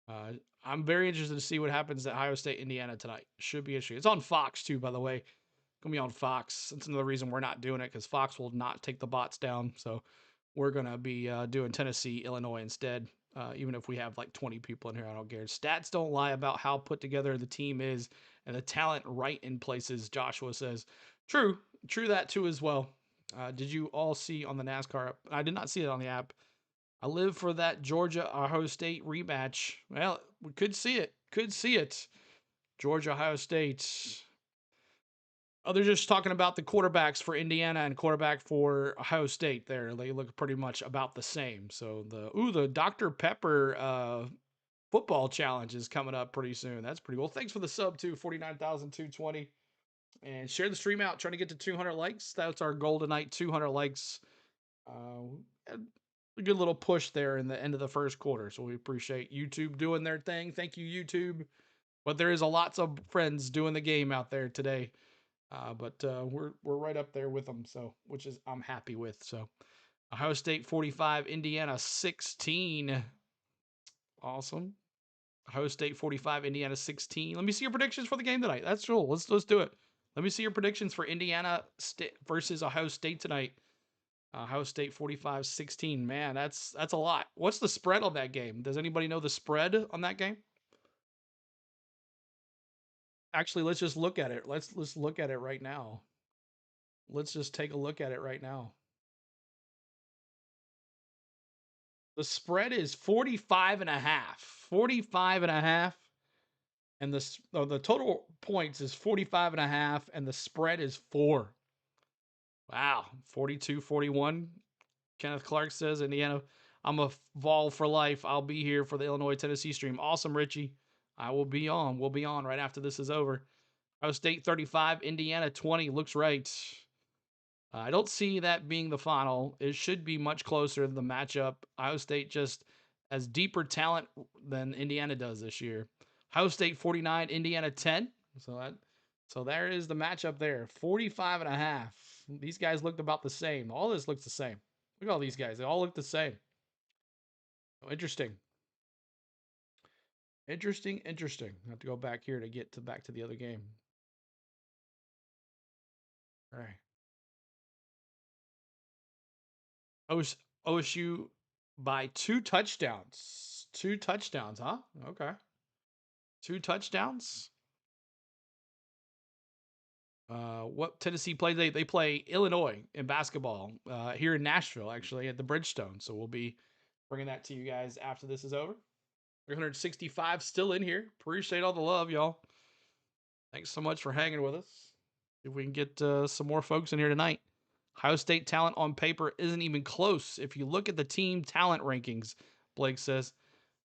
uh, I'm very interested to see what happens at Ohio State, Indiana tonight. Should be interesting. It's on Fox too, by the way. Gonna be on Fox. That's another reason we're not doing it because Fox will not take the bots down. So we're gonna be doing Tennessee, Illinois instead. Even if we have like 20 people in here, I don't care. Stats don't lie about how put together the team is and the talent right in places. Joshua says, true that too as well. Did you all see on the NASCAR app? I did not see it on the app. I live for that Georgia Ohio State rematch. Well, we could see it. Could see it. Georgia Ohio State. Oh, they're just talking about the quarterbacks for Indiana and quarterback for Ohio State there. They look pretty much about the same. So the Dr. Pepper football challenge is coming up pretty soon. That's pretty cool. Thanks for the sub too, 49,220. And share the stream out, trying to get to 200 likes. That's our goal tonight, 200 likes. A good little push there in the end of the first quarter. So we appreciate YouTube doing their thing. Thank you, YouTube. But there is a lots of friends doing the game out there today. But we're right up there with them, so which is I'm happy with. So Ohio State 45, Indiana 16. Awesome. Ohio State 45, Indiana 16. Let me see your predictions for the game tonight. That's cool. Let's do it. Let me see your predictions for Indiana versus Ohio State tonight. Ohio State 45-16. Man, that's a lot. What's the spread on that game? Does anybody know the spread on that game? Actually, let's just look at it. Let's look at it right now. Let's just take a look at it right now. The spread is 45.5. 45.5. And the total points is 45.5, and the spread is 4. Wow. 42-41. Kenneth Clark says, Indiana, I'm a Vol for life. I'll be here for the Illinois Tennessee stream. Awesome, Richie. I will be on. We'll be on right after this is over. Ohio State 35, Indiana 20. Looks right. I don't see that being the final. It should be much closer. The matchup. Ohio State just has deeper talent than Indiana does this year. Ohio State 49, Indiana 10. So there is the matchup there. 45.5. These guys looked about the same. All this looks the same. Look at all these guys. They all look the same. Oh, interesting. Interesting. I have to go back here to get back to the other game. All right. OSU by 2 touchdowns. 2 touchdowns, huh? Okay. 2 touchdowns. What Tennessee play? They play Illinois in basketball here in Nashville, actually, at the Bridgestone. So we'll be bringing that to you guys after this is over. 365 still in here. Appreciate all the love, y'all. Thanks so much for hanging with us. If we can get some more folks in here tonight. Ohio State talent on paper isn't even close. If you look at the team talent rankings, Blake says.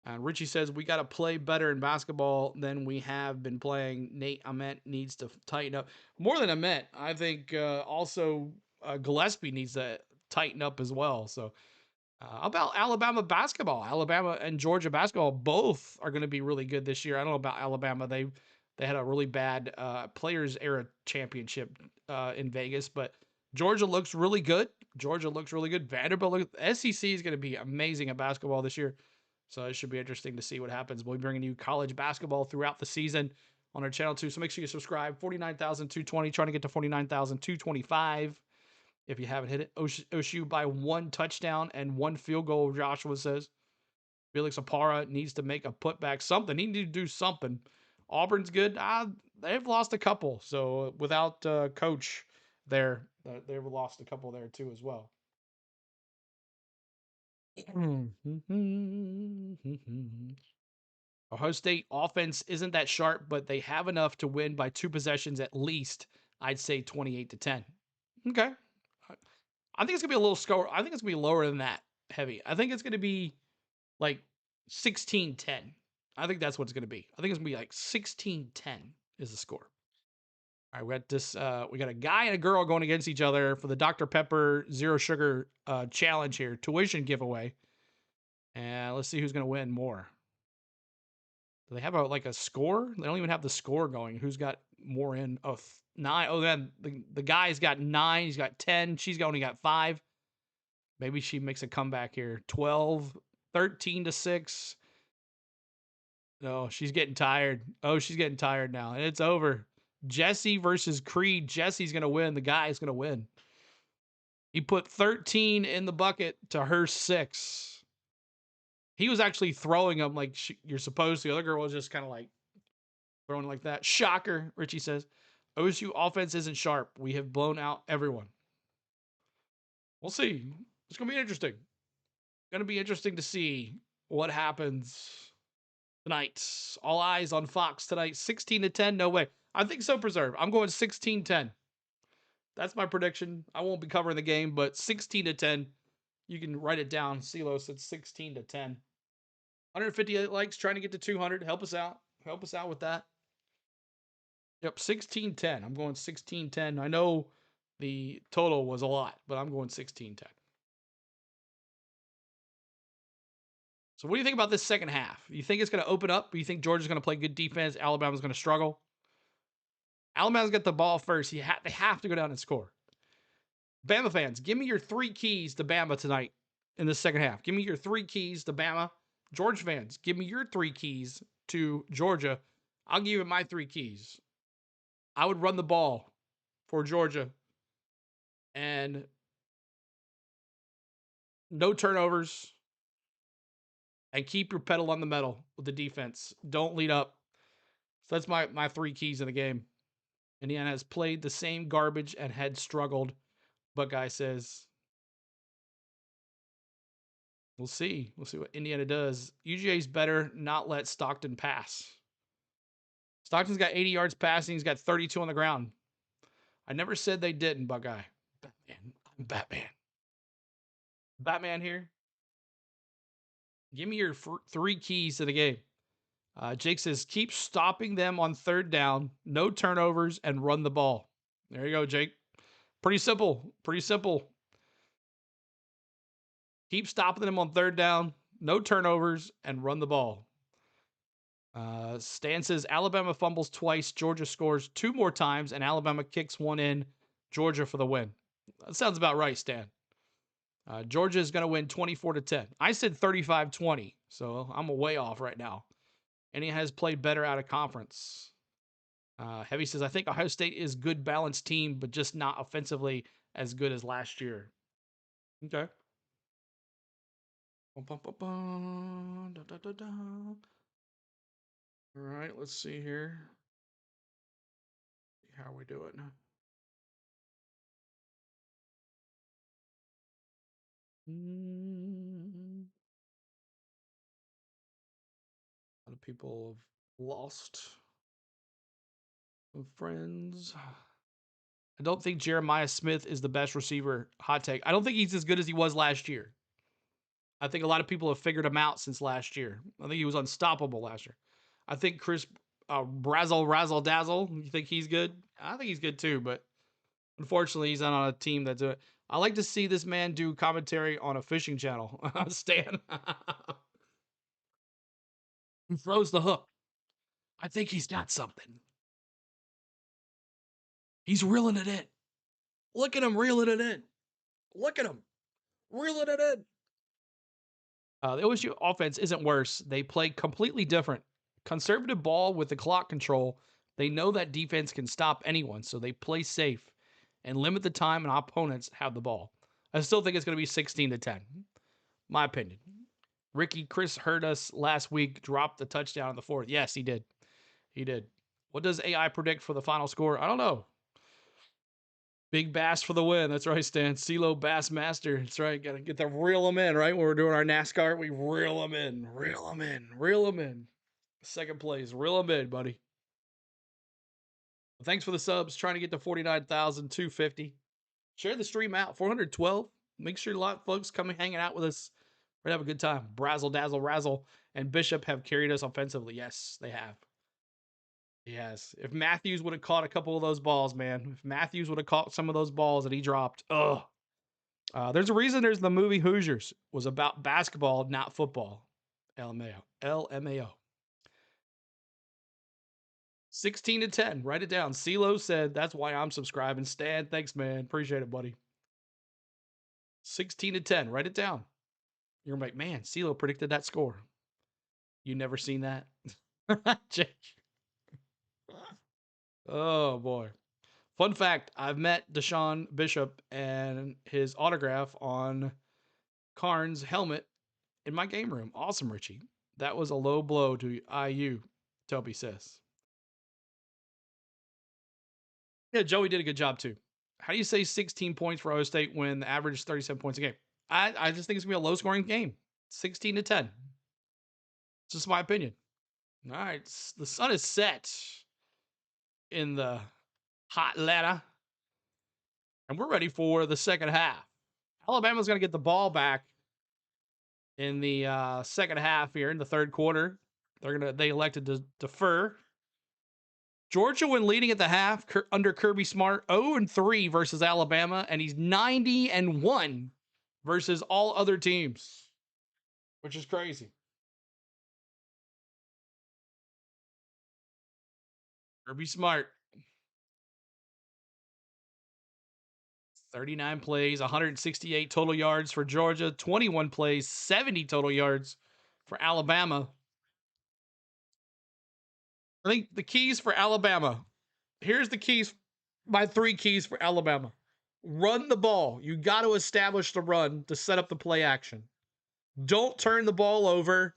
And Richie says, we got to play better in basketball than we have been playing. Nate Ament needs to tighten up. More than Ament, I think also Gillespie needs to tighten up as well. So about Alabama basketball. Alabama and Georgia basketball both are going to be really good this year. I don't know about Alabama. They had a really bad Players Era Championship in Vegas, but Georgia looks really good. Georgia looks really good. Vanderbilt, SEC is going to be amazing at basketball this year. So it should be interesting to see what happens. We'll be bringing you college basketball throughout the season on our channel too. So make sure you subscribe. 49,220, trying to get to 49,225. If you haven't hit it, OSU by 1 touchdown and 1 field goal, Joshua says. Felix Apara needs to make a putback, something. He needs to do something. Auburn's good. They've lost a couple. So without coach there, they've lost a couple there too as well. Ohio State offense isn't that sharp, but they have enough to win by 2 possessions at least. I'd say 28-10. Okay. I think it's going to be a little score. I think it's going to be lower than that heavy. I think it's going to be like 16-10. I think that's what it's going to be. I think it's going to be like 16-10 is the score. All right, we got this. We got a guy and a girl going against each other for the Dr. Pepper Zero Sugar challenge here, tuition giveaway. And let's see who's going to win more. Do they have a score? They don't even have the score going. Who's got more in? Oh, 9. Oh, then the guy's got 9. He's got 10. She's only got 5. Maybe she makes a comeback here. 12, 13-6. No, she's getting tired. Oh, she's getting tired now. And it's over. Jesse versus Creed. Jesse's going to win. The guy's going to win. He put 13 in the bucket to her 6. He was actually throwing them like you're supposed to. The other girl was just kind of like throwing like that. Shocker, Richie says. OSU offense isn't sharp. We have blown out everyone. We'll see. It's going to be interesting. Going to be interesting to see what happens tonight. All eyes on Fox tonight. 16-10. No way. I think so, Preserve. I'm going 16-10. That's my prediction. I won't be covering the game, but 16-10. You can write it down. CeeLo said 16-10. 158 likes, trying to get to 200. Help us out. Help us out with that. Yep, 16-10. I'm going 16-10. I know the total was a lot, but I'm going 16-10. So what do you think about this second half? You think it's going to open up? Do you think Georgia's going to play good defense? Alabama's going to struggle? Alabama's got the ball first. They have to go down and score. Bama fans, give me your 3 keys to Bama tonight in the second half. Give me your 3 keys to Bama. Georgia fans, give me your 3 keys to Georgia. I'll give you my 3 keys. I would run the ball for Georgia and no turnovers and keep your pedal on the metal with the defense. Don't lead up. So that's my 3 keys in the game. Indiana has played the same garbage and had struggled. But guy says, we'll see. We'll see what Indiana does. UGA's better not let Stockton pass. Stockton's got 80 yards passing. He's got 32 on the ground. I never said they didn't, Buckeye. Batman. I'm Batman. Batman here. Give me your 3 keys to the game. Jake says, keep stopping them on 3rd down, no turnovers, and run the ball. There you go, Jake. Pretty simple. Pretty simple. Keep stopping them on 3rd down, no turnovers, and run the ball. Stan says, Alabama fumbles twice, Georgia scores 2 more times, and Alabama kicks 1 in, Georgia for the win. That sounds about right, Stan. Georgia is going to win 24-10. I said 35-20, so I'm way off right now. And he has played better out of conference. Heavy says, I think Ohio State is a good balanced team, but just not offensively as good as last year. Okay. All right, let's see here. How we do it now. A lot of people have lost some friends. I don't think Jeremiah Smith is the best receiver. Hot take. I don't think he's as good as he was last year. I think a lot of people have figured him out since last year. I think he was unstoppable last year. I think Chris Razzle Dazzle, you think he's good? I think he's good too, but unfortunately he's not on a team that's doing it. I like to see this man do commentary on a fishing channel. Stan. He throws the hook. I think he's got something. He's reeling it in. Look at him reeling it in. Look at him reeling it in. The OSU offense isn't worse. They play completely different. Conservative ball with the clock control. They know that defense can stop anyone, so they play safe and limit the time and opponents have the ball. I still think it's going to be 16-10. My opinion. Chris heard us last week, dropped the touchdown in the fourth. Yes, he did. He did. What does AI predict for the final score? I don't know. Big Bass for the win. That's right, Stan. CeeLo Bass Master. That's right. Got to get to reel them in, right? When we're doing our NASCAR, we reel them in. Reel them in. Reel them in. Second place. Reel them in, buddy. Thanks for the subs. Trying to get to 49,250. Share the stream out. 412. Make sure a lot of folks come hanging out with us. We're going to have a good time. Brazzle, dazzle, razzle, and Bishop have carried us offensively. Yes, they have. Yes. If Matthews would have caught a couple of those balls, man. If Matthews would have caught some of those balls that he dropped. Ugh. There's a reason there's the movie Hoosiers. It was about basketball, not football. LMAO. LMAO. 16-10. Write it down. CeeLo said, that's why I'm subscribing. Stan, thanks, man. Appreciate it, buddy. 16-10. Write it down. You're like, man, CeeLo predicted that score. You never seen that? Jake. Oh, boy. Fun fact, I've met Deshaun Bishop and his autograph on Karn's helmet in my game room. Awesome, Richie. That was a low blow to IU, Toby says. Yeah, Joey did a good job, too. How do you say 16 points for Ohio State when the average is 37 points a game? I just think it's going to be a low-scoring game. 16-10. It's just my opinion. All right, the sun is set in the hot Atlanta, and we're ready for the second half. Alabama's going to get the ball back in the second half here in the third quarter. They elected to defer. Georgia, when leading at the half under Kirby Smart, 0-3 versus Alabama, and he's 90-1 versus all other teams, which is crazy. Kirby Smart. 39 plays, 168 total yards for Georgia, 21 plays, 70 total yards for Alabama. I think the keys for Alabama. Here's the keys, my 3 keys for Alabama. Run the ball. You got to establish the run to set up the play action. Don't turn the ball over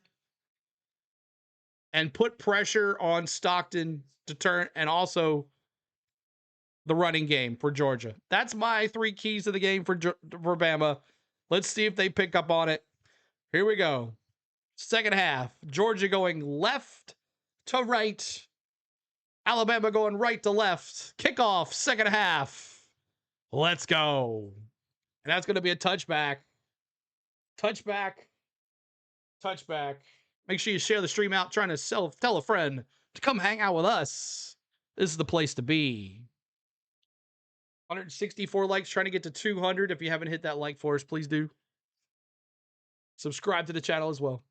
and put pressure on Stockton to turn, and also the running game for Georgia. That's my 3 keys to the game for Bama. Let's see if they pick up on it. Here we go. Second half. Georgia going left to right. Alabama going right to left. Kickoff, second half. Let's go. And that's going to be a touchback. Touchback. Touchback. Make sure you share the stream out. Trying to tell a friend to come hang out with us. This is the place to be. 164 likes, trying to get to 200. If you haven't hit that like for us, please do. Subscribe to the channel as well.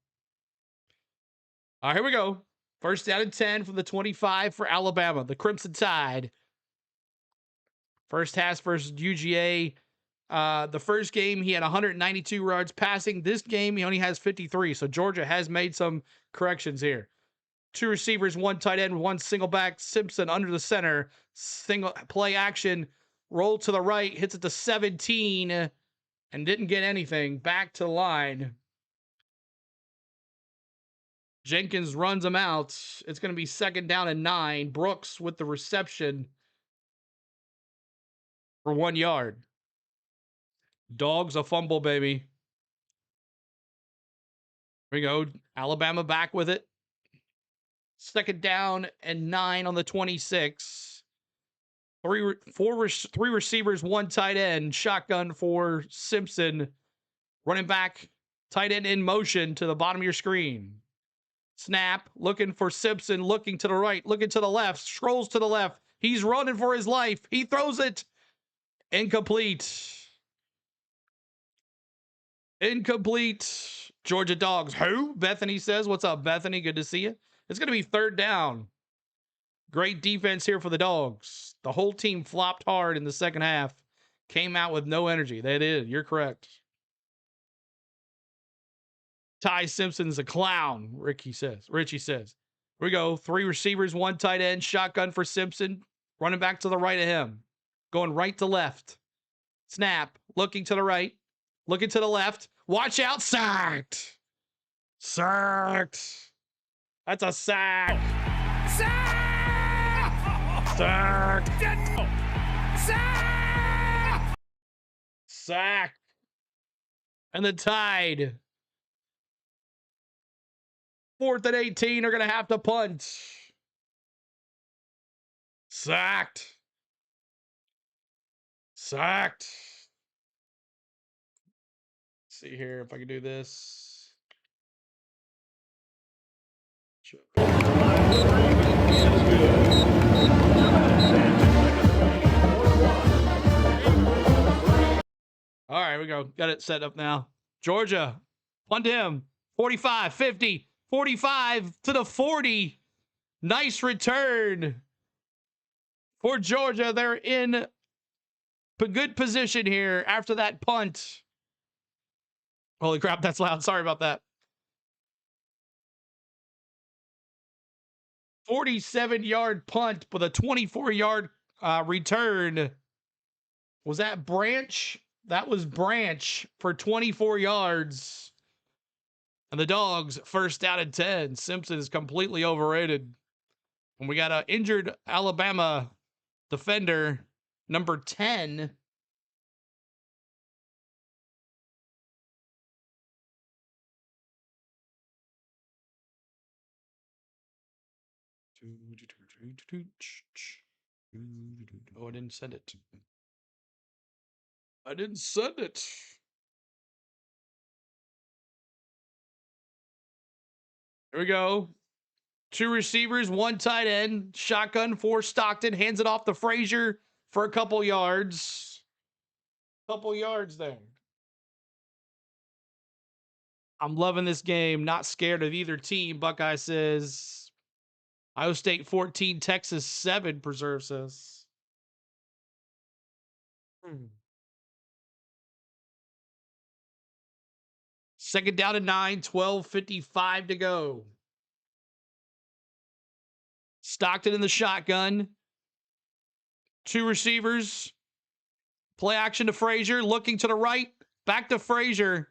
All right, here we go. First down and 10 from the 25 for Alabama, the Crimson Tide. First half versus UGA. The first game, he had 192 yards passing. This game, he only has 53. So Georgia has made some corrections here. 2 receivers, 1 tight end, 1 single back. Simpson under the center. Single play action. Roll to the right. Hits it to 17 and didn't get anything. Back to the line. Jenkins runs him out. It's going to be second down and 9. Brooks with the reception for 1 yard. Dogs a fumble, baby. Here we go. Alabama back with it. Second down and 9 on the 26. 3 receivers, 1 tight end. Shotgun for Simpson. Running back, tight end in motion to the bottom of your screen. Snap, looking for Simpson, looking to the right, looking to the left, scrolls to the left. He's running for his life. He throws it. Incomplete. Incomplete. Georgia Dogs. Who? Bethany says. What's up, Bethany? Good to see you. It's going to be third down. Great defense here for the Dogs. The whole team flopped hard in the second half. Came out with no energy. They did. You're correct. Ty Simpson's a clown, Richie says. Here we go. 3 receivers, 1 tight end. Shotgun for Simpson. Running back to the right of him. Going right to left. Snap. Looking to the right. Looking to the left. Watch out. Sacked. Sacked. That's a sack. Sack. Sack. Sack. Sack. And the Tide. 4th and 18 are going to have to punt. Sacked. Sacked. Let's see here if I can do this. All right, we go. Got it set up now. Georgia, punt him. 45, 50, 45 to the 40. Nice return for Georgia. They're in a good position here after that punt. Holy crap, that's loud. Sorry about that. 47-yard punt with a 24-yard return. Was that Branch? That was Branch for 24 yards. And the Dogs first down and 10. Simpson is completely overrated. And we got an injured Alabama defender, number 10. Oh, I didn't send it. I didn't send it. Here we go. 2 receivers, 1 tight end. Shotgun for Stockton. Hands it off to Frazier for a couple yards. Couple yards there. I'm loving this game. Not scared of either team. Buckeye says. Iowa State 14, Texas 7, Preserve says. Second down and 9, 12:55 to go. Stockton in the shotgun. 2 receivers. Play action to Frazier. Looking to the right. Back to Frazier.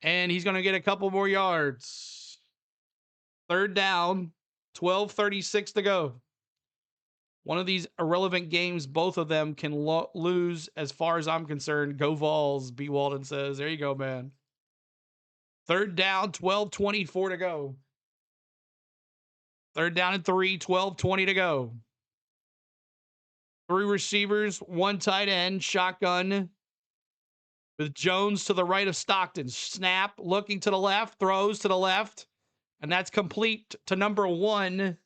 And he's going to get a couple more yards. Third down. 12:36 to go. One of these irrelevant games, both of them can lose as far as I'm concerned. Go Vols, B. Walden says. There you go, man. Third down, 12:24 to go. Third down and 3, 12:20 to go. 3 receivers, 1 tight end, shotgun with Jones to the right of Stockton. Snap, looking to the left, throws to the left, and that's complete to number 1,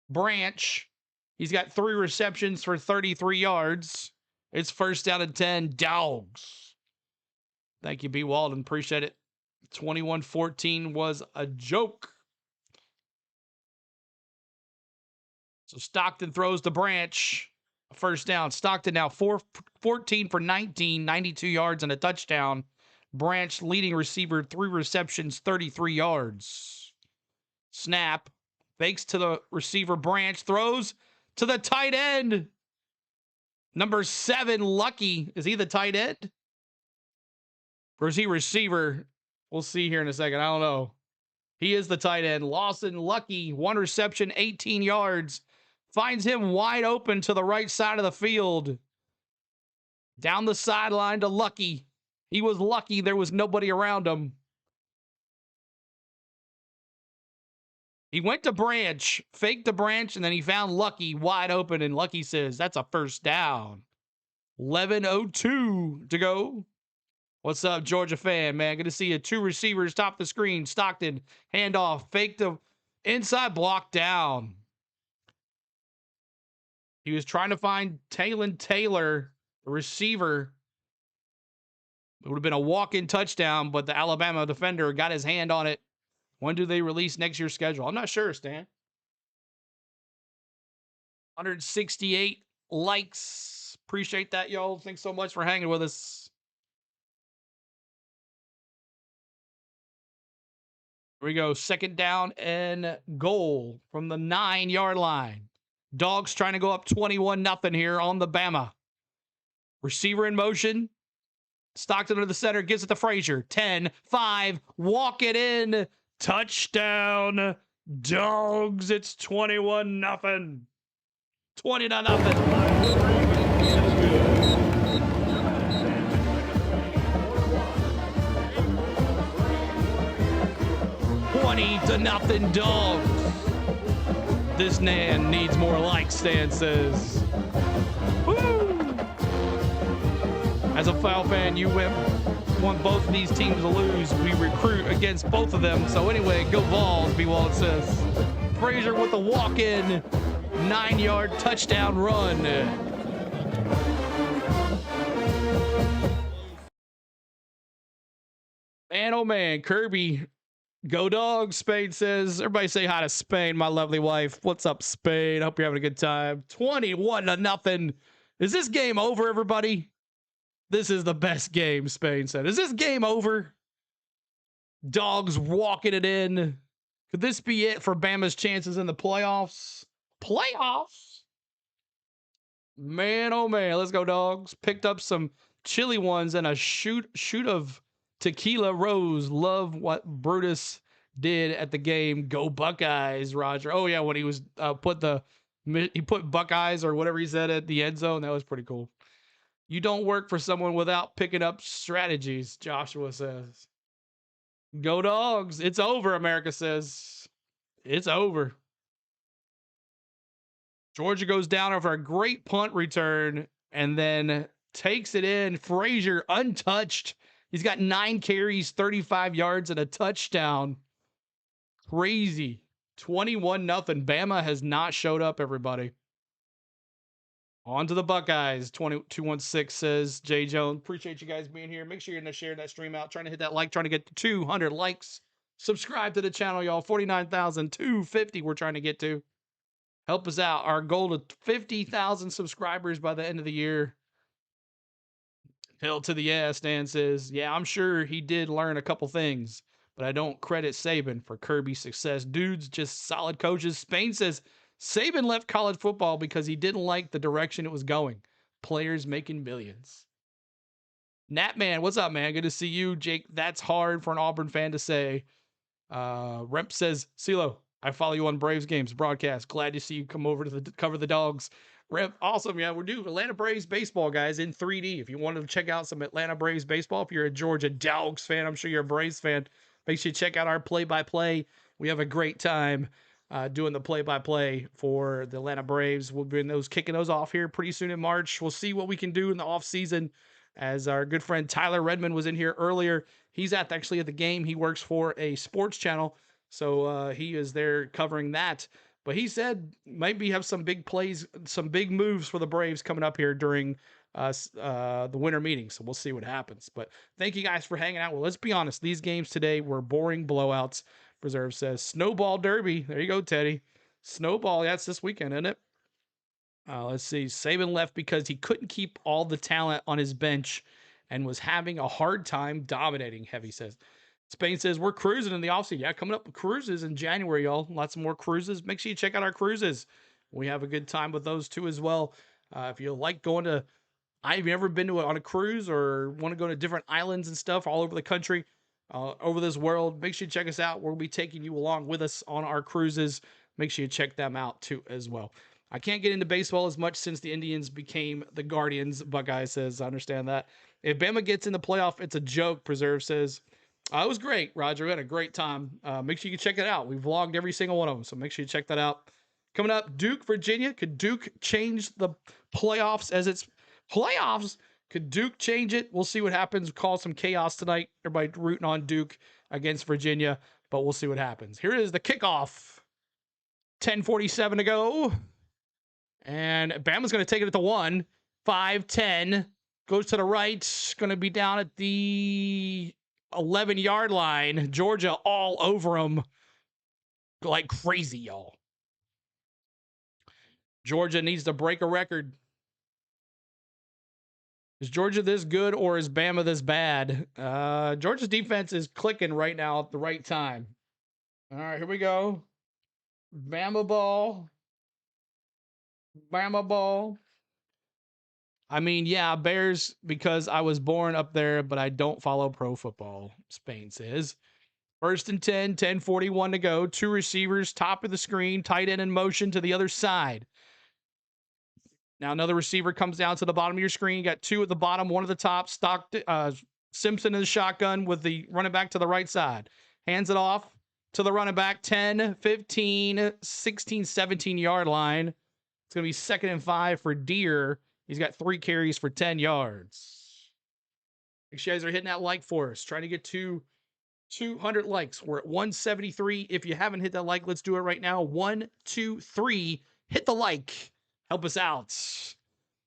Branch. He's got 3 receptions for 33 yards. It's first down and 10, Dogs. Thank you, B. Walden. Appreciate it. 21-14 was a joke. So Stockton throws the Branch. First down. Stockton now 14 for 19, 92 yards and a touchdown. Branch, leading receiver, 3 receptions, 33 yards. Snap. Fakes to the receiver. Branch throws to the tight end. Number 7, Lucky. Is he the tight end? Or is he receiver? We'll see here in a second. I don't know. He is the tight end. Lawson Lucky, 1 reception, 18 yards. Finds him wide open to the right side of the field. Down the sideline to Lucky. He was lucky there was nobody around him. He went to Branch, faked the Branch, and then he found Lucky wide open, and Lucky says, that's a first down. 11:02 to go. What's up, Georgia fan, man? Good to see you. 2 receivers top the screen. Stockton, handoff, fake the inside, block down. He was trying to find Talon Taylor, the receiver. It would have been a walk-in touchdown, but the Alabama defender got his hand on it. When do they release next year's schedule? I'm not sure, Stan. 168 likes. Appreciate that, y'all. Thanks so much for hanging with us. Here we go. Second down and goal from the 9-yard line. Dogs trying to go up 21-0 here on the Bama. Receiver in motion. Stockton to the center. Gives it to Frazier. 10-5. Walk it in. Touchdown. Dogs. It's 21-0. 20-0. 20-0 Dogs. This man needs more likes, Stan says. Woo! As a foul fan, you want both of these teams to lose. We recruit against both of them. So anyway, go Vols, B-Wall says. Frazier with the walk-in 9-yard touchdown run. Man, oh man, Kirby. Go Dogs, Spain says. Everybody say hi to Spain, my lovely wife. What's up, Spain? Hope you're having a good time. 21-0. Is this game over, everybody? This is the best game, Spain said. Is this game over? Dogs walking it in. Could this be it for Bama's chances in the playoffs? Playoffs? Man, oh man, let's go Dogs. Picked up some chili ones and a shoot of Tequila Rose. Love what Brutus did at the game. Go Buckeyes, Roger. Oh yeah, when he was he put Buckeyes or whatever he said at the end zone. That was pretty cool. You don't work for someone without picking up strategies, Joshua says. Go Dogs. It's over, America says. It's over. Georgia goes down over a great punt return and then takes it in. Frazier untouched. He's got 9 carries, 35 yards, and a touchdown. Crazy. 21-0. Bama has not showed up, everybody. On to the Buckeyes. 2216 says Jay Jones. Appreciate you guys being here. Make sure you're going to share that stream out. Trying to hit that like. Trying to get to 200 likes. Subscribe to the channel, y'all. 49,250 we're trying to get to. Help us out. Our goal to 50,000 subscribers by the end of the year. Hell to the yeah, Stan says. Yeah, I'm sure he did learn a couple things, but I don't credit Saban for Kirby's success. Dudes, just solid coaches. Spain says Saban left college football because he didn't like the direction it was going. Players making millions. Natman, what's up, man? Good to see you. Jake, that's hard for an Auburn fan to say. Rep says, CeeLo, I follow you on Braves games broadcast. Glad to see you come over to cover the Dogs. Rep, awesome. Yeah, we're doing Atlanta Braves baseball, guys, in 3D. If you wanted to check out some Atlanta Braves baseball, if you're a Georgia Dogs fan, I'm sure you're a Braves fan, make sure you check out our play-by-play. We have a great time doing the play-by-play for the Atlanta Braves. We'll be kicking those off here pretty soon in March. We'll see what we can do in the offseason. As our good friend Tyler Redmond was in here earlier, he's actually at the game. He works for a sports channel, so he is there covering that. But he said maybe have some big plays, some big moves for the Braves coming up here during the winter meeting. So we'll see what happens. But thank you guys for hanging out. Well, let's be honest. These games today were boring blowouts. Preserve says Snowball Derby. There you go, Teddy. Snowball. That's this weekend, isn't it? Let's see. Saban left because he couldn't keep all the talent on his bench and was having a hard time dominating, Heavy says. Spain says, we're cruising in the offseason. Yeah, coming up with cruises in January, y'all. Lots more cruises. Make sure you check out our cruises. We have a good time with those too as well. If you like going to, have you ever been on a cruise or want to go to different islands and stuff all over the country, over this world, make sure you check us out. We'll be taking you along with us on our cruises. Make sure you check them out too as well. I can't get into baseball as much since the Indians became the Guardians, Buckeye says. I understand that. If Bama gets in the playoff, it's a joke, Preserve says. It was great, Roger. We had a great time. Make sure you check it out. We vlogged every single one of them, so make sure you check that out. Coming up, Duke, Virginia. Could Duke change the playoffs as it's playoffs? Could Duke change it? We'll see what happens. Call some chaos tonight. Everybody rooting on Duke against Virginia, but we'll see what happens. Here is the kickoff. 10:47 to go. And Bama's going to take it at the 1. 5-10. Goes to the right. Going to be down at the 11-yard line. Georgia all over them like crazy, y'all. Georgia needs to break a record. Is Georgia this good or is Bama this bad? Georgia's defense is clicking right now at the right time. All right, here we go. Bama ball. Bama ball. I mean, yeah, Bears because I was born up there, but I don't follow pro football, Spain says. 1st and 10, 10:41 to go. 2 receivers, top of the screen, tight end in motion to the other side. Now another receiver comes down to the bottom of your screen. You got 2 at the bottom, 1 at the top. Simpson in the shotgun with the running back to the right side. Hands it off to the running back. 10, 15, 16, 17-yard line. It's going to be 2nd and 5 for Deere. He's got 3 carries for 10 yards. Make sure you guys are hitting that like for us. Trying to get to 200 likes. We're at 173. If you haven't hit that like, let's do it right now. 1, 2, 3. Hit the like. Help us out.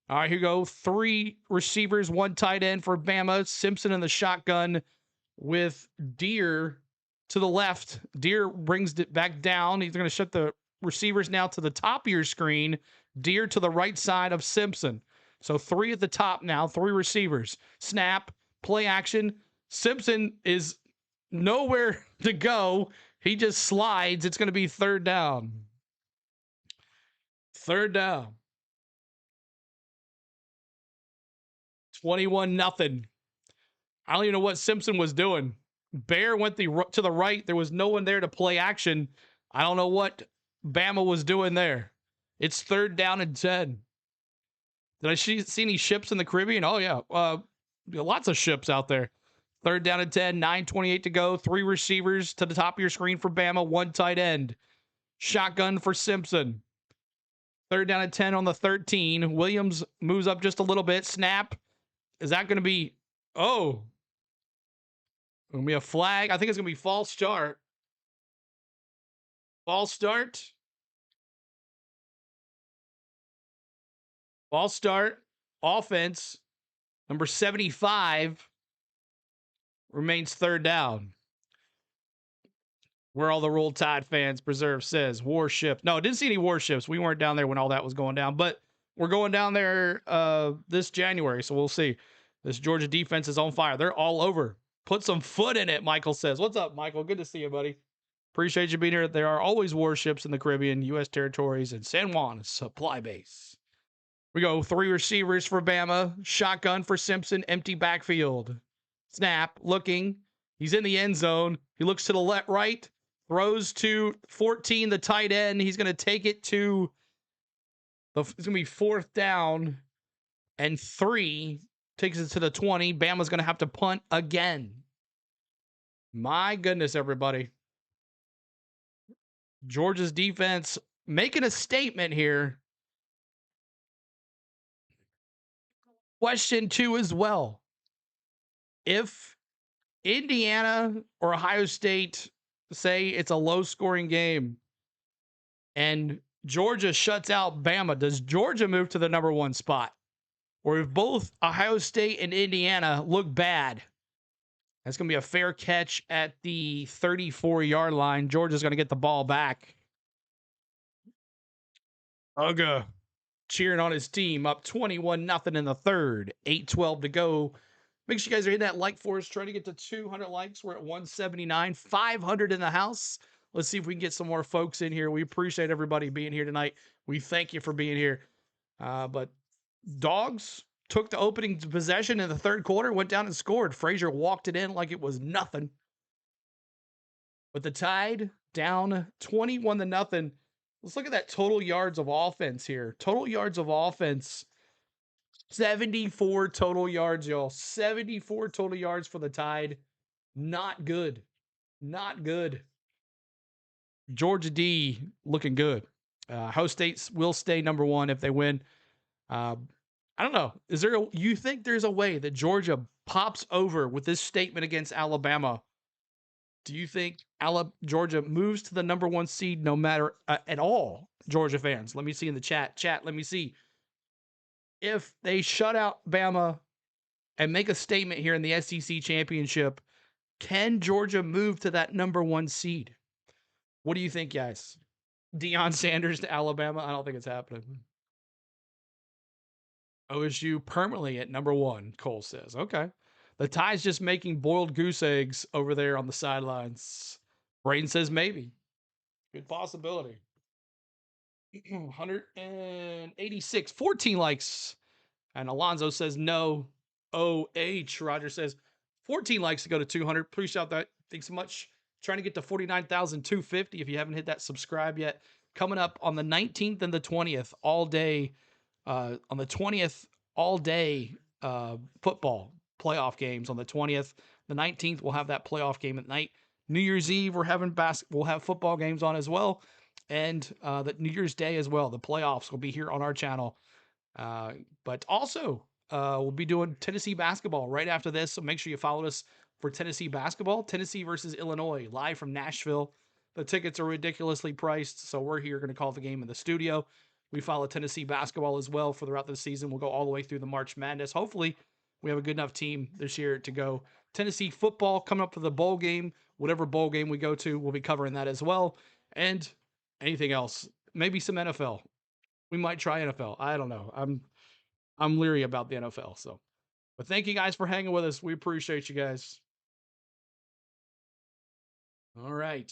All right, here we go. 3 receivers, 1 tight end for Bama. Simpson in the shotgun with Deere to the left. Deere brings it back down. He's going to shut the receivers now to the top of your screen. Deere to the right side of Simpson. So 3 at the top now, 3 receivers. Snap, play action. Simpson is nowhere to go. He just slides. It's going to be 3rd down. 3rd down. 21-0. I don't even know what Simpson was doing. Bear went to the right. There was no one there to play action. I don't know what Bama was doing there. It's 3rd down and 10. Did I see any ships in the Caribbean? Oh, yeah. Lots of ships out there. 3rd down and 10, 9:28 to go. 3 receivers to the top of your screen for Bama, 1 tight end. Shotgun for Simpson. 3rd down and 10 on the 13. Williams moves up just a little bit. Snap. Is that going to be... Oh. Going to be a flag. I think it's going to be false start. False start. False start. Offense. Number 75 remains 3rd down. Where all the Roll Tide fans preserve says warship. No, didn't see any warships. We weren't down there when all that was going down, but we're going down there this January, so we'll see. This Georgia defense is on fire. They're all over. Put some foot in it, Michael says. What's up, Michael? Good to see you, buddy. Appreciate you being here. There are always warships in the Caribbean, U.S. territories, and San Juan supply base. We go 3 receivers for Bama. Shotgun for Simpson. Empty backfield. Snap. Looking. He's in the end zone. He looks to the left, right. Throws to 14, the tight end. He's going to take it to... It's going to be 4th down and 3. Takes it to the 20. Bama's going to have to punt again. My goodness, everybody. Georgia's defense making a statement here. Question 2 as well. If Indiana or Ohio State say it's a low-scoring game and Georgia shuts out Bama, does Georgia move to the number 1 spot? Or if both Ohio State and Indiana look bad, that's going to be a fair catch at the 34-yard line. Georgia's going to get the ball back. Uga cheering on his team, up 21-0 in the 3rd. 8:12 to go. Make sure you guys are hitting that like for us. Trying to get to 200 likes. We're at 179. 500 in the house. Let's see if we can get some more folks in here. We appreciate everybody being here tonight. We thank you for being here. But Dogs took the opening possession in the 3rd quarter, went down and scored. Frazier walked it in like it was nothing. But the Tide down 21-0. Let's look at that total yards of offense here. Total yards of offense. 74 total yards, y'all. 74 total yards for the Tide. Not good. Not good. Georgia D looking good. Ohio State will stay number 1 if they win. I don't know. You think there's a way that Georgia pops over with this statement against Alabama? Do you think Georgia moves to the number 1 seed no matter at all? Georgia fans, let me see in the chat. Let me see. If they shut out Bama and make a statement here in the SEC championship, can Georgia move to that number 1 seed? What do you think, guys? Deion Sanders to Alabama? I don't think it's happening. OSU permanently at number 1, Cole says. Okay. The Tide's just making boiled goose eggs over there on the sidelines. Braden says maybe. Good possibility. 186, 14 likes. And Alonzo says no. OH. Roger says 14 likes to go to 200. Appreciate that. Thanks so much. Trying to get to 49,250 if you haven't hit that subscribe yet. Coming up on the 19th and the 20th, all day. On the 20th, all day football playoff games on the 20th. The 19th, we'll have that playoff game at night. New Year's Eve, we'll have football games on as well. And the New Year's Day as well. The playoffs will be here on our channel. But also, we'll be doing Tennessee basketball right after this. So make sure you follow us for Tennessee basketball. Tennessee versus Illinois, live from Nashville. The tickets are ridiculously priced, so we're here going to call the game in the studio. We follow Tennessee basketball as well for throughout the season. We'll go all the way through the March Madness. Hopefully, we have a good enough team this year to go. Tennessee football coming up for the bowl game. Whatever bowl game we go to, we'll be covering that as well. And anything else. Maybe some NFL. We might try NFL. I don't know. I'm leery about the NFL. So, but thank you guys for hanging with us. We appreciate you guys. All right.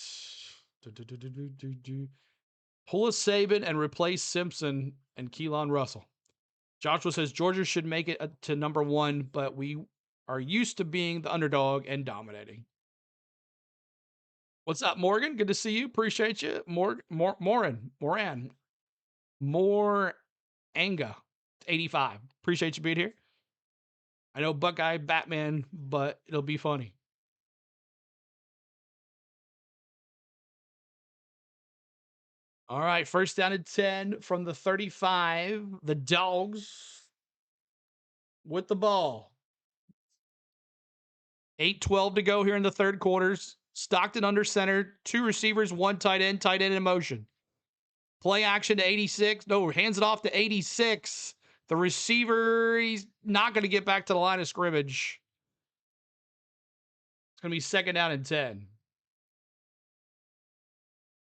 Pull a Saban and replace Simpson and Keelan Russell. Joshua says Georgia should make it to number 1, but we are used to being the underdog and dominating. What's up, Morgan? Good to see you. Appreciate you. Moran. Anga, 85. Appreciate you being here. I know Buckeye Batman, but it'll be funny. All right, first down and 10 from the 35. The Dogs with the ball. 8:12 to go here in the third quarters. Stockton under center, 2 receivers, 1 tight end in motion. Play action to 86. No, hands it off to 86. The receiver, he's not going to get back to the line of scrimmage. It's going to be second down and 10.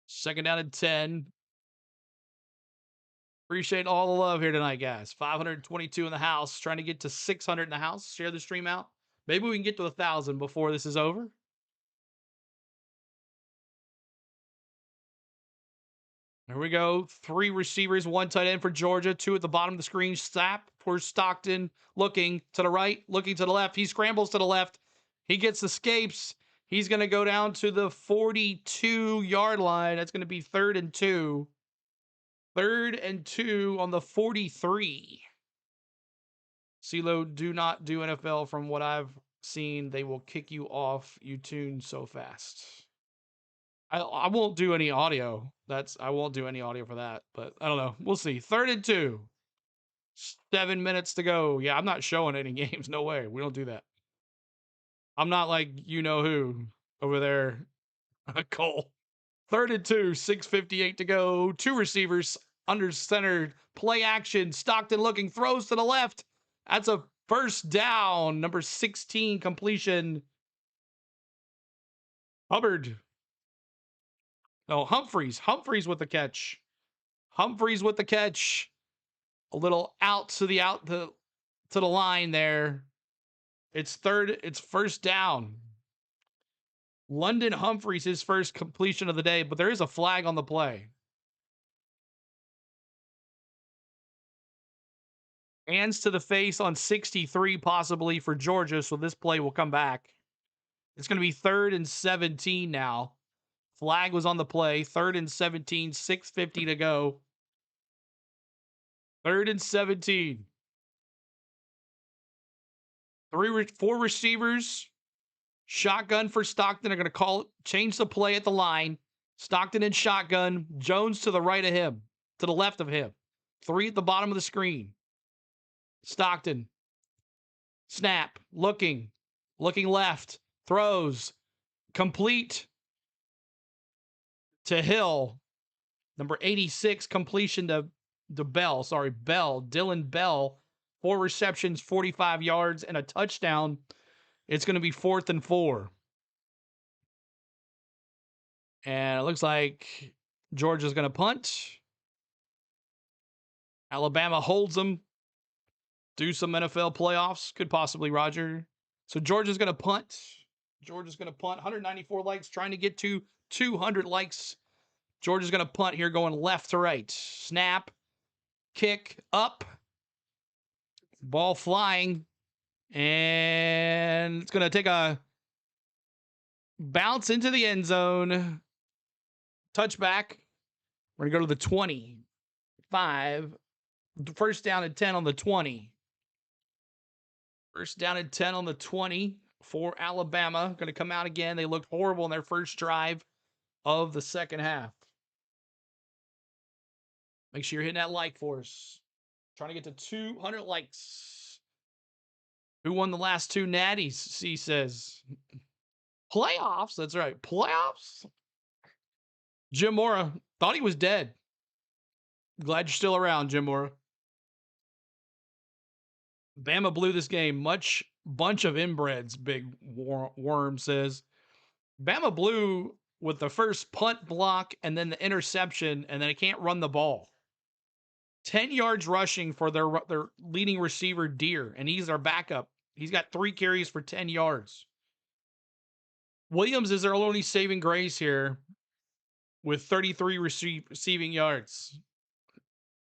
Second down and 10. Appreciate all the love here tonight, guys. 522 in the house. Trying to get to 600 in the house. Share the stream out. Maybe we can get to 1,000 before this is over. Here we go. 3 receivers, 1 tight end for Georgia. 2 at the bottom of the screen. Snap for Stockton. Looking to the right, looking to the left. He scrambles to the left. He gets escapes. He's going to go down to the 42-yard line. That's going to be 3rd and 2. 3rd and 2 on the 43. CeeLo, do not do NFL from what I've seen. They will kick you off. You tune so fast. I won't do any audio. I won't do any audio for that, but I don't know. We'll see. 3rd and 2. 7 minutes to go. Yeah, I'm not showing any games. No way. We don't do that. I'm not like you know who over there. Cole. 3rd and 2. 6:58 to go. 2 receivers under center. Play action. Stockton looking. Throws to the left. That's a first down. Number 16 completion. Hubbard. No, Humphreys. Humphreys with the catch. Humphreys with the catch. A little out to the line there. It's first down. London Humphreys, his first completion of the day, but there is a flag on the play. Hands to the face on 63 possibly for Georgia, so this play will come back. It's going to be 3rd and 17 now. Flag was on the play. 3rd and 17, 6:50 to go. 3rd and 17. 4 receivers. Shotgun for Stockton. They're going to change the play at the line. Stockton in shotgun. Jones to the right of him. To the left of him. 3 at the bottom of the screen. Stockton. Snap. Looking left. Throws. Complete to Hill. Number 86, completion to Bell. Bell. Dylan Bell. 4 receptions, 45 yards, and a touchdown. It's going to be 4th and 4. And it looks like Georgia's going to punt. Alabama holds them. do some NFL playoffs. Could possibly, Roger. So Georgia's going to punt. Georgia's going to punt. 194 likes, trying to get to 200 likes. Georgia's going to punt here, going left to right. Snap, kick, up. Ball flying. And it's going to take a bounce into the end zone. Touchback. We're going to go to the 25. First down and 10 on the 20. First down and 10 on the 20 for Alabama. Going to come out again. They looked horrible in their first drive of the second half. Make sure you're hitting that like for us. Trying to get to 200 likes. Who won the last two natties? C says. Playoffs? That's right. Playoffs? Jim Mora. Thought he was dead. Glad you're still around, Jim Mora. Bama blew this game. Bunch of inbreds, Big Worm says. Bama blew with the first punt block and then the interception, and then it can't run the ball. 10 yards rushing for their leading receiver, Deere, and he's their backup. He's got 3 carries for 10 yards. Williams is their only saving grace here with 33 receiving yards.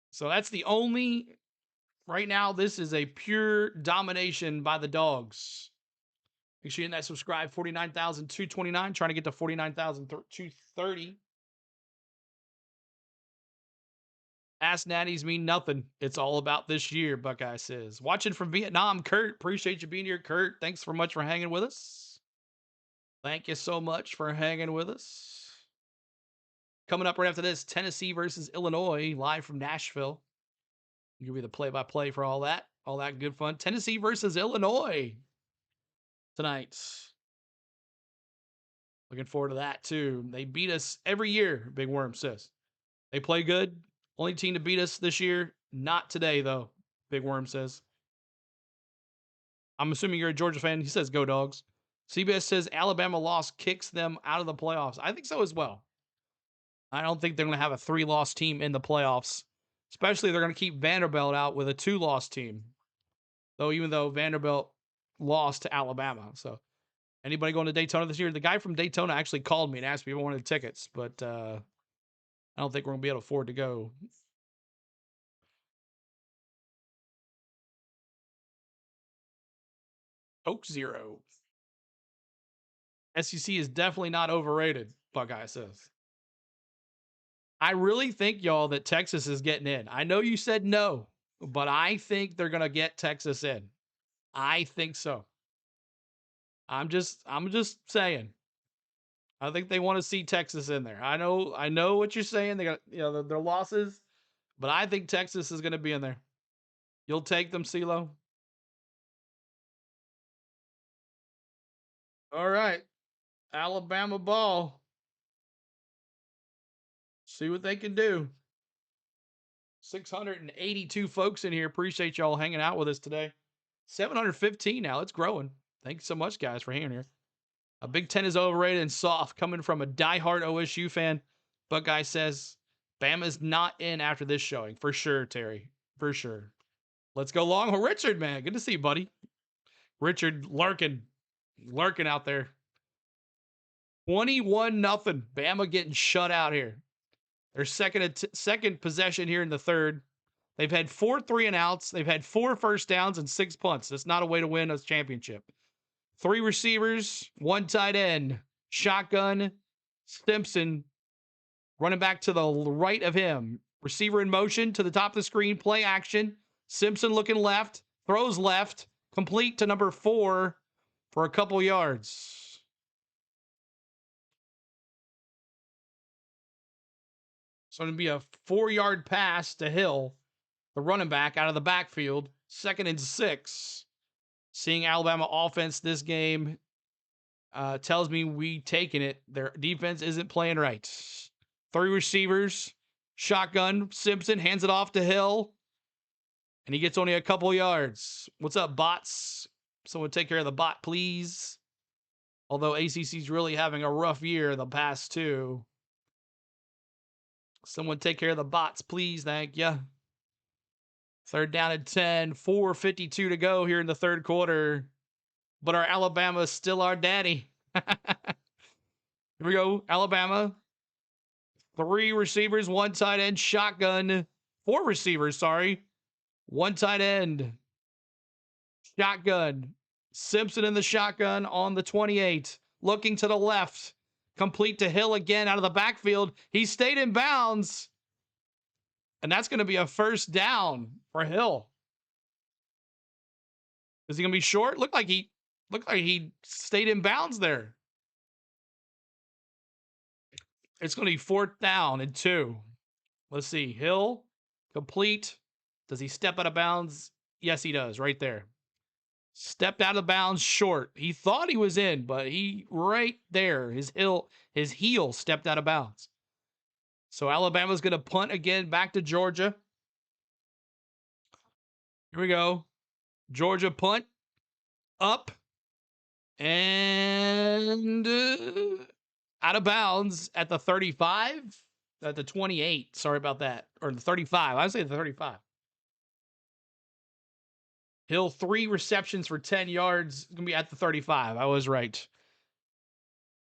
So that's the only... Right now, this is a pure domination by the Dogs. Make sure you hit that subscribe. 49,229. Trying to get to 49,230. Ask Natties mean nothing. It's all about this year, Buckeye says. Watching from Vietnam, Kurt. Appreciate you being here, Kurt. Thanks so much for hanging with us. Thank you so much for hanging with us. Coming up right after this, Tennessee versus Illinois, live from Nashville. Give you the play-by-play for all that good fun. Tennessee versus Illinois tonight. Looking forward to that too. They beat us every year, Big Worm says. They play good. Only team to beat us this year. Not today, though, Big Worm says. I'm assuming you're a Georgia fan. He says, go Dogs. CBS says Alabama loss kicks them out of the playoffs. I think so as well. I don't think they're going to have a 3-loss team in the playoffs. Especially they're going to keep Vanderbilt out with a 2-loss team. Even though Vanderbilt lost to Alabama. So anybody going to Daytona this year? The guy from Daytona actually called me and asked me if I wanted tickets. But I don't think we're going to be able to afford to go. Oak 0. SEC is definitely not overrated, Buckeye says. I really think, y'all, that Texas is getting in. I know you said no, but I think they're going to get Texas in. I think so. I'm just saying. I think they want to see Texas in there. I know what you're saying. They got, their losses, but I think Texas is going to be in there. You'll take them, CeeLo? All right. Alabama ball. See what they can do. 682 folks in here. Appreciate y'all hanging out with us today. 715 now. It's growing. Thanks so much, guys, for hanging here. A Big Ten is overrated and soft, coming from a diehard OSU fan. Buckeye says Bama's not in after this showing. For sure, Terry. For sure. Let's go Longhorn. Richard, man. Good to see you, buddy. Richard lurking out there. 21-0. Bama getting shut out here. Their second possession here in the third. They've had 4 3-and-outs. They've had 4 first downs and 6 punts. That's not a way to win a championship. 3 receivers, 1 tight end. Shotgun, Simpson running back to the right of him. Receiver in motion to the top of the screen. Play action. Simpson looking left. Throws left. Complete to number 4 for a couple yards. So it's going to be a 4-yard pass to Hill, the running back out of the backfield. 2nd and 6. Seeing Alabama offense this game tells me we taking it. Their defense isn't playing right. 3 receivers, shotgun. Simpson hands it off to Hill, and he gets only a couple yards. What's up, bots? Someone take care of the bot, please. Although ACC's really having a rough year the past 2. Someone take care of the bots, please. Thank ya. Third down and 10, 4:52 to go here in the third quarter. But our Alabama is still our daddy. Here we go. Alabama. 3 receivers, 1 tight end, shotgun. 4 receivers, sorry. 1 tight end. Shotgun. Simpson in the shotgun on the 28. Looking to the left. Complete to Hill again out of the backfield. He stayed in bounds. And that's going to be a first down for Hill. Is he going to be short? Looked like he stayed in bounds there. It's going to be 4th down and 2. Let's see. Hill, complete. Does he step out of bounds? Yes, he does. Right there. Stepped out of bounds short. He thought he was in, but he right there. His heel stepped out of bounds. So Alabama's going to punt again back to Georgia. Here we go. Georgia punt. Up. And out of bounds at the 35. At the 28. Sorry about that. Or the 35. I would say the 35. Hill, 3 receptions for 10 yards. Going to be at the 35. I was right.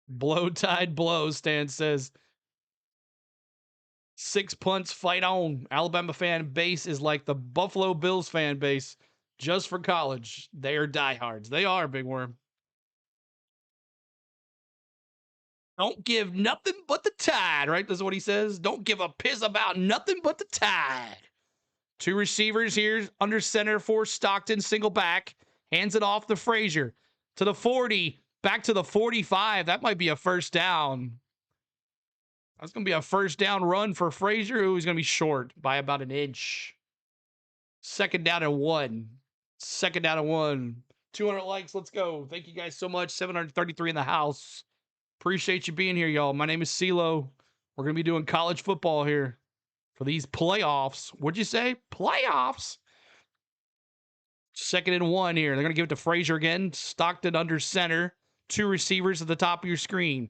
Blow tide blows, Stan says. 6 punts, fight on. Alabama fan base is like the Buffalo Bills fan base. Just for college. They are diehards. They are, Big Worm. Don't give nothing but the tide, right? That's what he says. Don't give a piss about nothing but the tide. 2 receivers here under center for Stockton, single back. Hands it off to Frazier. To the 40, back to the 45. That might be a first down. That's going to be a first down run for Frazier, who's going to be short by about an inch. 2nd down and 1. 2nd down and 1. 200 likes. Let's go. Thank you guys so much. 733 in the house. Appreciate you being here, y'all. My name is CeeLo. We're going to be doing college football here for these playoffs. What'd you say? Playoffs? 2nd and 1 here. They're going to give it to Frazier again. Stockton under center. 2 receivers at the top of your screen.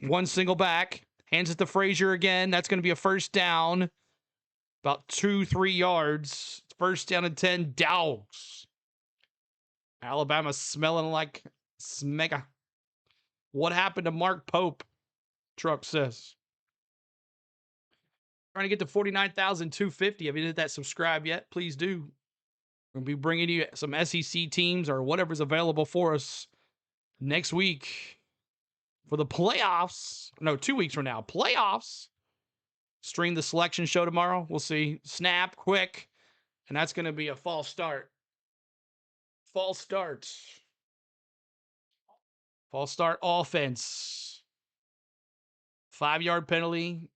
1 single back. Hands it to Frazier again. That's going to be a first down. About 2-3 yards. 1st down and 10. Dogs. Alabama smelling like smega. What happened to Mark Pope? Truck says. Trying to get to 49,250. Have you hit that subscribe yet? Please do. We'll be bringing you some SEC teams or whatever's available for us next week for the playoffs. No, 2 weeks from now. Playoffs. Stream the selection show tomorrow. We'll see. Snap, quick. And that's going to be a false start. False start. False start offense. 5-yard penalty.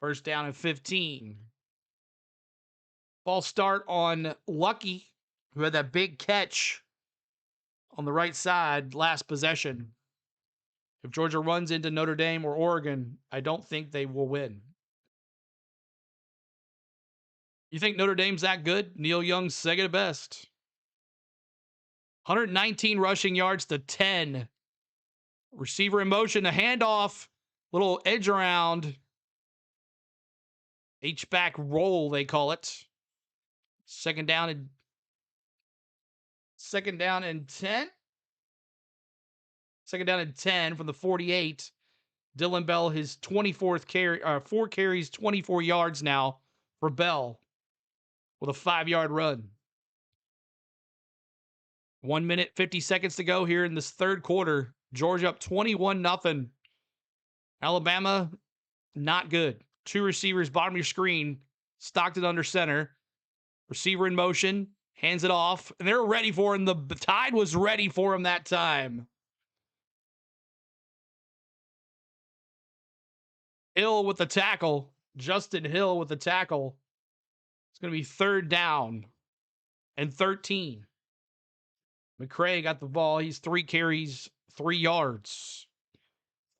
1st down and 15. False start on Lucky, who had that big catch on the right side last possession. If Georgia runs into Notre Dame or Oregon, I don't think they will win. You think Notre Dame's that good? Neil Young, second best. 119 rushing yards to 10. Receiver in motion, a handoff, little edge around. H-back roll, they call it. 2nd down and 10. 2nd down and 10 from the 48. Dylan Bell, his 24th carry, 4 carries, 24 yards now for Bell with a 5-yard run. 1 minute, 50 seconds to go here in this third quarter. Georgia up 21-0. Alabama, not good. 2 receivers, bottom of your screen. Stockton under center. Receiver in motion. Hands it off. And they're ready for him. The Tide was ready for him that time. Hill with the tackle. Justin Hill with the tackle. It's going to be 3rd down and 13. McCray got the ball. He's 3 carries, 3 yards.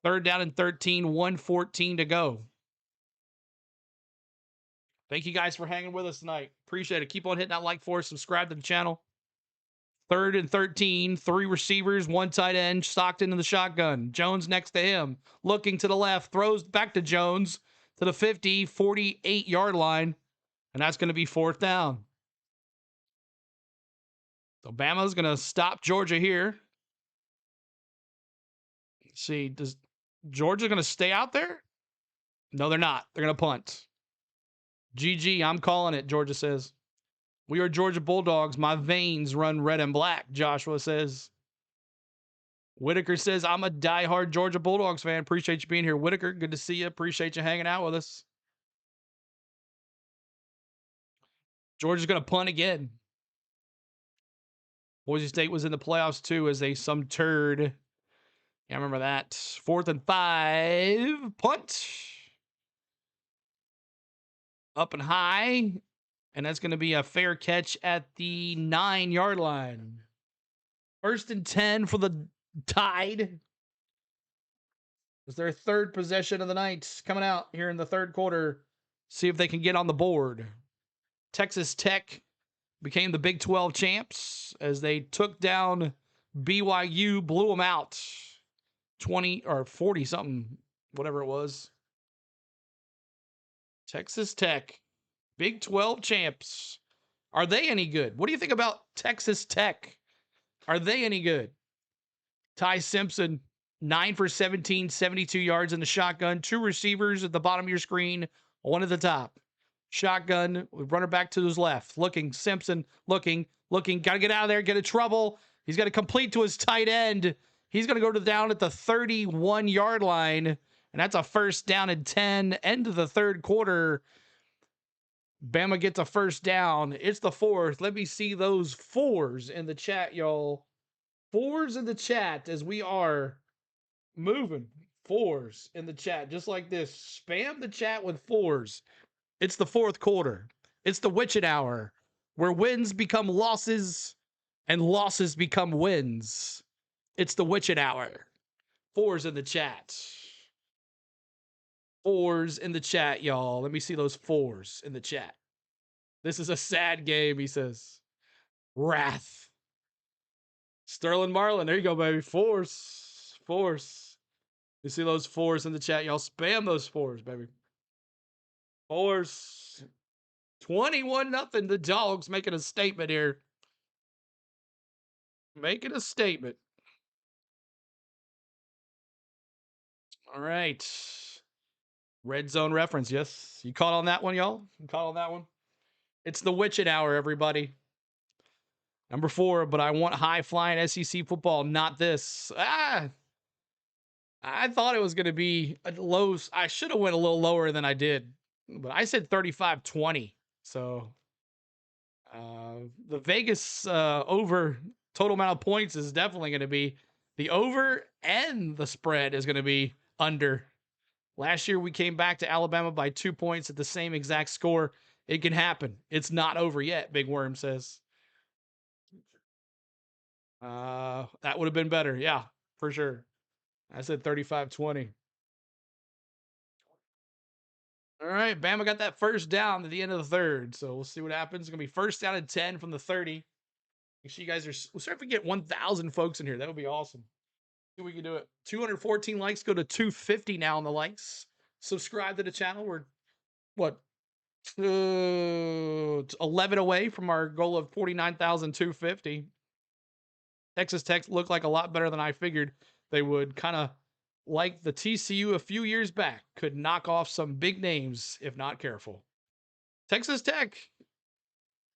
3rd down and 13, 1:14 to go. Thank you guys for hanging with us tonight. Appreciate it. Keep on hitting that like for us. Subscribe to the channel. 3rd and 13, 3 receivers, 1 tight end. Stockton in the shotgun. Jones next to him. Looking to the left. Throws back to Jones to the 50, 48-yard line. And that's going to be 4th down. So Bama's going to stop Georgia here. Let's see, does Georgia going to stay out there? No, they're not. They're going to punt. GG, I'm calling it, Georgia says. We are Georgia Bulldogs. My veins run red and black, Joshua says. Whitaker says, I'm a diehard Georgia Bulldogs fan. Appreciate you being here, Whitaker. Good to see you. Appreciate you hanging out with us. Georgia's going to punt again. Boise State was in the playoffs, too, as some turd. Yeah, I remember that. 4th and 5. Punt. Up and high. And that's going to be a fair catch at the 9-yard line. 1st and 10 for the Tide. It's their 3rd possession of the night coming out here in the 3rd quarter. See if they can get on the board. Texas Tech became the Big 12 champs as they took down BYU, blew them out 20 or 40 something, whatever it was. Texas Tech, Big 12 champs. Are they any good? What do you think about Texas Tech? Are they any good? Ty Simpson, 9 for 17, 72 yards in the shotgun. 2 receivers at the bottom of your screen, 1 at the top. Shotgun, runner back to his left. Looking, Simpson, looking. Got to get out of there, get in trouble. He's got to complete to his tight end. He's going to go down at the 31-yard line, and that's a 1st down and 10. End of the 3rd quarter. Bama gets a 1st down. It's the 4th. Let me see those 4s in the chat, y'all. 4s in the chat as we are moving. 4s in the chat, just like this. Spam the chat with 4s. It's the 4th quarter. It's the Witchet Hour, where wins become losses and losses become wins. It's the Witchet Hour. 4s in the chat. 4s in the chat, y'all. Let me see those 4s in the chat. This is a sad game, he says. Wrath. Sterling Marlin. There you go, baby. 4s. 4s. You see those 4s in the chat, y'all. Spam those 4s, baby. 4s. 21-0. The Dogs making a statement here. Making a statement. All right. Red zone reference. Yes. You caught on that one, y'all? You caught on that one? It's the Witchet Hour, everybody. Number 4, but I want high-flying SEC football, not this. I thought it was going to be a low. I should have went a little lower than I did, but I said 35-20. So the Vegas over total amount of points is definitely going to be the over, and the spread is going to be under. Last year we came back to Alabama by 2 points at the same exact score. It can happen. It's not over yet, Big Worm says. That would have been better. Yeah, for sure. I said 35-20. All right, Bama got that 1st down at the end of the 3rd. So we'll see what happens. It's going to be 1st down and 10 from the 30. Make sure you guys are, we'll start to get 1,000 folks in here. That would be awesome. See if we can do it. 214 likes, go to 250 now on the likes. Subscribe to the channel. We're, 11 away from our goal of 49,250. Texas Tech looked like a lot better than I figured they would. Kind of like the TCU a few years back. Could knock off some big names if not careful. Texas Tech,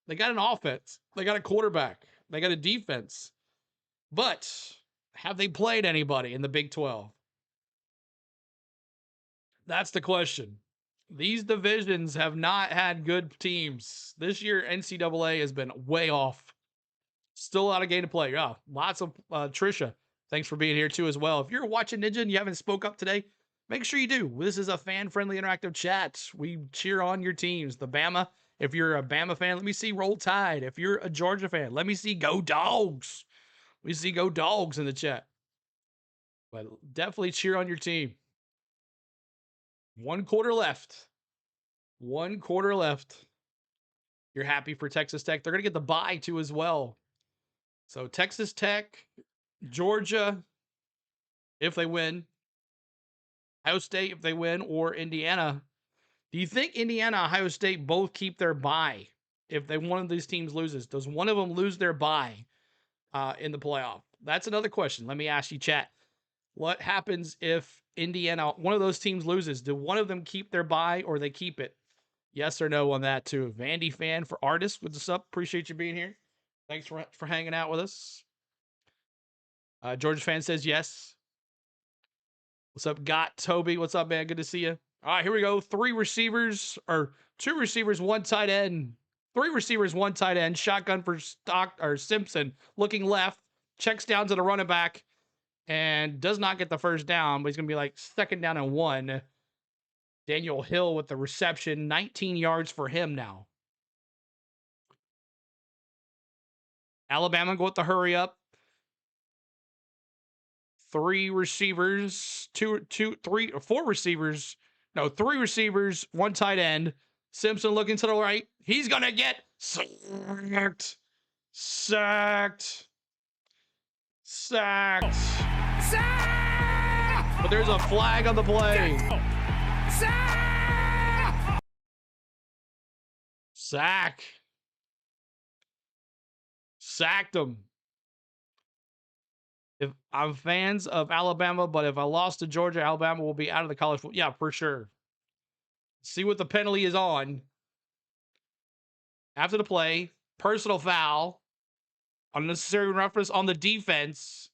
they got an offense. They got a quarterback. They got a defense. But have they played anybody in the Big 12? That's the question. These divisions have not had good teams. This year, NCAA has been way off. Still a lot of game to play. Yeah, lots of Trisha. Thanks for being here too as well. If you're watching Ninja and you haven't spoke up today, make sure you do. This is a fan-friendly interactive chat. We cheer on your teams. The Bama, if you're a Bama fan, let me see Roll Tide. If you're a Georgia fan, let me see Go Dogs. We see Go Dogs in the chat. But definitely cheer on your team. 1 quarter left. 1 quarter left. You're happy for Texas Tech. They're going to get the bye too as well. So Texas Tech, Georgia, if they win, Ohio State if they win, or Indiana. Do you think Indiana, Ohio State both keep their bye if one of these teams loses? Does one of them lose their bye? in the playoff? That's another question. Let me ask you, chat. What happens if Indiana, one of those teams, loses? Do one of them keep their bye or they keep it? Yes or no on that too. Vandy fan for artists, what's up? Appreciate you being here. Thanks for hanging out with us. Georgia fan says yes. What's up, Got Toby? What's up, man? Good to see you. All right, here we go. 3 receivers, or 2 receivers, 1 tight end. 3 receivers, 1 tight end. Shotgun for Simpson, looking left, checks down to the running back, and does not get the first down, but he's gonna be like 2nd down and 1. Daniel Hill with the reception, 19 yards for him now. Alabama go with the hurry up. 3 receivers, 4 receivers. No, 3 receivers, 1 tight end. Simpson looking to the right. He's going to get sacked. But there's a flag on the play. Sacked him. If I'm fans of Alabama, but if I lost to Georgia, Alabama will be out of the college football. Yeah, for sure. See what the penalty is on. After the play, personal foul, unnecessary roughness on the defense,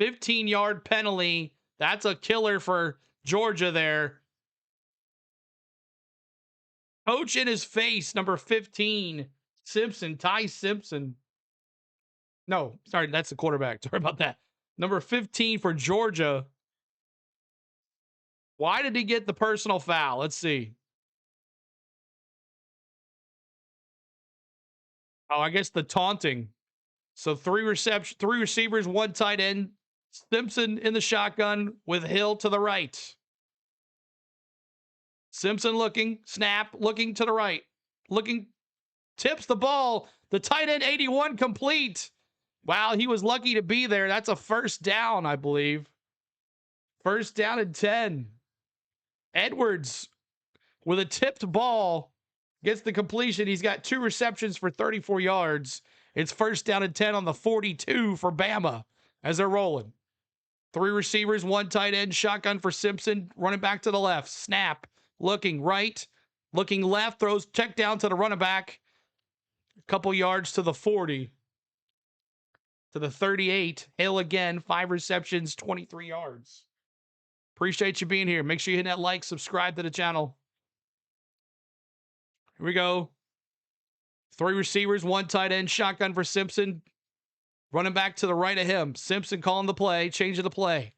15-yard penalty. That's a killer for Georgia there. Coach in his face, number 15, Simpson, Ty Simpson. No, sorry, that's the quarterback. Sorry about that. Number 15 for Georgia. Why did he get the personal foul? Let's see. Oh, I guess the taunting. So 3 receivers, 1 tight end. Simpson in the shotgun with Hill to the right. Simpson looking, snap, looking to the right. Looking, tips the ball. The tight end 81 complete. Wow, he was lucky to be there. That's a first down, I believe. First down and 10. Edwards with a tipped ball gets the completion. He's got 2 receptions for 34 yards. It's first down and 10 on the 42 for Bama as they're rolling. 3 receivers, 1 tight end, shotgun for Simpson, running back to the left. Snap, looking right, looking left, throws check down to the running back. A couple yards to the 40. To the 38. Hill again, 5 receptions, 23 yards. Appreciate you being here. Make sure you hit that like, subscribe to the channel. Here we go. 3 receivers, 1 tight end, shotgun for Simpson. Running back to the right of him. Simpson calling the play, changing the play.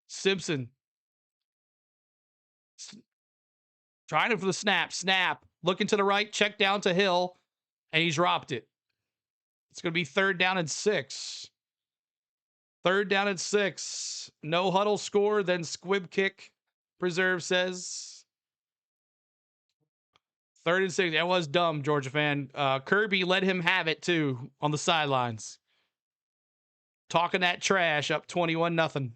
Simpson. Trying it for the snap. Looking to the right, check down to Hill, and he dropped it. It's going to be 3rd down and 6. 3rd down and 6. No huddle score, then squib kick. Preserve says. 3rd and 6. That was dumb, Georgia fan. Kirby let him have it, too, on the sidelines. Talking that trash, up 21-0.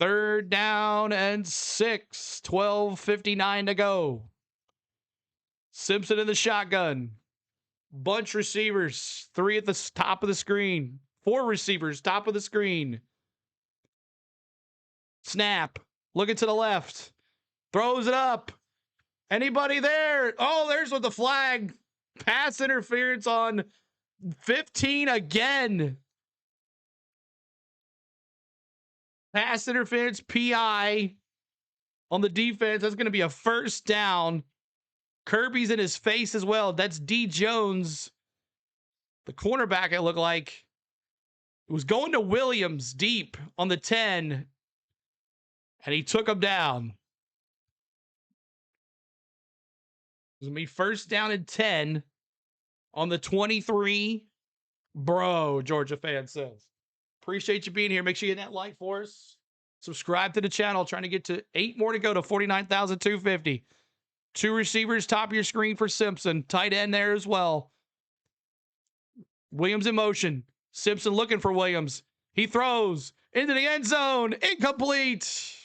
3rd down and 6. 12:59 to go. Simpson in the shotgun. Bunch receivers. 3 at the top of the screen. 4 receivers, top of the screen. Snap. Looking to the left. Throws it up. Anybody there? Oh, there's with the flag. Pass interference on 15 again. Pass interference, PI on the defense. That's going to be a first down. Kirby's in his face as well. That's D. Jones, the cornerback, it looked like. It was going to Williams deep on the 10, and he took him down. It's going to be first down and 10 on the 23. Bro, Georgia fan says. Appreciate you being here. Make sure you hit that like for us. Subscribe to the channel. Trying to get to 8 more to go to 49,250. 2 receivers, top of your screen for Simpson. Tight end there as well. Williams in motion. Simpson looking for Williams. He throws into the end zone. Incomplete.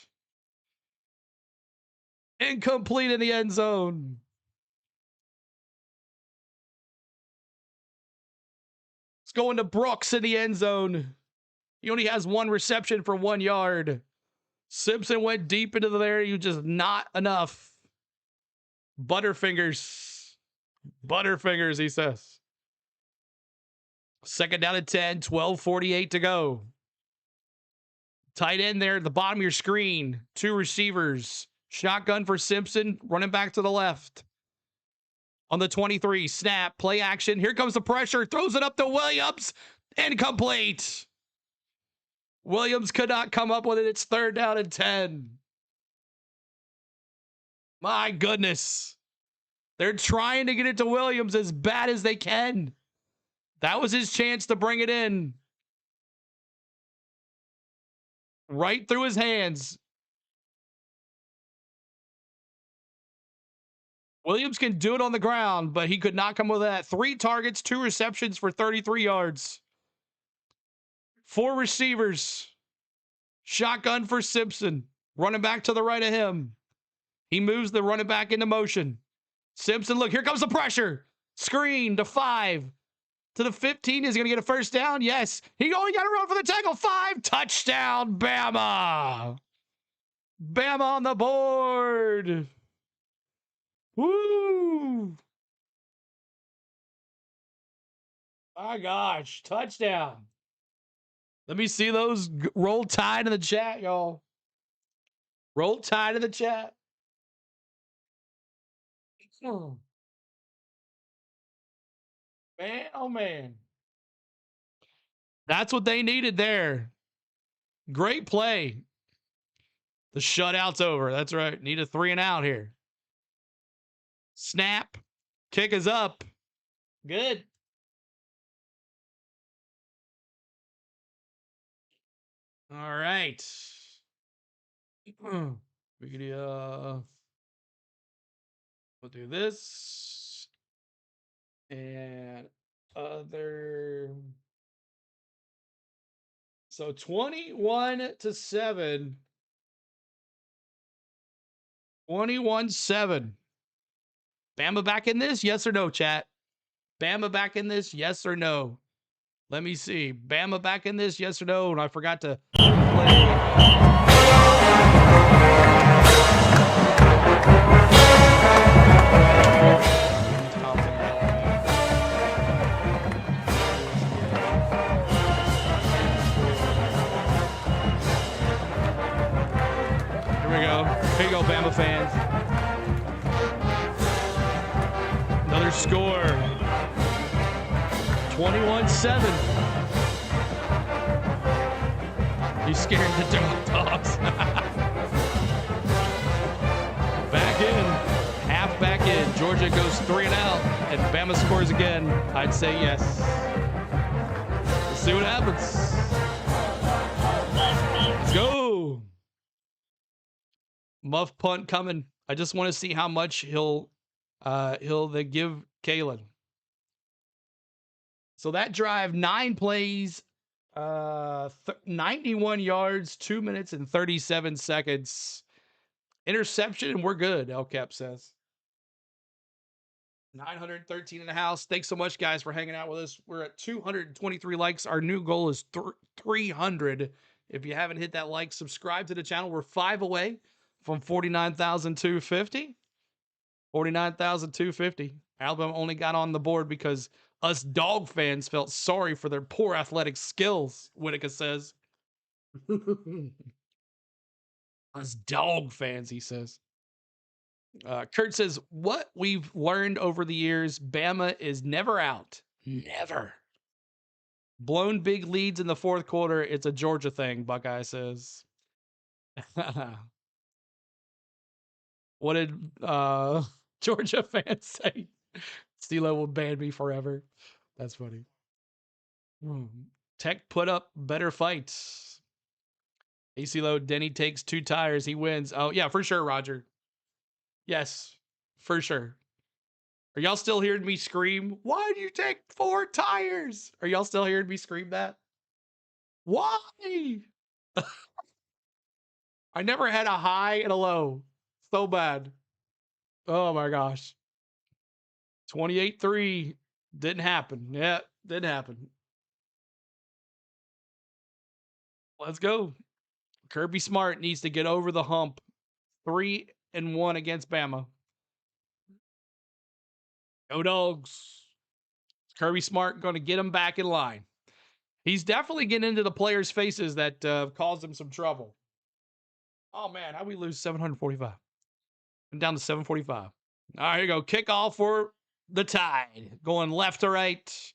Incomplete in the end zone. It's going to Brooks in the end zone. He only has 1 reception for 1 yard. Simpson went deep into there. You just not enough. Butterfingers. Butterfingers, he says. Second down at 10, 12:48 to go. Tight end there at the bottom of your screen. 2 receivers. Shotgun for Simpson, running back to the left. On the 23, snap, play action. Here comes the pressure. Throws it up to Williams. Incomplete. Williams could not come up with it. It's 3rd down and 10. My goodness. They're trying to get it to Williams as bad as they can. That was his chance to bring it in. Right through his hands. Williams can do it on the ground, but he could not come with that. 3 targets, 2 receptions for 33 yards. 4 receivers. Shotgun for Simpson. Running back to the right of him. He moves the running back into motion. Simpson, look, here comes the pressure. Screen to 5. To the 15. Is he going to get a first down? Yes. He only got to run for the tackle. 5. Touchdown, Bama. Bama on the board. Woo! My gosh, touchdown. Let me see those roll tide in the chat, y'all. Roll tide in the chat. Man, oh man. That's what they needed there. Great play. The shutout's over. That's right. Need a 3 and out here. Snap. Kick is up. Good. All right. We'll do this. And other. So 21-7. 21-7. Bama back in this? Yes or no, chat? Bama back in this? Yes or no? Let me see. Bama back in this? Yes or no? And I forgot to play. Here we go. Here you go, Bama fans. Another score. 21-7. He's scaring the dogs. Back in. Half back in. Georgia goes 3 and out. And Bama scores again. I'd say yes. We'll see what happens. Let's go. Muff punt coming. I just want to see how much he'll they give Kalen. So that drive, 9 plays, 91 yards, 2 minutes and 37 seconds. Interception, and we're good, El Cap says. 913 in the house. Thanks so much, guys, for hanging out with us. We're at 223 likes. Our new goal is 300. If you haven't hit that like, subscribe to the channel. We're 5 away from 49,250. 49,250. Alabama only got on the board because us dog fans felt sorry for their poor athletic skills, Whitaker says. Us dog fans, he says. Kurt says, what we've learned over the years, Bama is never out. Never. Blown big leads in the 4th quarter. It's a Georgia thing, Buckeye says. What did Georgia fans say? Stilo will ban me forever. That's funny. Tech put up better fights. AC Low, Denny takes 2 tires. He wins. Oh, yeah, for sure, Roger. Yes, for sure. Are y'all still hearing me scream? Why do you take 4 tires? Are y'all still hearing me scream that? Why? I never had a high and a low. So bad. Oh my gosh. 28-3. Didn't happen. Yeah, didn't happen. Let's go. Kirby Smart needs to get over the hump. 3-1 against Bama. Go Dogs. Kirby Smart going to get him back in line. He's definitely getting into the players' faces that caused him some trouble. Oh, man. How'd we lose 745? I'm down to 745. All right, here you go. Kickoff for the Tide. Going left to right.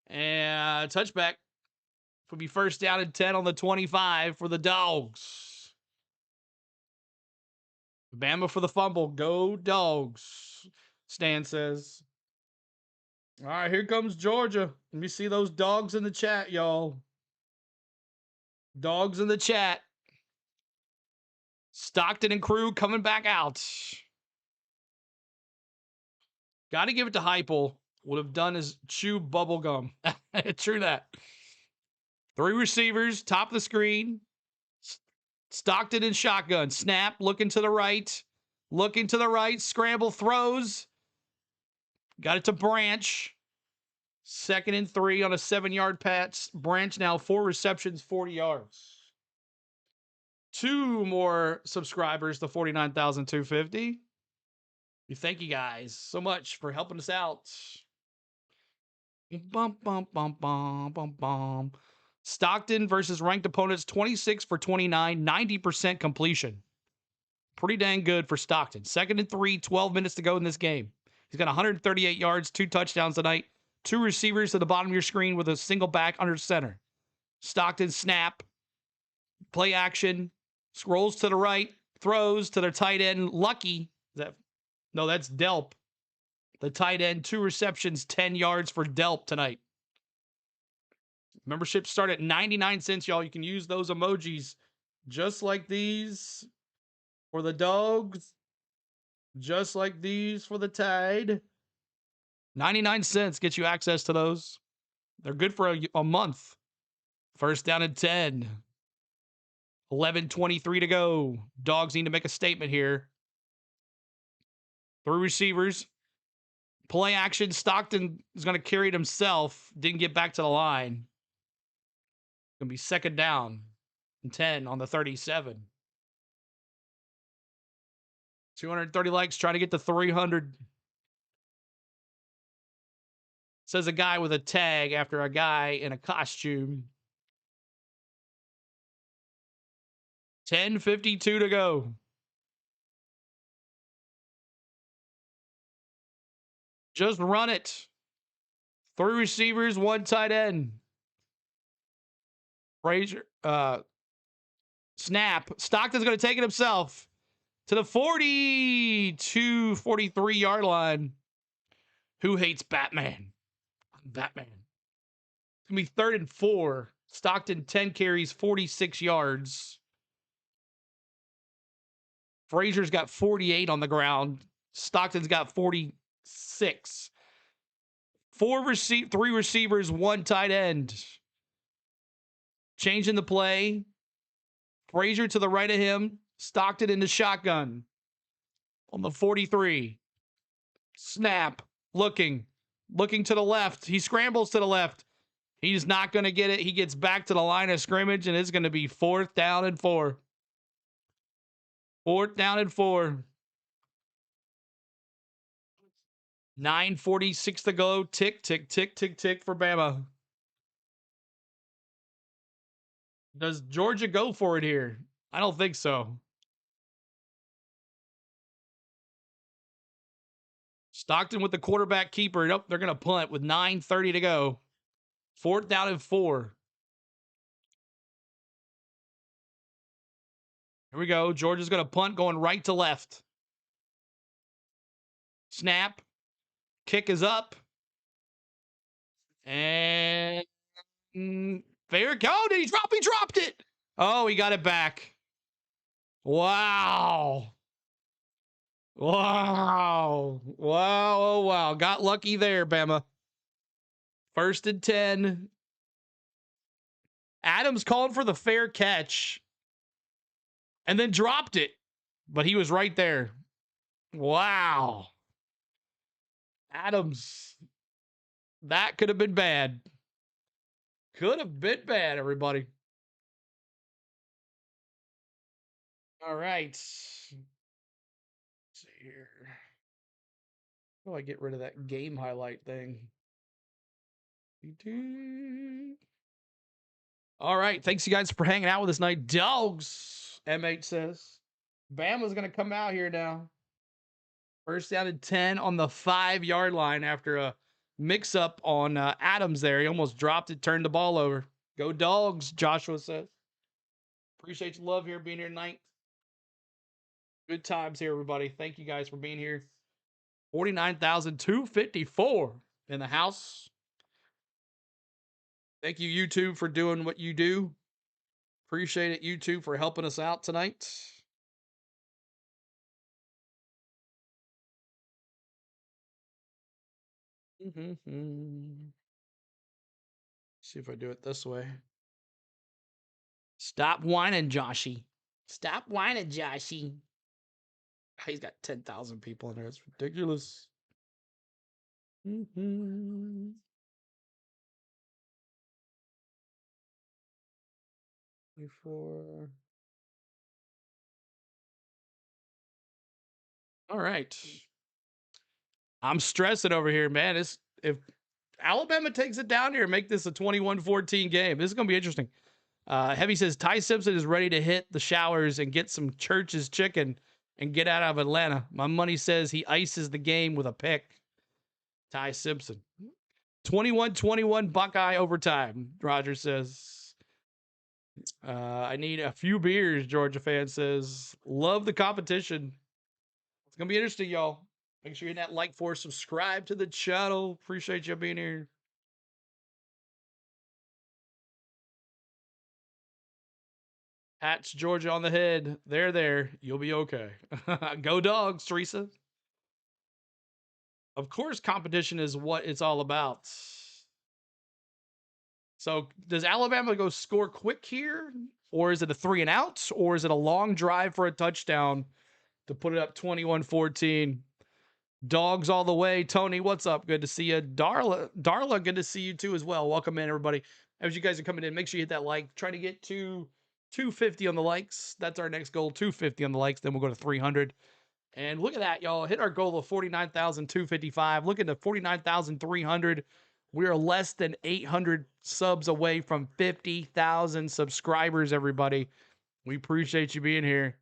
And touchback. Will be first down and 10 on the 25 for the Dogs. Bama for the fumble. Go Dogs. Stan says. All right, here comes Georgia. Let me see those dogs in the chat, y'all. Dogs in the chat. Stockton and crew coming back out. Got to give it to Heupel. Would have done his chew bubble gum. True that. 3 receivers, top of the screen. Stockton in shotgun. Snap, looking to the right. Looking to the right. Scramble, throws. Got it to Branch. 2nd and 3 on a 7-yard patch. Branch now 4 receptions, 40 yards. 2 more subscribers to 49,250. We thank you guys so much for helping us out. Bum, bum, bum, bum, bum, bum. Stockton versus ranked opponents, 26 for 29, 90% completion. Pretty dang good for Stockton. 2nd and 3, 12 minutes to go in this game. He's got 138 yards, 2 touchdowns tonight. 2 receivers to the bottom of your screen with a single back under center. Stockton snap, play action, scrolls to the right, throws to their tight end. Lucky. That's Delp. The tight end, 2 receptions, 10 yards for Delp tonight. Memberships start at 99 cents, y'all. You can use those emojis just like these for the Dogs, just like these for the Tide. 99 cents gets you access to those. They're good for a month. First down and 10. 11:23 to go. Dogs need to make a statement here. 3 receivers. Play action. Stockton is going to carry it himself. Didn't get back to the line. Going to be 2nd down and 10 on the 37. 230 likes, trying to get to 300. Says a guy with a tag after a guy in a costume. 10:52 to go. Just run it. 3 receivers, 1 tight end. Frazier, snap. Stockton's going to take it himself to the 43-yard line. Who hates Batman? Batman. It's going to be 3rd and 4. Stockton, 10 carries, 46 yards. Frazier's got 48 on the ground. Stockton's got 46. 3 receivers, 1 tight end. Changing the play. Frazier to the right of him. Stockton in the shotgun. On the 43. Snap. Looking to the left. He scrambles to the left. He's not going to get it. He gets back to the line of scrimmage, and it's going to be 4th down and 4. 4th down and 4. 9:46 to go. Tick, tick, tick, tick, tick for Bama. Does Georgia go for it here? I don't think so. Stockton with the quarterback keeper. Nope, they're going to punt with 9:30 to go. 4th down and 4. Here we go. Georgia's going to punt going right to left. Snap. Kick is up. And fair go. Oh, did he drop? He dropped it. Oh, he got it back. Wow. Wow. Wow. Oh, wow. Got lucky there, Bama. 1st and 10. Adams called for the fair catch and then dropped it, but he was right there. Wow. Adams. That could have been bad. Could have been bad, everybody. All right. Let's see here. How do I get rid of that game highlight thing? All right. Thanks, you guys, for hanging out with us tonight. Dogs, M8 says. Bama's going to come out here now. First down and 10 on the 5-yard line after a mix-up on Adams there. He almost dropped it, turned the ball over. Go Dogs, Joshua says. Appreciate your love here, being here tonight. Good times here, everybody. Thank you guys for being here. 49,254 in the house. Thank you, YouTube, for doing what you do. Appreciate it, YouTube, for helping us out tonight. See if I do it this way. Stop whining, Joshy. Stop whining, Joshy. He's got 10,000 people in there. It's ridiculous. 24. All right. I'm stressing over here, man. If Alabama takes it down here and make this a 21-14 game, this is going to be interesting. Heavy says Ty Simpson is ready to hit the showers and get some Church's chicken and get out of Atlanta. My money says he ices the game with a pick. Ty Simpson. 21-21 Buckeye overtime, Roger says. I need a few beers, Georgia fan says. Love the competition. It's going to be interesting, y'all. Make sure you hit that like for, subscribe to the channel. Appreciate you being here. Pats Georgia on the head. There. You'll be okay. Go Dogs, Teresa. Of course, competition is what it's all about. So does Alabama go score quick here? Or is it a 3-and-out? Or is it a long drive for a touchdown to put it up 21-14? Dogs all the way. Tony, what's up? Good to see you. Darla, good to see you too as well. Welcome in, everybody. As you guys are coming in, make sure you hit that like. Try to get to 250 on the likes. That's our next goal, 250 on the likes. Then we'll go to 300. And look at that, y'all. Hit our goal of 49,255. Look at the 49,300. We are less than 800 subs away from 50,000 subscribers, everybody. We appreciate you being here.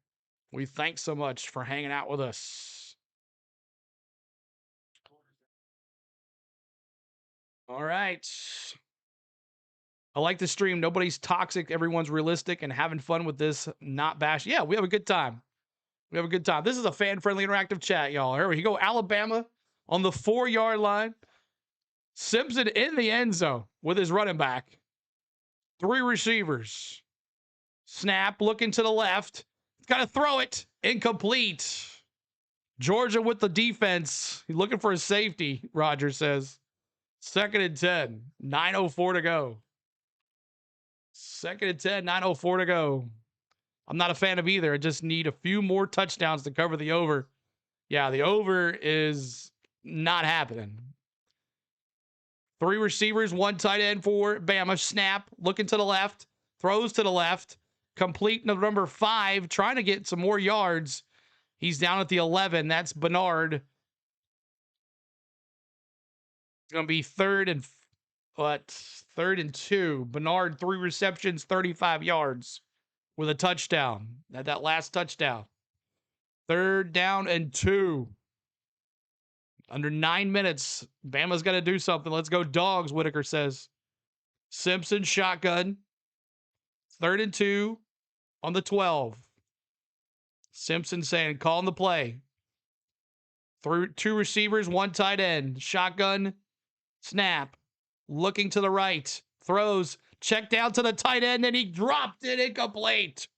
We thank so much for hanging out with us. All right. I like the stream. Nobody's toxic. Everyone's realistic and having fun with this. Not bash. Yeah, we have a good time. We have a good time. This is a fan-friendly interactive chat, y'all. Here we go. Alabama on the 4-yard line. Simpson in the end zone with his running back. 3 receivers. Snap, looking to the left. He's got to throw it. Incomplete. Georgia with the defense. He's looking for a safety, Roger says. 2nd and 10. 9:04 to go. 2nd and 10. 9:04 to go. I'm not a fan of either. I just need a few more touchdowns to cover the over. Yeah, the over is not happening. 3 receivers, 1 tight end for Bama. Snap, looking to the left, throws to the left, complete number 5, trying to get some more yards. He's down at the 11. That's Bernard. It's going to be 3rd and 2. Bernard, 3 receptions, 35 yards with a touchdown. That last touchdown. 3rd down and 2. Under 9 minutes. Bama's got to do something. Let's go Dogs, Whitaker says. Simpson shotgun. 3rd and 2 on the 12. Simpson saying, calling the play. 2 receivers, 1 tight end. Shotgun. Snap. Looking to the right. Throws. Check down to the tight end, and he dropped it incomplete.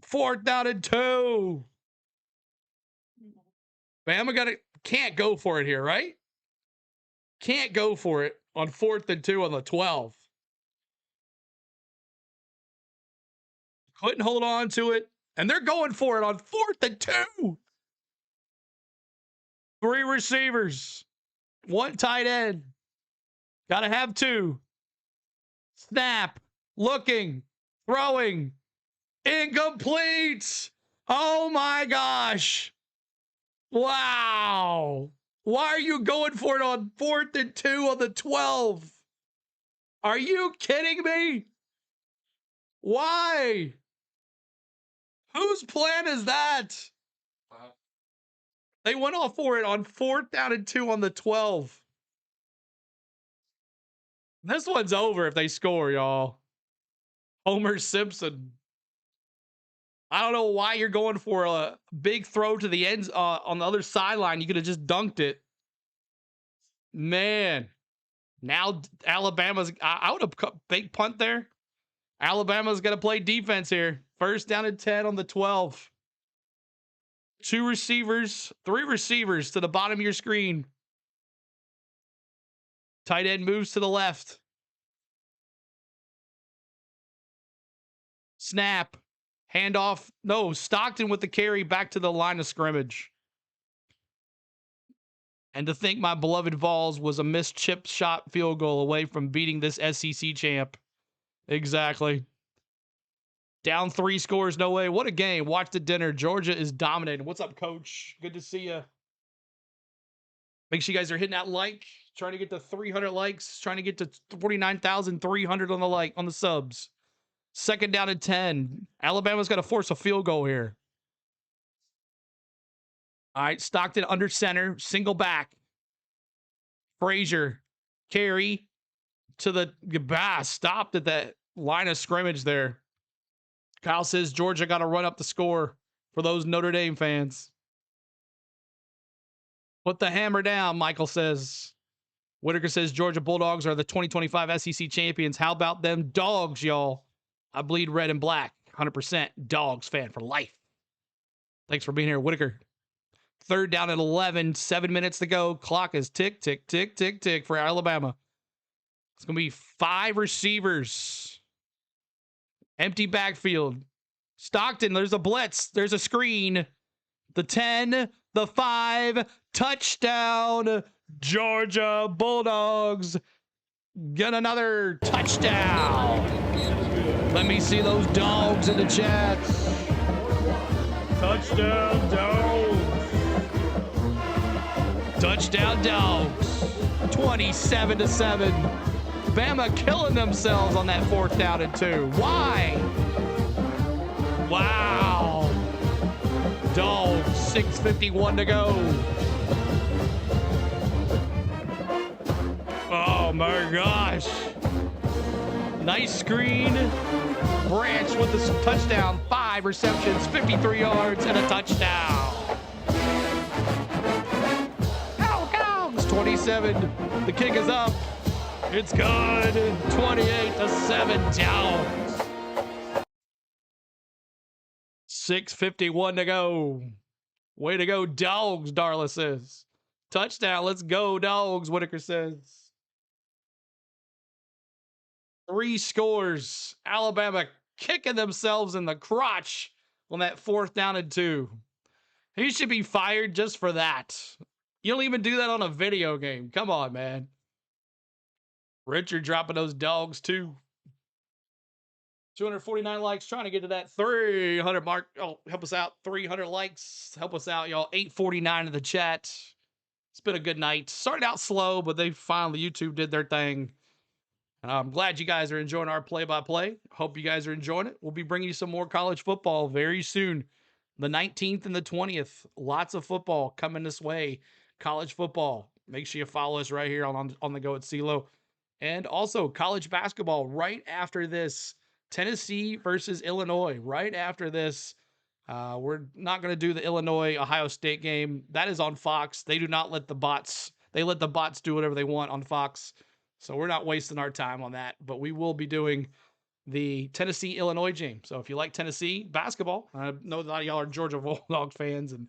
4th down and 2. Bama can't go for it here, right? Can't go for it on 4th and 2 on the 12. Couldn't hold on to it, and they're going for it on 4th and 2. 3 receivers, 1 tight end. Got to have 2. Snap, looking, throwing. Incomplete. Oh my gosh. Wow. Why are you going for it on 4th and 2 on the 12? Are you kidding me? Why? Whose plan is that? They went off for it on 4th down and 2 on the 12. This one's over if they score, y'all. Homer Simpson. I don't know why you're going for a big throw to the ends on the other sideline. You could have just dunked it. Man. Now Alabama's, I would have cut big punt there. Alabama's going to play defense here. 1st down and 10 on the 12. 3 receivers to the bottom of your screen. Tight end moves to the left. Snap. Handoff. No, Stockton with the carry back to the line of scrimmage. And to think my beloved Vols was a missed chip shot field goal away from beating this SEC champ. Exactly. Down 3 scores, no way. What a game. Watch the dinner. Georgia is dominating. What's up, Coach? Good to see you. Make sure you guys are hitting that like. Trying to get to 300 likes. Trying to get to 49,300 on the on the subs. 2nd down and 10. Alabama's got to force a field goal here. All right, Stockton under center. Single back. Frazier. Carry to the stopped at that line of scrimmage there. Kyle says Georgia got to run up the score for those Notre Dame fans. Put the hammer down, Michael says. Whitaker says Georgia Bulldogs are the 2025 SEC champions. How about them dogs, y'all? I bleed red and black. 100% Dogs fan for life. Thanks for being here, Whitaker. 3rd down and 11. 7 minutes to go. Clock is tick, tick, tick, tick, tick for Alabama. It's going to be 5 receivers. Empty backfield. Stockton, there's a blitz. There's a screen. The 10, the 5, touchdown. Georgia Bulldogs get another touchdown. Let me see those dogs in the chat. Touchdown dogs. Touchdown dogs. 27-7. Bama killing themselves on that 4th down and 2. Why? Wow. Dogs, 6:51 to go. Oh my gosh. Nice screen. Branch with the touchdown. 5 receptions, 53 yards, and a touchdown. Dogs, 27. The kick is up. It's good. 28-7 Dogs. 6:51 to go. Way to go, Dogs, Darla says. Touchdown. Let's go, Dogs, Whitaker says. 3 scores. Alabama kicking themselves in the crotch on that 4th down and 2. He should be fired just for that. You don't even do that on a video game. Come on, man. Richard dropping those dogs too. 249 likes, trying to get to that 300 mark. Oh, help us out. 300 likes. Help us out, y'all. 849 in the chat. It's been a good night. Started out slow, but they finally, YouTube did their thing. I'm glad you guys are enjoying our play-by-play. Hope you guys are enjoying it. We'll be bringing you some more college football very soon. The 19th and the 20th. Lots of football coming this way. College football. Make sure you follow us right here on the go at CeeLo. And also college basketball right after this. Tennessee versus Illinois. Right after this. We're not going to do the Illinois-Ohio State game. That is on Fox. They do not let the bots. They let the bots do whatever they want on Fox. So we're not wasting our time on that, but we will be doing the Tennessee-Illinois game. So if you like Tennessee basketball, I know a lot of y'all are Georgia Bulldog fans, and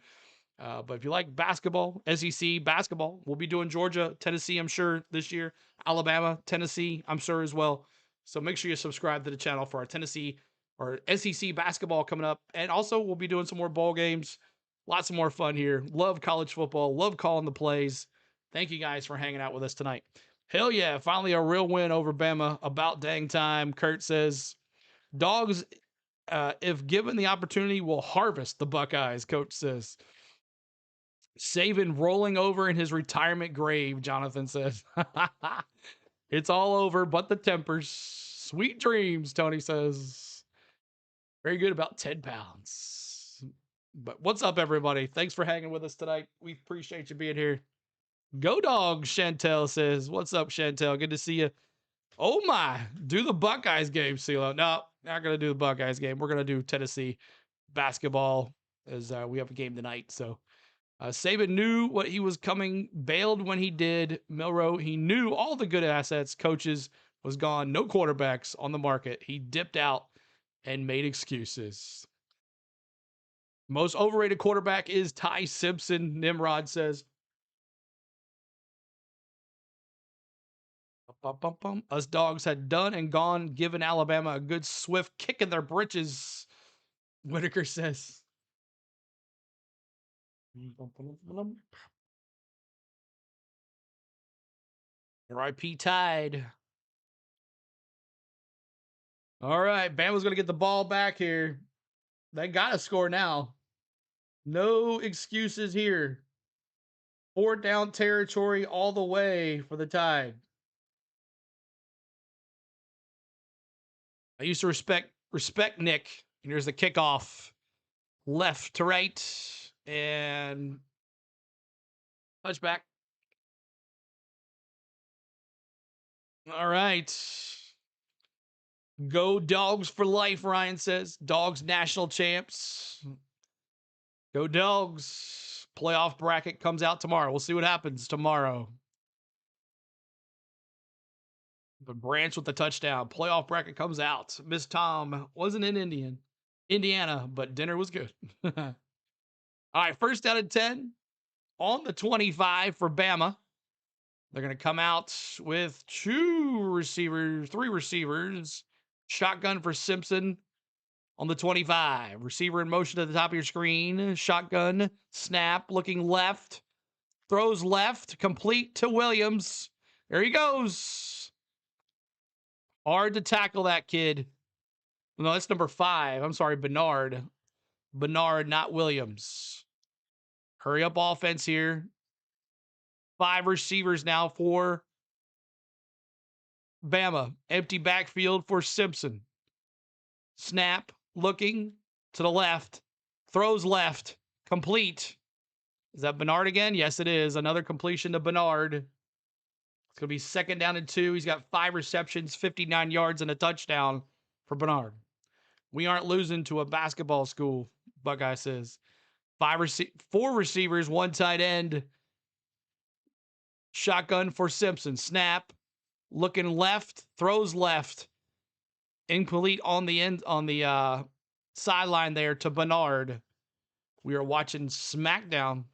but if you like basketball, SEC basketball, we'll be doing Georgia, Tennessee, I'm sure this year, Alabama, Tennessee, I'm sure as well. So make sure you subscribe to the channel for our Tennessee or SEC basketball coming up, and also we'll be doing some more bowl games. Lots of more fun here. Love college football. Love calling the plays. Thank you guys for hanging out with us tonight. Hell yeah, finally a real win over Bama. About dang time. Kurt says, Dogs If given the opportunity, will harvest the Buckeyes, coach says. Saban rolling over in his retirement grave, Jonathan says. It's all over but the tempers. Sweet dreams, Tony says. Very good, about 10 pounds. But what's up, everybody? Thanks for hanging with us tonight. We appreciate you being here. Go Dogs, Chantel says. What's up, Chantel? Good to see you. Oh my, do the Buckeyes game, CeeLo. No, not going to do the Buckeyes game. We're going to do Tennessee basketball as we have a game tonight. So Saban knew what he was coming, bailed when he did. Milroe, he knew all the good assets, coaches, was gone. No quarterbacks on the market. He dipped out and made excuses. Most overrated quarterback is Ty Simpson, Nimrod says. Us dogs had done and gone, given Alabama a good swift kick in their britches, Whitaker says. RIP Tide. All right, Bama's going to get the ball back here. They got to score now. No excuses here. 4th down territory all the way for the Tide. I used to respect Nick. And here's the kickoff. Left to right. And touchback. All right. Go Dogs for life, Ryan says. Dogs national champs. Go Dogs. Playoff bracket comes out tomorrow. We'll see what happens tomorrow. The Branch with the touchdown. Playoff bracket comes out. Miss Tom wasn't in Indiana, but dinner was good. All right, 1st down and 10 on the 25 for Bama. They're going to come out with 3 receivers. Shotgun for Simpson on the 25. Receiver in motion at the top of your screen. Shotgun, snap, looking left. Throws left, complete to Williams. There he goes. Hard to tackle that kid. No, that's number 5. I'm sorry, Bernard. Bernard, not Williams. Hurry up offense here. 5 receivers now for Bama. Empty backfield for Simpson. Snap, looking to the left. Throws left. Complete. Is that Bernard again? Yes, it is. Another completion to Bernard. It's going to be 2nd down and 2. He's got 5 receptions, 59 yards, and a touchdown for Bernard. We aren't losing to a basketball school, Buckeye says. 4 receivers, 1 tight end. Shotgun for Simpson. Snap. Looking left. Throws left. Incomplete on the sideline there to Bernard. We are watching SmackDown.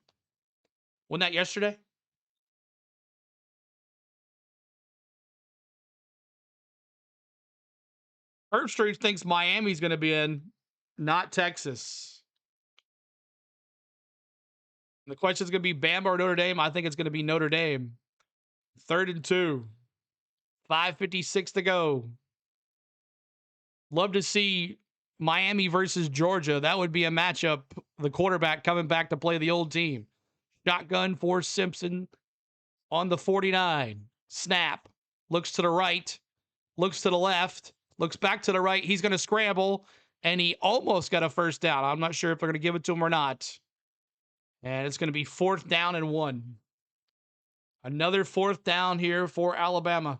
Wasn't that yesterday? Herb Street thinks Miami's going to be in, not Texas. And the question is going to be Bama or Notre Dame. I think it's going to be Notre Dame. 3rd and 2. 5:56 to go. Love to see Miami versus Georgia. That would be a matchup. The quarterback coming back to play the old team. Shotgun for Simpson on the 49. Snap. Looks to the right. Looks to the left. Looks back to the right. He's going to scramble. And he almost got a 1st down. I'm not sure if they're going to give it to him or not. And it's going to be 4th down and 1. Another 4th down here for Alabama.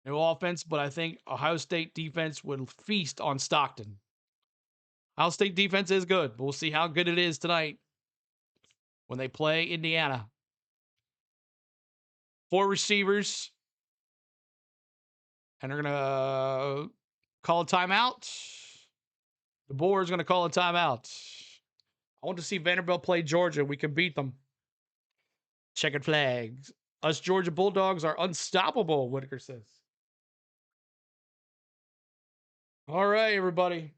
No offense, but I think Ohio State defense would feast on Stockton. Ohio State defense is good, but we'll see how good it is tonight when they play Indiana. 4 receivers. And they're going to call a timeout. The board is going to call a timeout. I want to see Vanderbilt play Georgia. We can beat them. Checkered flags. Us Georgia Bulldogs are unstoppable, Whitaker says. All right, everybody.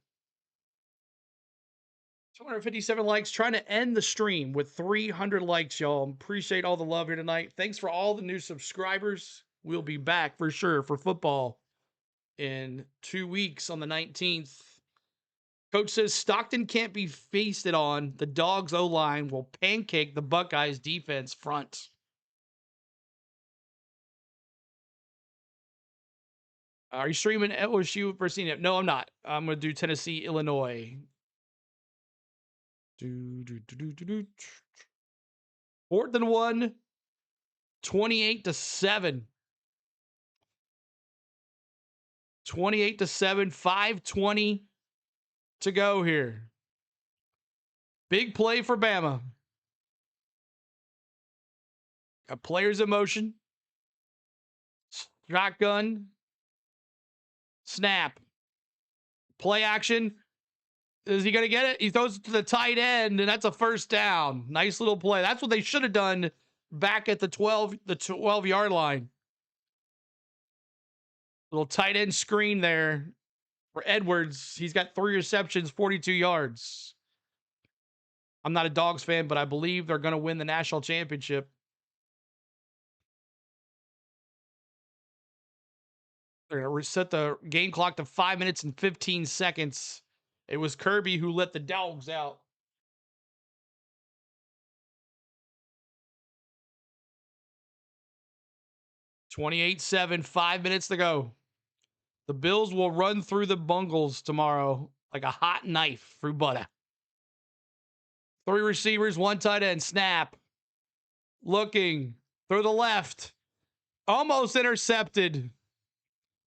257 likes. Trying to end the stream with 300 likes, y'all. Appreciate all the love here tonight. Thanks for all the new subscribers. We'll be back for sure for football in 2 weeks on the 19th. Coach says Stockton can't be feasted on. The Dogs O-line will pancake the Buckeyes defense front. Are you streaming LSU versus CNF? No, I'm not. I'm going to do Tennessee, Illinois. 4th and 1, 28-7. 28-7, 5:20 to go here. Big play for Bama. Got players in motion. Shotgun. Snap. Play action. Is he going to get it? He throws it to the tight end, and that's a first down. Nice little play. That's what they should have done back at the 12-yard line. Little tight end screen there for Edwards. He's got 3 receptions, 42 yards. I'm not a Dogs fan, but I believe they're going to win the national championship. They're going to reset the game clock to 5 minutes and 15 seconds. It was Kirby who let the Dogs out. $28-7, 5 minutes to go. The Bills will run through the Bungles tomorrow like a hot knife through butter. 3 receivers, 1 tight end. Snap. Looking. Through the left. Almost intercepted.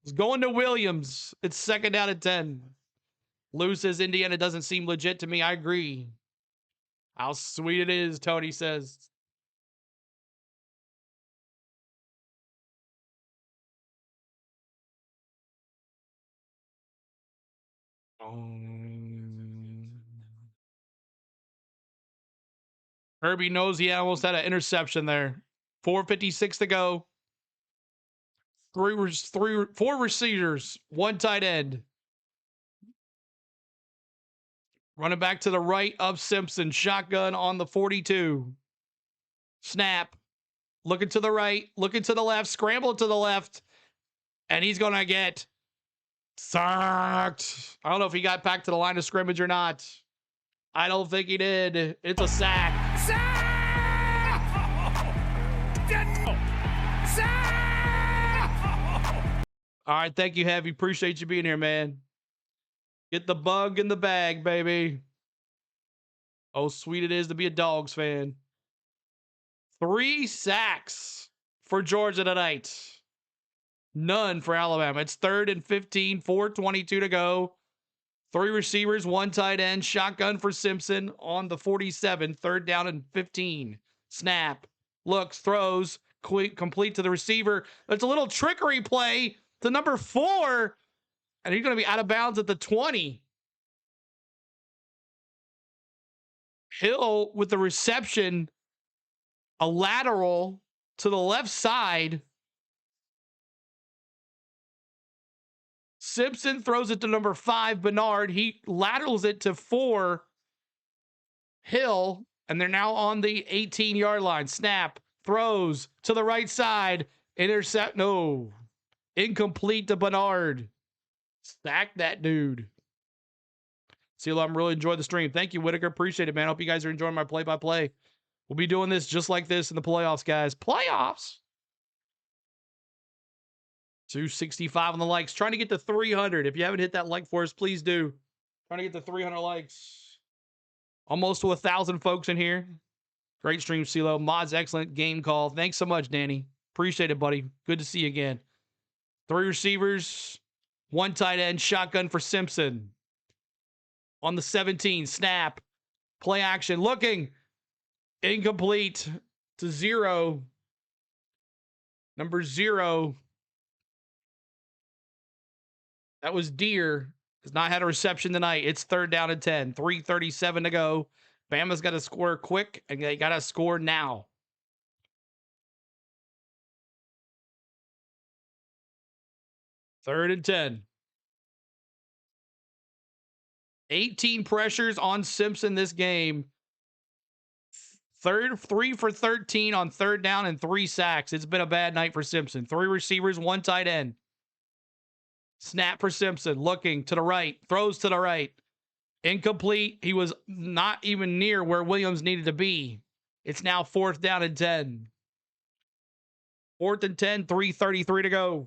It's going to Williams. It's 2nd down and 10. Lou says Indiana doesn't seem legit to me. I agree. How sweet it is, Tony says. Herbie knows he almost had an interception there. 4:56 to go. 4 receivers, 1 tight end. Running back to the right of Simpson. Shotgun on the 42. Snap. Looking to the right. Looking to the left. Scramble to the left. And he's going to get sacked. I don't know if he got back to the line of scrimmage or not. I don't think he did. It's a sack. Sack! All right. Thank you, Heavy. Appreciate you being here, man. Get the bug in the bag, baby. Oh, sweet it is to be a Dogs fan. 3 sacks for Georgia tonight. None for Alabama. It's 3rd and 15, 4:22 to go. 3 receivers, 1 tight end. Shotgun for Simpson on the 47. 3rd down and 15. Snap. Looks, throws, complete to the receiver. It's a little trickery play to number 4. And he's going to be out of bounds at the 20. Hill with the reception. A lateral to the left side. Simpson throws it to number 5, Bernard. He laterals it to 4, Hill. And they're now on the 18-yard line. Snap. Throws to the right side. Intercept. No. Incomplete to Bernard. Stack that dude. CeeLo, I'm really enjoying the stream. Thank you, Whitaker. Appreciate it, man. Hope you guys are enjoying my play-by-play. We'll be doing this just like this in the playoffs, guys. Playoffs? 265 on the likes. Trying to get to 300. If you haven't hit that like for us, please do. Trying to get to 300 likes. Almost to 1,000 folks in here. Great stream, CeeLo. Mod's excellent game call. Thanks so much, Danny. Appreciate it, buddy. Good to see you again. 3 receivers. 1 tight end. Shotgun for Simpson. On the 17. Snap. Play action. Looking. Incomplete to 0. Number 0. That was Deere. Has not had a reception tonight. It's 3rd down and 10. 3:37 to go. Bama's got to score quick, and they got to score now. Third and 10. 18 pressures on Simpson this game. 3 for 13 on third down and 3 sacks. It's been a bad night for Simpson. 3 receivers, 1 tight end. Snap for Simpson, looking to the right, throws to the right. Incomplete. He was not even near where Williams needed to be. It's now 4th down and 10. 4th and 10, 3:33 to go.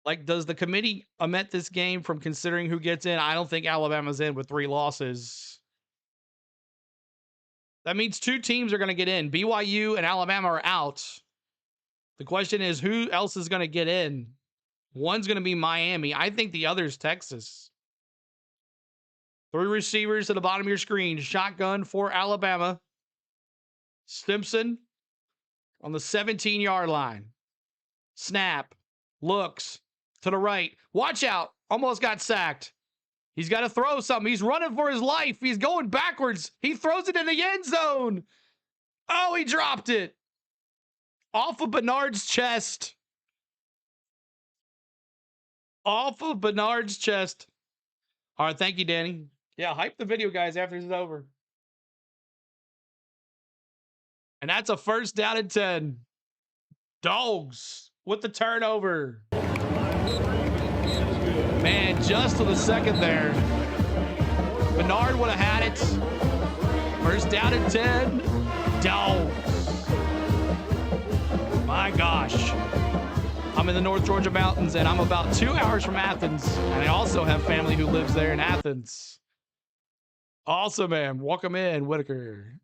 Like, does the committee omit this game from considering who gets in? I don't think Alabama's in with 3 losses. That means 2 teams are going to get in. BYU and Alabama are out. The question is, who else is going to get in? One's going to be Miami. I think the other's Texas. 3 receivers to the bottom of your screen. Shotgun for Alabama. Simpson on the 17-yard line. Snap. Looks to the right. Watch out. Almost got sacked. He's got to throw something. He's running for his life. He's going backwards. He throws it in the end zone. Oh, he dropped it. Off of Bernard's chest. Off of Bernard's chest. All right, thank you, Danny. Yeah, hype the video, guys, after this is over. And that's a 1st down and 10. Dogs with the turnover. Man, just to the second there. Bernard would have had it. 1st down and 10. Dogs. My gosh. I'm in the North Georgia mountains, and I'm about 2 hours from Athens. And I also have family who lives there in Athens. Awesome, man. Welcome in, Whitaker.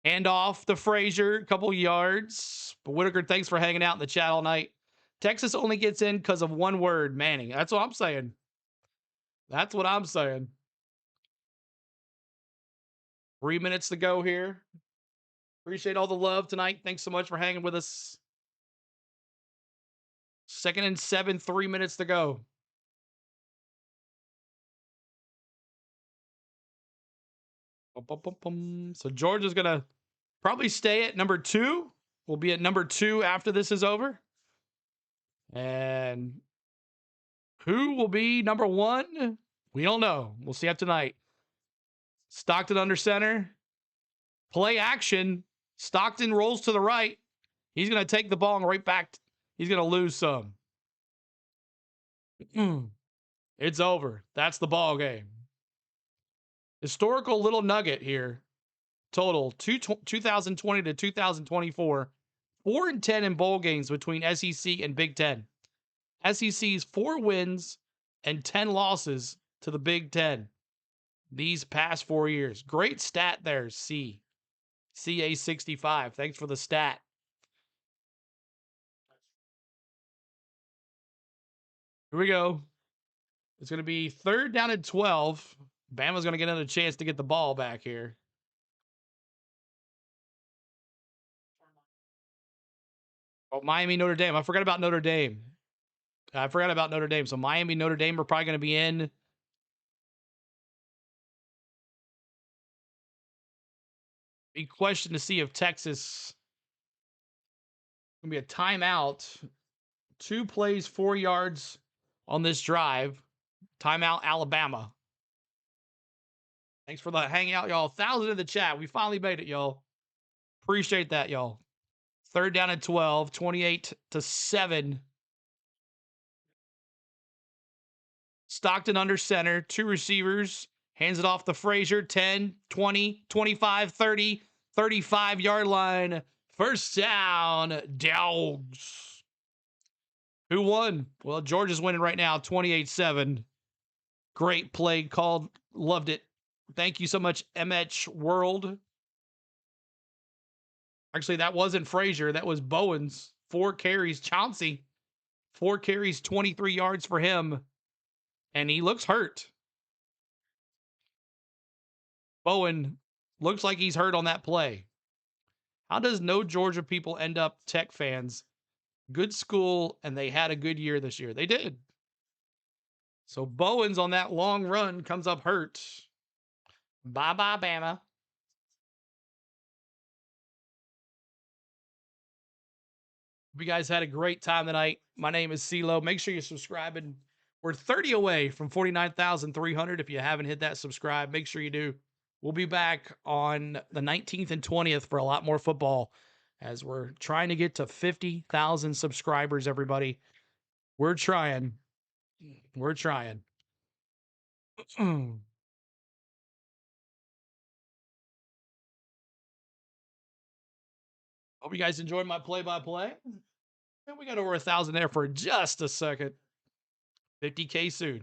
Hand off to Frazier, a couple yards. But Whitaker, thanks for hanging out in the chat all night. Texas only gets in because of one word, Manning. That's what I'm saying. That's what I'm saying. 3 minutes to go here. Appreciate all the love tonight. Thanks so much for hanging with us. 2nd and 7, 3 minutes to go. So Georgia's going to probably stay at number 2. We'll be at number 2 after this is over. And who will be number 1? We don't know. We'll see after tonight. Stockton under center. Play action. Stockton rolls to the right. He's going to take the ball and right back. He's going to lose some. It's over. That's the ball game. Historical little nugget here. Total 2020 to 2024. 4 and 10 in bowl games between SEC and Big Ten. SEC's 4 wins and 10 losses to the Big Ten these past 4 years. Great stat there, CA65. Thanks for the stat. Here we go. It's going to be 3rd down and 12. Bama's going to get another chance to get the ball back here. Oh, Miami, Notre Dame. I forgot about Notre Dame. So Miami, Notre Dame are probably going to be in. Big question to see if Texas going to be a timeout. 2 plays, 4 yards on this drive. Timeout, Alabama. Thanks for the hangout, y'all. 1,000 in the chat. We finally made it, y'all. Appreciate that, y'all. 3rd down and 12, 28-7. Stockton under center, 2 receivers. Hands it off to Frazier, 10, 20, 25, 30, 35-yard line. 1st down, Dogs. Who won? Well, Georgia's winning right now, 28-7. Great play called. Loved it. Thank you so much, MH World. Actually, that wasn't Frazier. That was Bowens. 4 carries. Chauncey. 4 carries, 23 yards for him. And he looks hurt. Bowen looks like he's hurt on that play. How does no Georgia people end up Tech fans? Good school, and they had a good year this year. They did. So Bowens on that long run comes up hurt. Bye-bye, Bama. You guys had a great time tonight. My name is CeeLo. Make sure you're subscribing. We're 30 away from 49,300. If you haven't hit that subscribe, make sure you do. We'll be back on the 19th and 20th for a lot more football as we're trying to get to 50,000 subscribers, everybody. We're trying. We're trying. Hope you guys enjoyed my play-by-play. And we got over 1,000 there for just a second. 50K soon.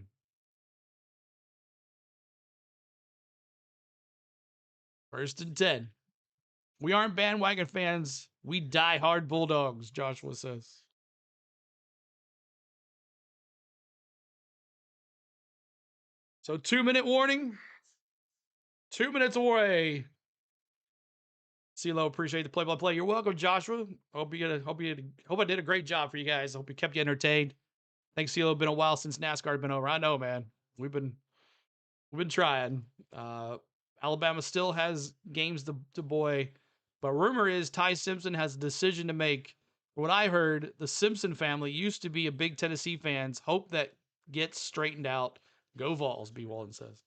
First and 10. We aren't bandwagon fans. We die hard Bulldogs, Joshua says. So 2-minute warning. 2 minutes away. CeeLo, appreciate the play-by-play. You're welcome, Joshua. Hope I did a great job for you guys. Hope we kept you entertained. Thanks, CeeLo. Been a while since NASCAR been over. I know, man. We've been trying. Alabama still has games to boy, but rumor is Ty Simpson has a decision to make. What I heard, the Simpson family used to be a big Tennessee fans. Hope that gets straightened out. Go Vols, B. Walden says.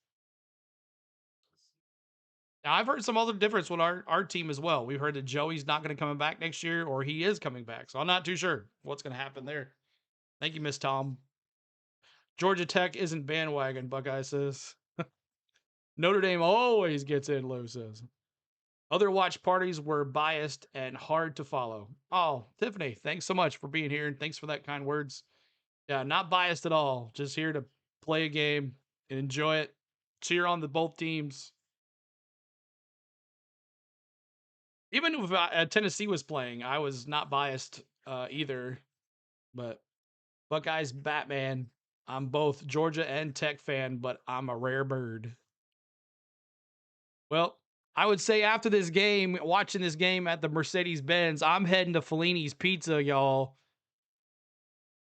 Now, I've heard some other difference with our team as well. We've heard that Joey's not going to come back next year, or he is coming back. So I'm not too sure what's going to happen there. Thank you, Miss Tom. Georgia Tech isn't bandwagon, Buckeye says. Notre Dame always gets in, Lou says. Other watch parties were biased and hard to follow. Oh, Tiffany, thanks so much for being here, and thanks for that kind words. Yeah, not biased at all. Just here to play a game and enjoy it. Cheer on the both teams. Even if Tennessee was playing, I was not biased either. But Buckeyes, Batman. I'm both Georgia and Tech fan, but I'm a rare bird. Well, I would say after this game, watching this game at the Mercedes Benz, I'm heading to Fellini's Pizza, y'all.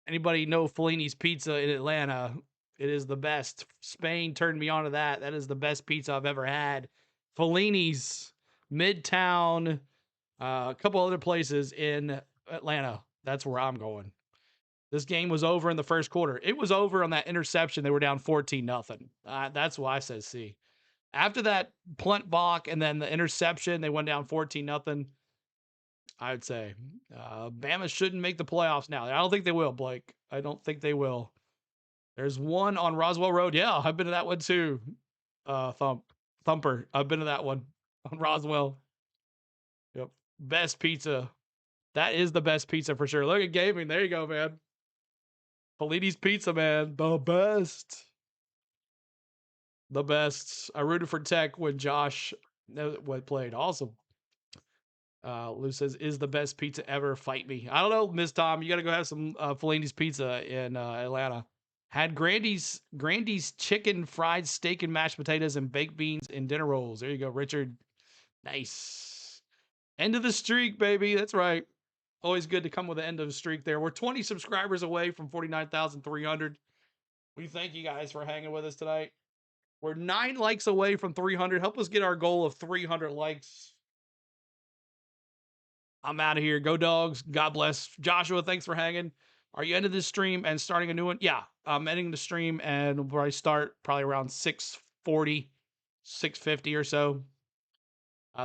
Anybody know Fellini's Pizza in Atlanta? It is the best. Spain turned me on to that. That is the best pizza I've ever had. Fellini's, Midtown, a couple other places in Atlanta. That's where I'm going. This game was over in the first quarter. It was over on that interception. They were down 14-0. That's why I said C. After that punt block and then the interception, they went down 14-0. I would say Bama shouldn't make the playoffs now. I don't think they will, Blake. I don't think they will. There's one on Roswell Road. Yeah, I've been to that one too. Thumper. I've been to that one on Roswell. Yep. Best pizza. That is the best pizza for sure. Look at gaming. There you go, man. Fellini's Pizza, man. The best. The best. I rooted for Tech when Josh played. Awesome. Lou says, is the best pizza ever. Fight me. I don't know, Miss Tom. You got to go have some Fellini's Pizza in Atlanta. Had Grandy's chicken, fried steak and mashed potatoes, and baked beans and dinner rolls. There you go, Richard. Nice. End of the streak, baby. That's right. Always good to come with the end of the streak there. We're 20 subscribers away from 49,300. We thank you guys for hanging with us tonight. We're 9 likes away from 300. Help us get our goal of 300 likes. I'm out of here. Go Dogs. God bless. Joshua, thanks for hanging. Are you ending this stream and starting a new one? Yeah, I'm ending the stream and we'll probably start around 6:40, 6:50 or so.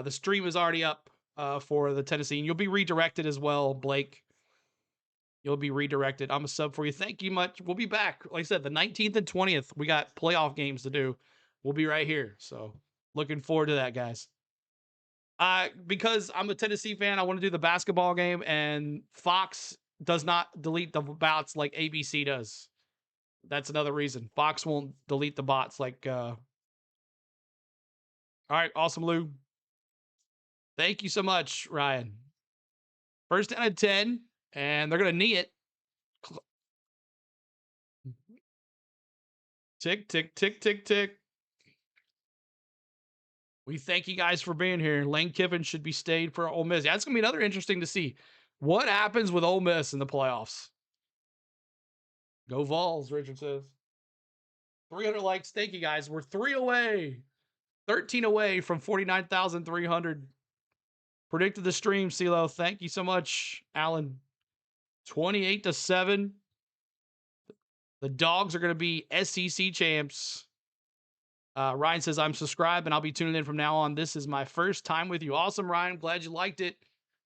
The stream is already up for the Tennessee. And you'll be redirected as well, Blake. You'll be redirected. I'm a sub for you. Thank you much. We'll be back. Like I said, the 19th and 20th, we got playoff games to do. We'll be right here. So looking forward to that, guys. Because I'm a Tennessee fan, I want to do the basketball game, and Fox does not delete the bots like ABC does. That's another reason. Fox won't delete the bots like. All right, awesome, Lou. Thank you so much, Ryan. First down at 10, and they're gonna knee it. Tick, tick, tick, tick, tick. We thank you guys for being here. Lane Kiffin should be stayed for Ole Miss. Yeah, that's gonna be another interesting to see. What happens with Ole Miss in the playoffs? Go Vols, Richard says. 300 likes. Thank you guys. We're 3 away. 13 away from 49,300. Predicted the stream, CeeLo. Thank you so much, Alan. 28-7. The Dogs are going to be SEC champs. Ryan says, I'm subscribed and I'll be tuning in from now on. This is my first time with you. Awesome, Ryan. Glad you liked it.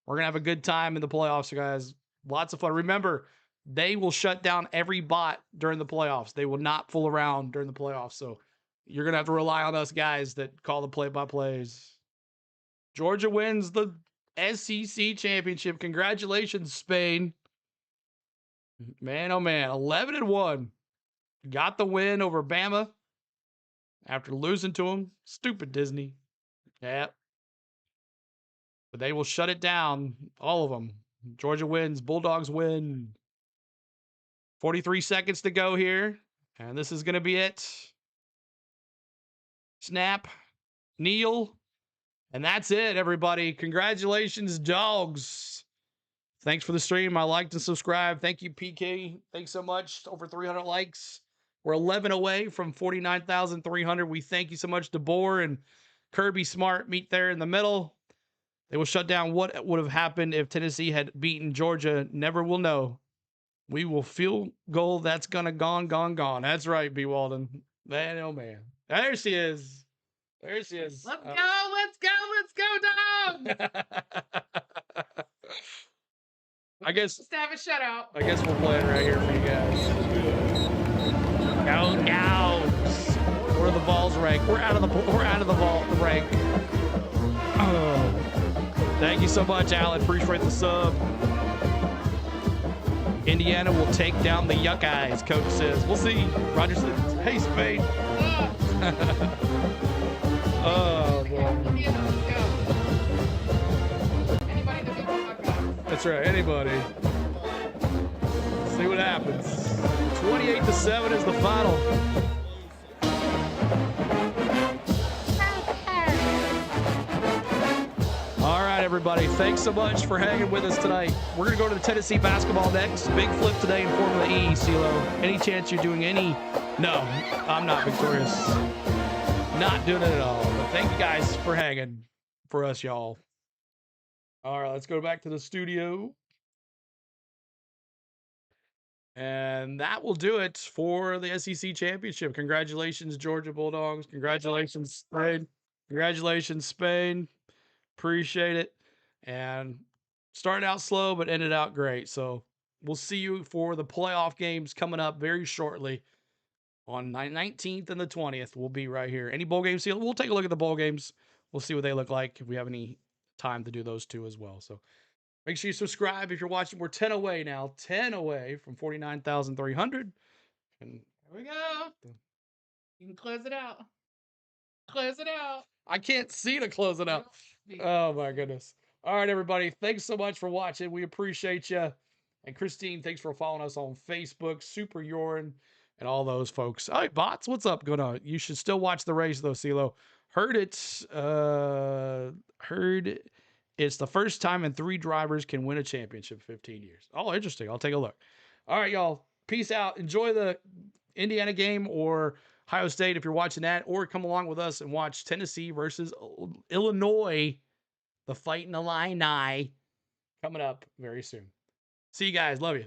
We're going to have a good time in the playoffs, guys. Lots of fun. Remember, they will shut down every bot during the playoffs. They will not fool around during the playoffs. So you're going to have to rely on us guys that call the play-by-plays. Georgia wins the SEC championship. Congratulations, Spain. Man, oh man, 11-1. Got the win over Bama after losing to them. Stupid Disney. Yeah. But they will shut it down, all of them. Georgia wins. Bulldogs win. 43 seconds to go here. And this is going to be it. Snap. Kneel. And that's it, everybody. Congratulations, Dogs. Thanks for the stream. I liked and subscribe. Thank you, PK. Thanks so much. Over 300 likes. We're 11 away from 49,300. We thank you so much, DeBoer and Kirby Smart meet there in the middle. They will shut down what would have happened if Tennessee had beaten Georgia. Never will know. We will field goal. That's gonna gone. That's right, B. Walden. Man, oh man. There she is. There she is. Let's go, Dogs! I guess. Let's have a shutout. I guess we'll play it right here for you guys. Go Dogs! Where are the balls rank? We're out of the vault rank. Oh. Thank you so much, Alan. Appreciate the sub. Indiana will take down the Yuck Eyes, Coach says. We'll see. Roger says, hey, Spain. Oh, boy. Anybody that beats That's right, anybody. See what happens. 28-7 is the final. All right, everybody. Thanks so much for hanging with us tonight. We're going to go to the Tennessee basketball next. Big flip today in Formula E, CeeLo. Any chance you're doing any? No, I'm not victorious. Not doing it at all. But thank you guys for hanging for us, y'all. All right, let's go back to the studio. And that will do it for the SEC championship. Congratulations, Georgia Bulldogs. Congratulations, Spain. Congratulations, Spain. Appreciate it. And started out slow, but ended out great. So we'll see you for the playoff games coming up very shortly. On 19th and the 20th, we'll be right here. Any bowl games? We'll take a look at the bowl games. We'll see what they look like if we have any time to do those two as well. So make sure you subscribe if you're watching. We're 10 away now. 10 away from 49,300. And Here we go. You can close it out. Close it out. I can't see to close it out. Oh, my goodness. All right, everybody. Thanks so much for watching. We appreciate you. And Christine, thanks for following us on Facebook. Super Yorin. And all those folks. All right, bots, what's up going on? You should still watch the race, though, CeeLo. Heard it's the first time in 3 drivers can win a championship in 15 years. Oh, interesting. I'll take a look. All right, y'all. Peace out. Enjoy the Indiana game or Ohio State if you're watching that, or come along with us and watch Tennessee versus Illinois, the Fighting Illini, coming up very soon. See you guys. Love you.